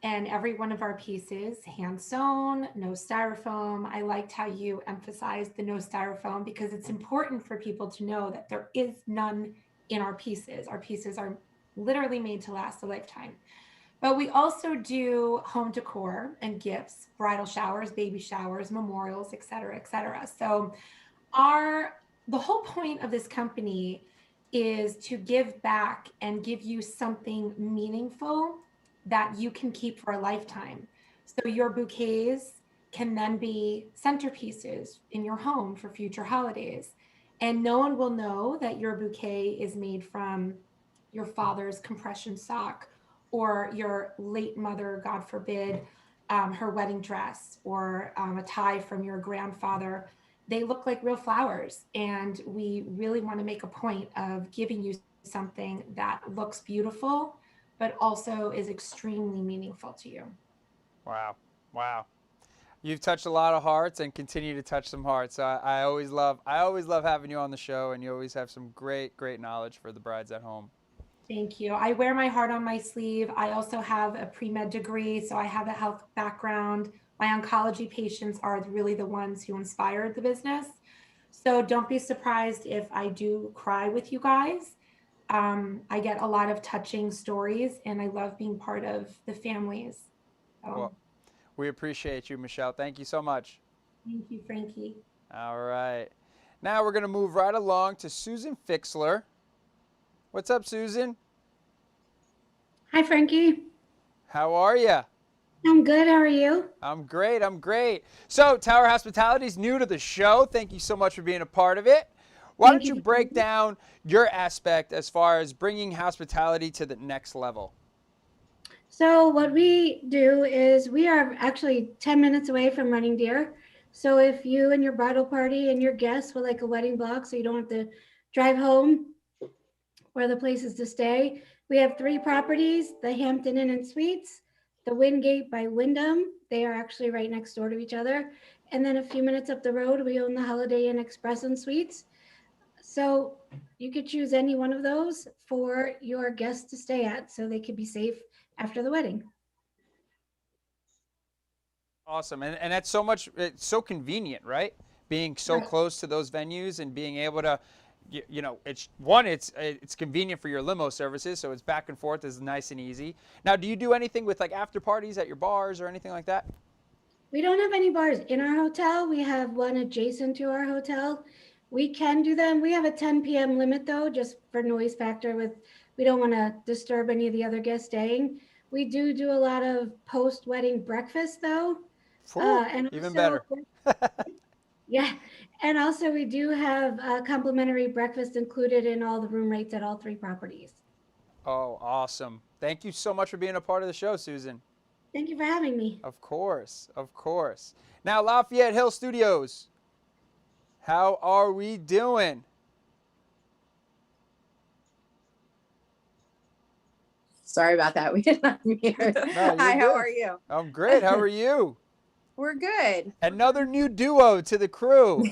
And every one of our pieces, hand sewn, no styrofoam. I liked how you emphasized the no styrofoam because it's important for people to know that there is none in our pieces. Our pieces are literally made to last a lifetime. But we also do home decor and gifts, bridal showers, baby showers, memorials, et cetera, et cetera. So the whole point of this company is to give back and give you something meaningful that you can keep for a lifetime. So your bouquets can then be centerpieces in your home for future holidays. And no one will know that your bouquet is made from your father's compression sock or your late mother, God forbid, her wedding dress, or a tie from your grandfather. They look like real flowers. And we really want to make a point of giving you something that looks beautiful, but also is extremely meaningful to you. Wow. Wow. You've touched a lot of hearts and continue to touch some hearts. I always love having you on the show, and you always have some great knowledge for the brides at home. Thank you. I wear my heart on my sleeve. I also have a pre-med degree, so I have a health background. My oncology patients are really the ones who inspired the business. So don't be surprised if I do cry with you guys. I get a lot of touching stories, and I love being part of the families. Well, we appreciate you, Michelle. Thank you so much. Thank you, Frankie. All right. Now we're going to move right along to Susan Fixler. What's up, Susan? Hi, Frankie. How are you? I'm good. How are you? I'm great. I'm great. So, Tower Hospitality is new to the show. Thank you so much for being a part of it. Why don't you break down your aspect as far as bringing hospitality to the next level? So what we do is we are actually 10 minutes away from Running Deer. So if you and your bridal party and your guests would like a wedding block so you don't have to drive home or the places to stay, we have 3 properties, the Hampton Inn and Suites, the Wingate by Wyndham. They are actually right next door to each other. And then a few minutes up the road, we own the Holiday Inn Express and Suites. So you could choose any one of those for your guests to stay at so they could be safe after the wedding. Awesome. And that's so much, it's so convenient, right? Being so close to those venues and being able to, you know, it's convenient for your limo services. So it's back and forth is nice and easy. Now, do you do anything with like after parties at your bars or anything like that? We don't have any bars in our hotel. We have one adjacent to our hotel. We can do them. We have a 10 p.m. limit though, just for noise factor we don't want to disturb any of the other guests staying. We do a lot of post-wedding breakfast though. And even also, better. Yeah. And also we do have a complimentary breakfast included in all the room rates at all 3 properties. Oh, awesome. Thank you so much for being a part of the show, Susan. Thank you for having me. Of course. Of course. Now, Lafayette Hill Studios. How are we doing? Sorry about that. We did not mute. Hi, how are you? I'm great. How are you? We're good. Another new duo to the crew.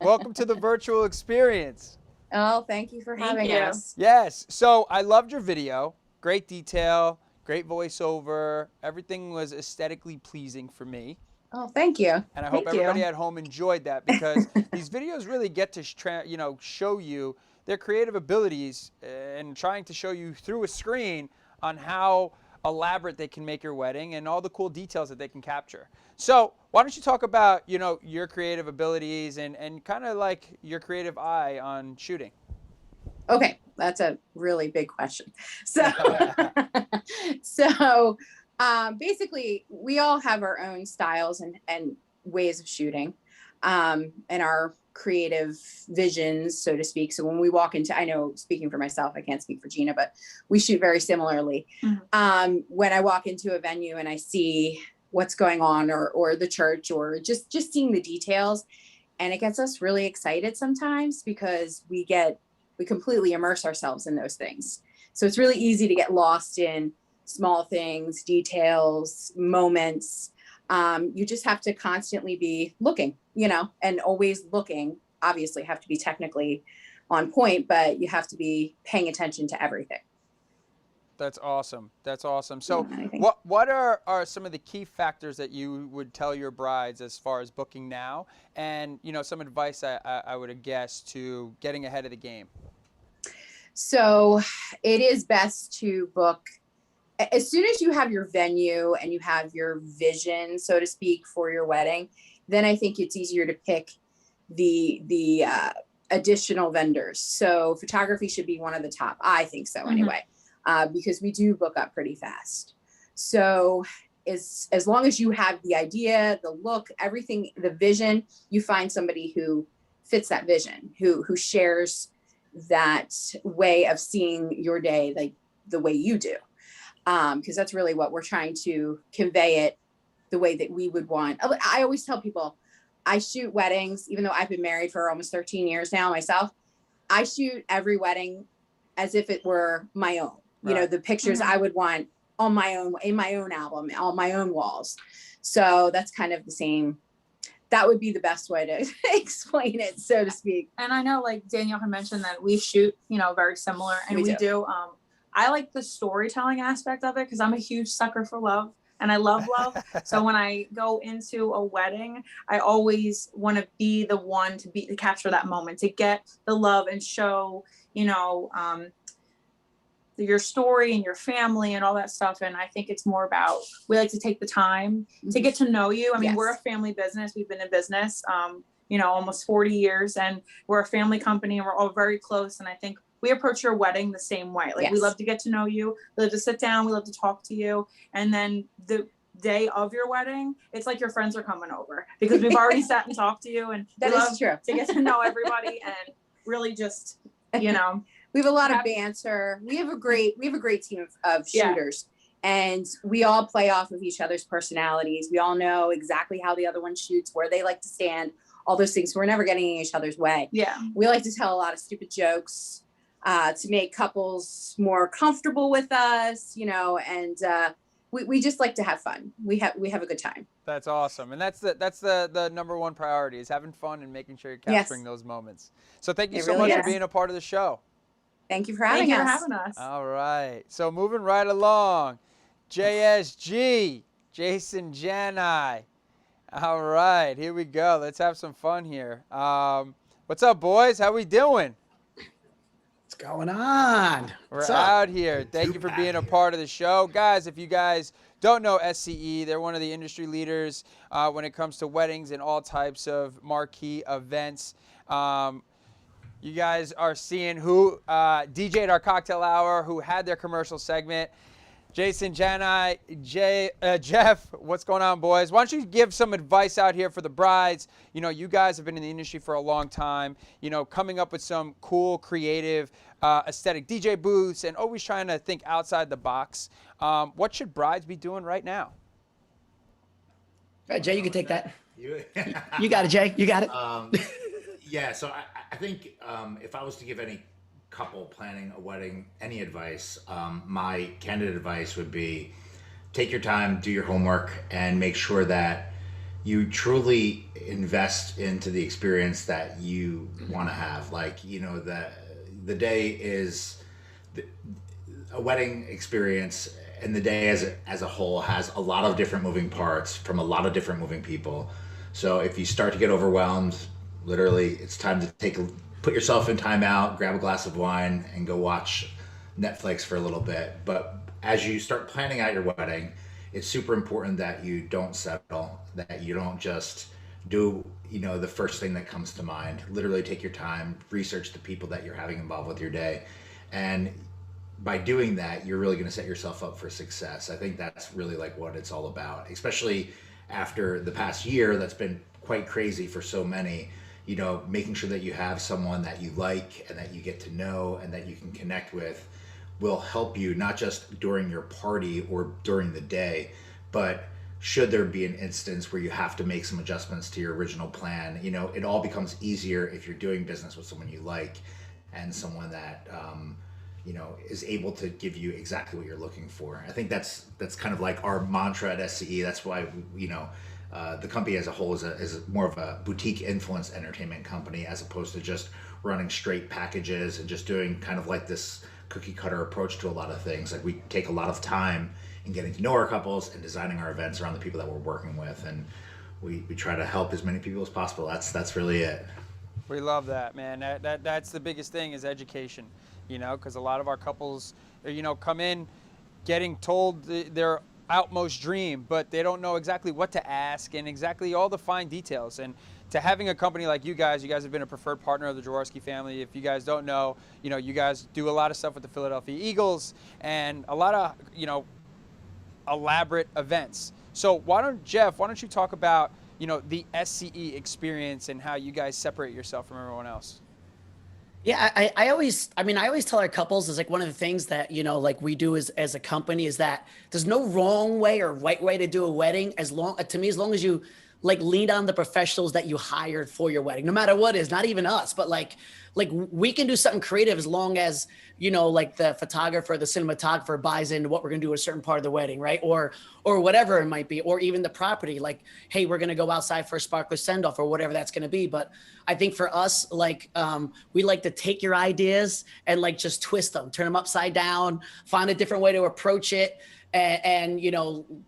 Welcome to the virtual experience. Oh, thank you for having us. Yes. So I loved your video. Great detail, great voiceover. Everything was aesthetically pleasing for me. Oh, thank you. And I hope everybody at home enjoyed that because these videos really get to show you their creative abilities and trying to show you through a screen on how elaborate they can make your wedding and all the cool details that they can capture. So why don't you talk about, your creative abilities and kind of like your creative eye on shooting? Okay, that's a really big question. So, basically we all have our own styles and ways of shooting and our creative visions, so to speak. So when we walk into, I know speaking for myself, I can't speak for Gina, but we shoot very similarly. When I walk into a venue and I see what's going on or the church or just seeing the details, and it gets us really excited sometimes because we completely immerse ourselves in those things. So it's really easy to get lost in small things, details, moments. You just have to constantly be looking, and always looking. Obviously have to be technically on point, but you have to be paying attention to everything. That's awesome. That's awesome. So what are some of the key factors that you would tell your brides as far as booking now? And, some advice I would guess to getting ahead of the game. So it is best to book as soon as you have your venue and you have your vision, so to speak, for your wedding, then I think it's easier to pick the additional vendors. So photography should be one of the top. I think so anyway, because we do book up pretty fast. So as long as you have the idea, the look, everything, the vision, you find somebody who fits that vision, who shares that way of seeing your day, like the way you do. Because that's really what we're trying to convey it the way that we would want. I always tell people, I shoot weddings, even though I've been married for almost 13 years now myself, I shoot every wedding as if it were my own. You know, the pictures I would want on my own, in my own album, on my own walls. So that's kind of the same. That would be the best way to explain it, so to speak. And I know, like Danielle had mentioned, that we shoot, very similar, and we do. I like the storytelling aspect of it because I'm a huge sucker for love and I love love. So when I go into a wedding, I always want to be the one to capture that moment, to get the love and show, your story and your family and all that stuff. And I think it's more about, we like to take the time to get to know you. I mean, we're a family business. We've been in business, almost 40 years, and we're a family company and we're all very close. And I think we approach your wedding the same way. Like, we love to get to know you. We love to sit down. We love to talk to you. And then the day of your wedding, it's like your friends are coming over because we've already sat and talked to you. And that is true. To get to know everybody and really just, we have a lot of banter. We have a great team of shooters, and we all play off of each other's personalities. We all know exactly how the other one shoots, where they like to stand, all those things. We're never getting in each other's way. Yeah. We like to tell a lot of stupid jokes to make couples more comfortable with us, and we just like to have fun. We have a good time. That's awesome. And that's the number one priority, is having fun and making sure you're capturing those moments. So thank you so much for being a part of the show. Thank you for having us. All right. So moving right along, JSG, Jason Jani. All right, here we go. Let's have some fun here. What's up, boys? How we doing? What's going on? We're out here. Thank you for being a part of the show. Guys, if you guys don't know SCE, they're one of the industry leaders when it comes to weddings and all types of marquee events. You guys are seeing who DJ'd our cocktail hour, who had their commercial segment. Jason, Jani, Jeff, what's going on, boys? Why don't you give some advice out here for the brides? You guys have been in the industry for a long time, coming up with some cool, creative, aesthetic DJ booths and always trying to think outside the box. What should brides be doing right now? Jay, you can take that. You got it, Jay. You got it. Yeah, so I think if I was to give any couple planning a wedding any advice, my candid advice would be take your time, do your homework, and make sure that you truly invest into the experience that you want to have. Like, the day is a wedding experience, and the day as a whole has a lot of different moving parts from a lot of different moving people. So if you start to get overwhelmed, literally, it's time to put yourself in timeout, grab a glass of wine, and go watch Netflix for a little bit. But as you start planning out your wedding, it's super important that you don't settle, that you don't just do, the first thing that comes to mind. Literally take your time, research the people that you're having involved with your day. And by doing that, you're really going to set yourself up for success. I think that's really like what it's all about, especially after the past year that's been quite crazy for so many. Making sure that you have someone that you like and that you get to know and that you can connect with will help you, not just during your party or during the day, but should there be an instance where you have to make some adjustments to your original plan, it all becomes easier if you're doing business with someone you like and someone that, is able to give you exactly what you're looking for. I think that's kind of like our mantra at SCE. That's why, the company as a whole is more of a boutique influence entertainment company, as opposed to just running straight packages and just doing kind of like this cookie cutter approach to a lot of things. Like, we take a lot of time in getting to know our couples and designing our events around the people that we're working with, and we try to help as many people as possible. That's really it. We love that, man. That's the biggest thing, is education, because a lot of our couples, come in getting told their outmost dream, but they don't know exactly what to ask and exactly all the fine details. And to having a company like you guys have been a preferred partner of the Jaworski family. If you guys don't know, you guys do a lot of stuff with the Philadelphia Eagles and a lot of, elaborate events. So why don't you talk about, the SCE experience and how you guys separate yourself from everyone else? Yeah, I always tell our couples is like one of the things that, like we do as a company is that there's no wrong way or right way to do a wedding as long as you like lean on the professionals that you hired for your wedding, no matter what it is, not even us, but like we can do something creative as long as, like the photographer, the cinematographer buys into what we're going to do at a certain part of the wedding, right? Or whatever it might be, or even the property, like, hey, we're going to go outside for a sparkler send off or whatever that's going to be. But I think for us, like, we like to take your ideas and like just twist them, turn them upside down, find a different way to approach it. And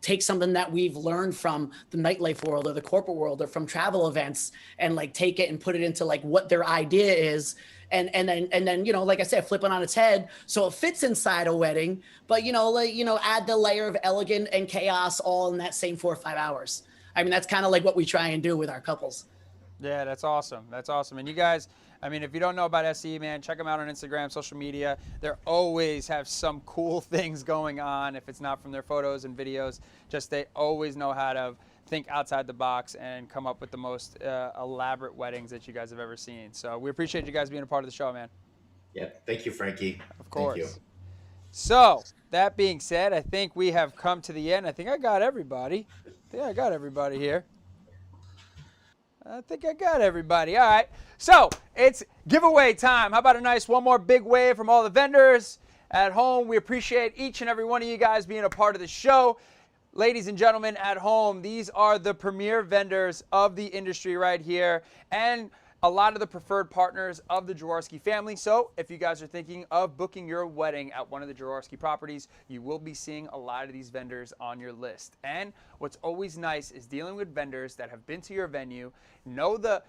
take something that we've learned from the nightlife world or the corporate world or from travel events and like take it and put it into like what their idea is. And then, like I said, flip it on its head. So it fits inside a wedding, but, add the layer of elegant and chaos all in that same 4 or 5 hours. I mean, that's kind of like what we try and do with our couples. Yeah, that's awesome. That's awesome. And you guys, if you don't know about SE, man, check them out on Instagram, social media. They always have some cool things going on. If it's not from their photos and videos, they always know how to think outside the box and come up with the most elaborate weddings that you guys have ever seen. So we appreciate you guys being a part of the show, man. Yeah, thank you, Frankie. Of course. Thank you. So that being said, I think we have come to the end. I think I got everybody. Here. I think I got everybody. All right. So it's giveaway time. How about a nice one more big wave from all the vendors at home? We appreciate each and every one of you guys being a part of the show. Ladies and gentlemen at home, these are the premier vendors of the industry right here and a lot of the preferred partners of the Jaworski family. So if you guys are thinking of booking your wedding at one of the Jaworski properties, you will be seeing a lot of these vendors on your list. And what's always nice is dealing with vendors that have been to your venue, know the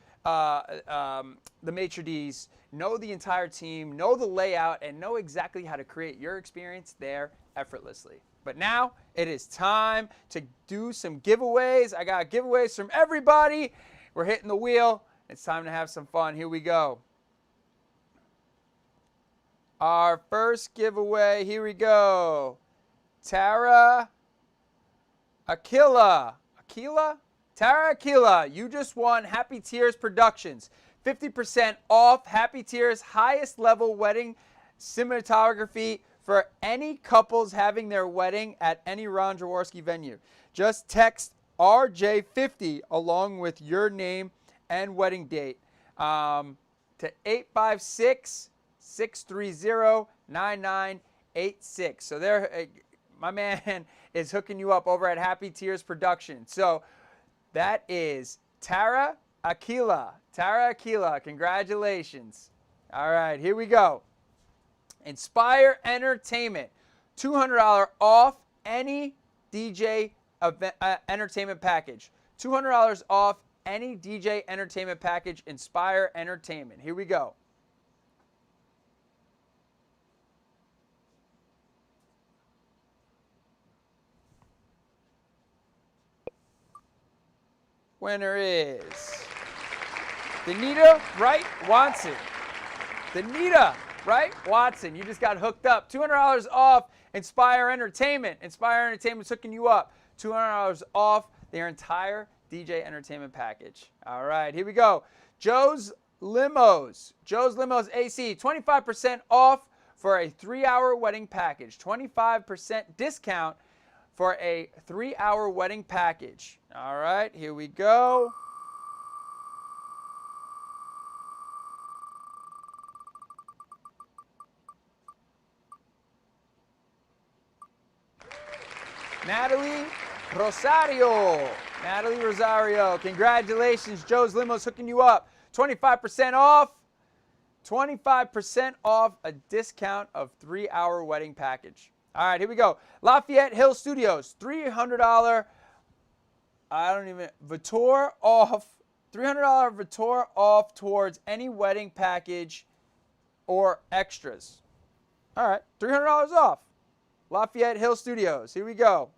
maitre d's, know the entire team, know the layout, and know exactly how to create your experience there effortlessly. But now it is time to do some giveaways. I got giveaways from everybody. We're hitting the wheel. It's time to have some fun. Here we go. Our first giveaway, here we go. Tara Aquila. Tara Aquila, you just won Happy Tears Productions. 50% off Happy Tears highest level wedding cinematography for any couples having their wedding at any Ron Jaworski venue. Just text RJ50 along with your name and wedding date to 856-630-9986. So there, my man is hooking you up over at Happy Tears Production. So that is Tara Aquila. Tara Aquila, congratulations. All right, here we go. Inspire Entertainment, $200 off any DJ event, entertainment package. $200 off any DJ entertainment package, Inspire Entertainment. Here we go. Winner is Danita Wright Watson. Danita Wright Watson, you just got hooked up. $200 off Inspire Entertainment. Inspire Entertainment's hooking you up. $200 off their entire DJ entertainment package. All right, here we go. Joe's Limos AC, 25% off for a 3-hour wedding package. 25% discount for a 3-hour wedding package. All right, here we go. Natalie Rosario, congratulations. Joe's Limo's hooking you up. 25% off. 25% off a discount of 3-hour wedding package. All right, here we go. Lafayette Hill Studios, $300 Vitor off. $300 Vitor off towards any wedding package or extras. All right, $300 off. Lafayette Hill Studios. Here we go.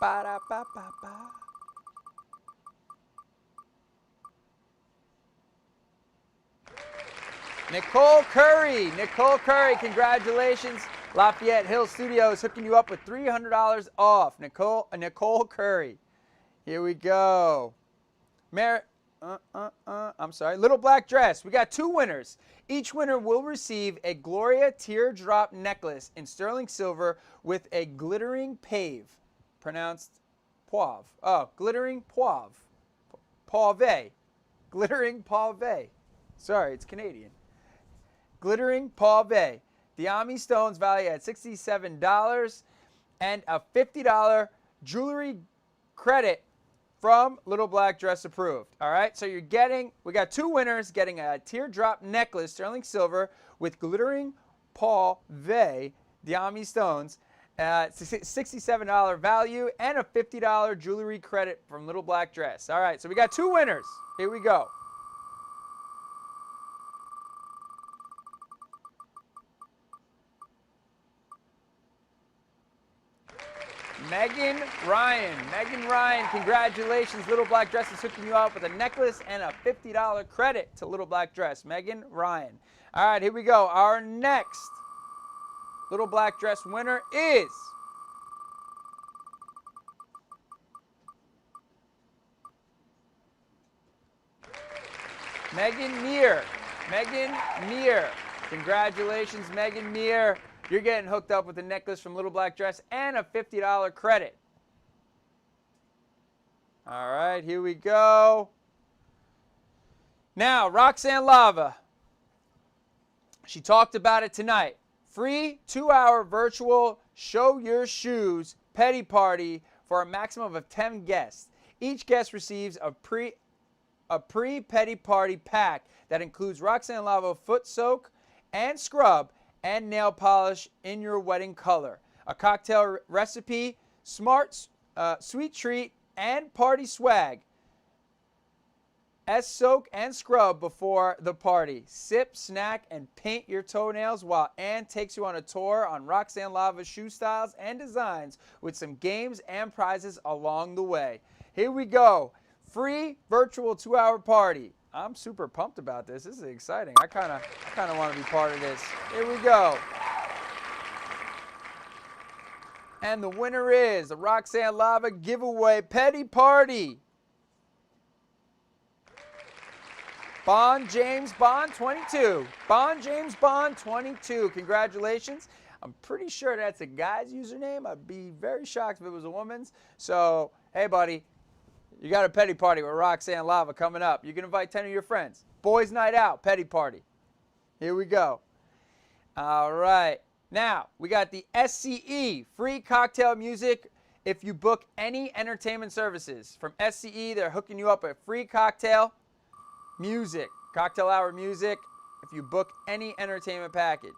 Ba-da-ba-ba-ba. Nicole Curry. Nicole Curry, congratulations. Lafayette Hill Studios hooking you up with $300 off. Nicole Curry. Here we go. I'm sorry. Little Black Dress. We got 2 winners. Each winner will receive a Gloria teardrop necklace in sterling silver with a glittering pave. Pronounced poivre. Oh, glittering poivre. Pave. Glittering pave. Sorry, it's Canadian. Glittering pave. Diami stones value at $67 and a $50 jewelry credit from Little Black Dress Approved. All right, so we got 2 winners getting a teardrop necklace, sterling silver, with glittering pave Diami stones, $67 value, and a $50 jewelry credit from Little Black Dress. All right, so we got 2 winners. Here we go. Megan Ryan. Megan Ryan, congratulations. Little Black Dress is hooking you up with a necklace and a $50 credit to Little Black Dress. Megan Ryan. All right, here we go. Our next Little Black Dress winner is Megan Meir. Megan Meir. Congratulations, Megan Meir. You're getting hooked up with a necklace from Little Black Dress and a $50 credit. All right, here we go. Now, Roxanne Lava. She talked about it tonight. Free 2-hour virtual show your shoes petty party for a maximum of 10 guests. Each guest receives a pre-petty party pack that includes Roxanne Lava foot soak and scrub and nail polish in your wedding color, a cocktail recipe, sweet treat, and party swag. Soak and scrub before the party. Sip, snack, and paint your toenails while Ann takes you on a tour on Roxanne Lava's shoe styles and designs with some games and prizes along the way. Here we go. Free virtual 2-hour party. I'm super pumped about this. This is exciting. I kind of want to be part of this. Here we go. And the winner is the Roxanne Lava giveaway petty party. Bond James Bond 22. Bond James Bond 22. Congratulations. I'm pretty sure that's a guy's username. I'd be very shocked if it was a woman's. So, hey, buddy. You got a petty party with Roxanne Lava coming up. You can invite 10 of your friends. Boys' night out, petty party. Here we go. All right. Now, we got the SCE, free cocktail music if you book any entertainment services. From SCE, they're hooking you up with free cocktail music, cocktail hour music, if you book any entertainment package.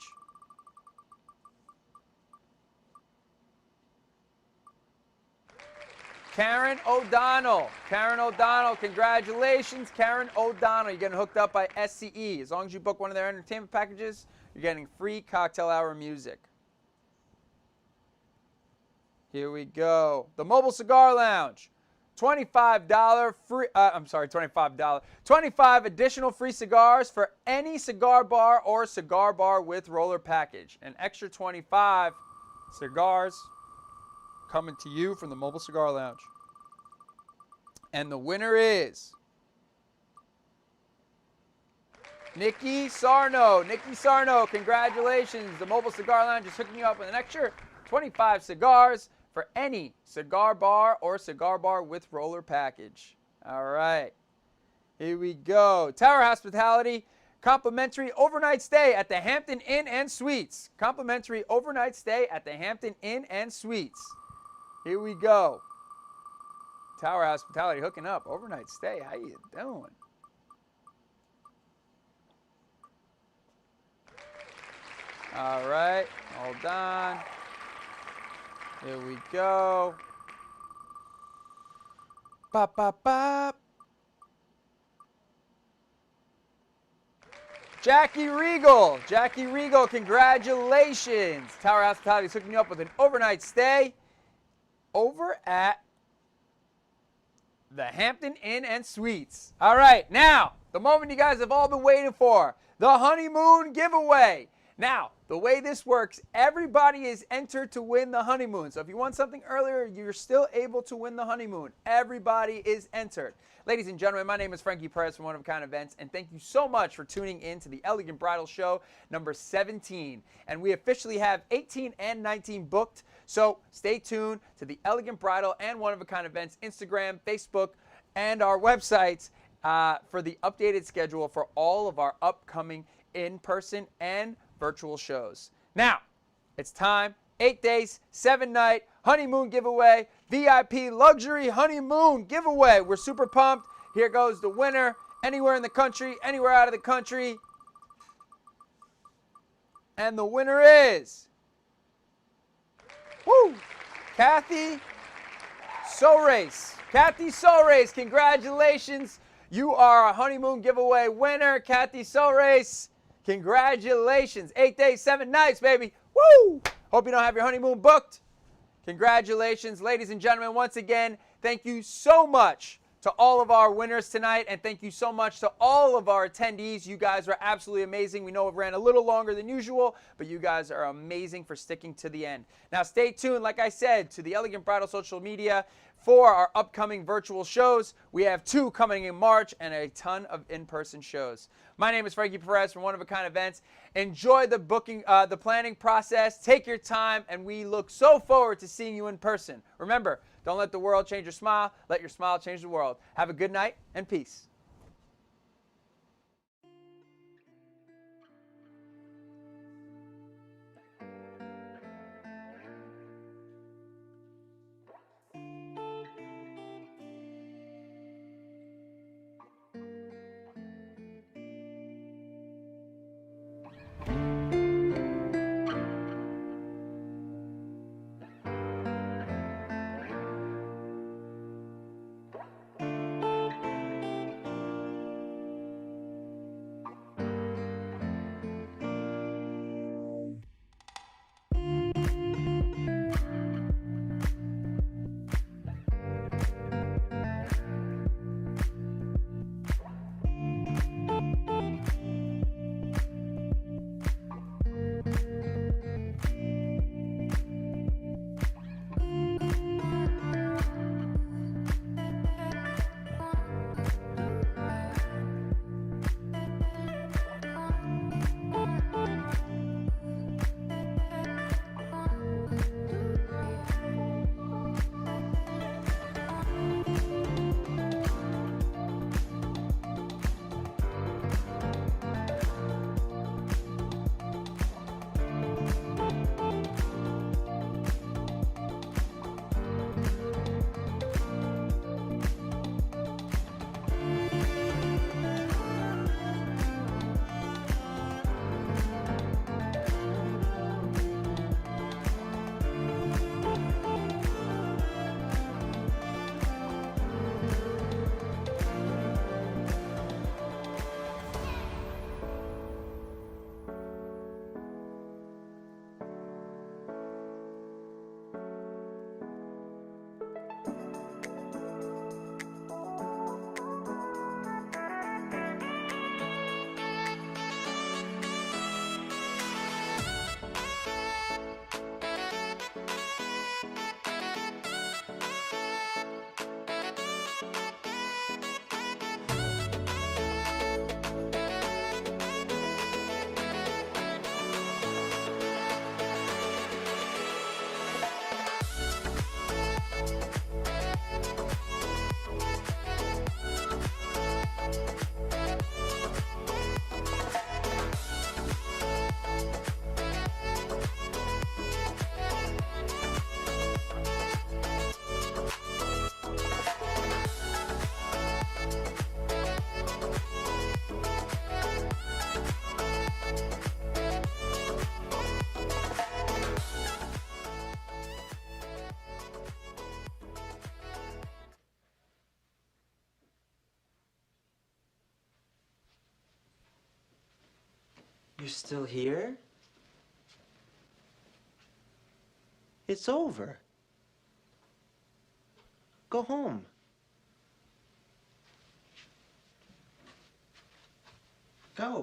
Karen O'Donnell. Karen O'Donnell, congratulations. Karen O'Donnell, you're getting hooked up by SCE. As long as you book one of their entertainment packages, you're getting free cocktail hour music. Here we go. The Mobile Cigar Lounge. $25 free, $25. 25 additional free cigars for any cigar bar or cigar bar with roller package. An extra 25 cigars coming to you from the Mobile Cigar Lounge. And the winner is Nikki Sarno. Nikki Sarno, congratulations. The Mobile Cigar Lounge is hooking you up with an extra 25 cigars for any cigar bar or cigar bar with roller package. All right. Here we go. Tower Hospitality, complimentary overnight stay at the Hampton Inn and Suites. Complimentary overnight stay at the Hampton Inn and Suites. Here we go. Tower Hospitality hooking up. Overnight stay. How you doing? All right. Hold on. Here we go. Bop, bop, bop. Jackie Regal, congratulations. Tower Hospitality is hooking you up with an overnight stay over at the Hampton Inn and Suites. All right, now, the moment you guys have all been waiting for, the honeymoon giveaway. Now, the way this works, everybody is entered to win the honeymoon. So if you won something earlier, you're still able to win the honeymoon. Everybody is entered. Ladies and gentlemen, my name is Frankie Perez from One of a Kind Events, and thank you so much for tuning in to the Elegant Bridal Show number 17. And we officially have 18 and 19 booked, so stay tuned to the Elegant Bridal and One of a Kind Events Instagram, Facebook, and our websites for the updated schedule for all of our upcoming in-person and virtual shows. Now, it's time. 8 days, 7 night honeymoon giveaway, VIP luxury honeymoon giveaway. We're super pumped. Here goes the winner. Anywhere in the country, anywhere out of the country. And the winner is, Kathy Sorace. Kathy Sorace, congratulations. You are a honeymoon giveaway winner, Kathy Sorace. Congratulations. 8 days, 7 nights, baby. Woo! Hope you don't have your honeymoon booked. Congratulations, ladies and gentlemen. Once again, thank you so much to all of our winners tonight, and thank you so much to all of our attendees. You guys are absolutely amazing. We know it ran a little longer than usual, but you guys are amazing for sticking to the end. Now, stay tuned, like I said, to the Elegant Bridal social media for our upcoming virtual shows. We have 2 coming in March and a ton of in-person shows. My name is Frankie Perez from One of a Kind Events. Enjoy the booking, the planning process. Take your time, and we look so forward to seeing you in person. Remember, don't let the world change your smile. Let your smile change the world. Have a good night and peace. You're still here? It's over. Go home. Go.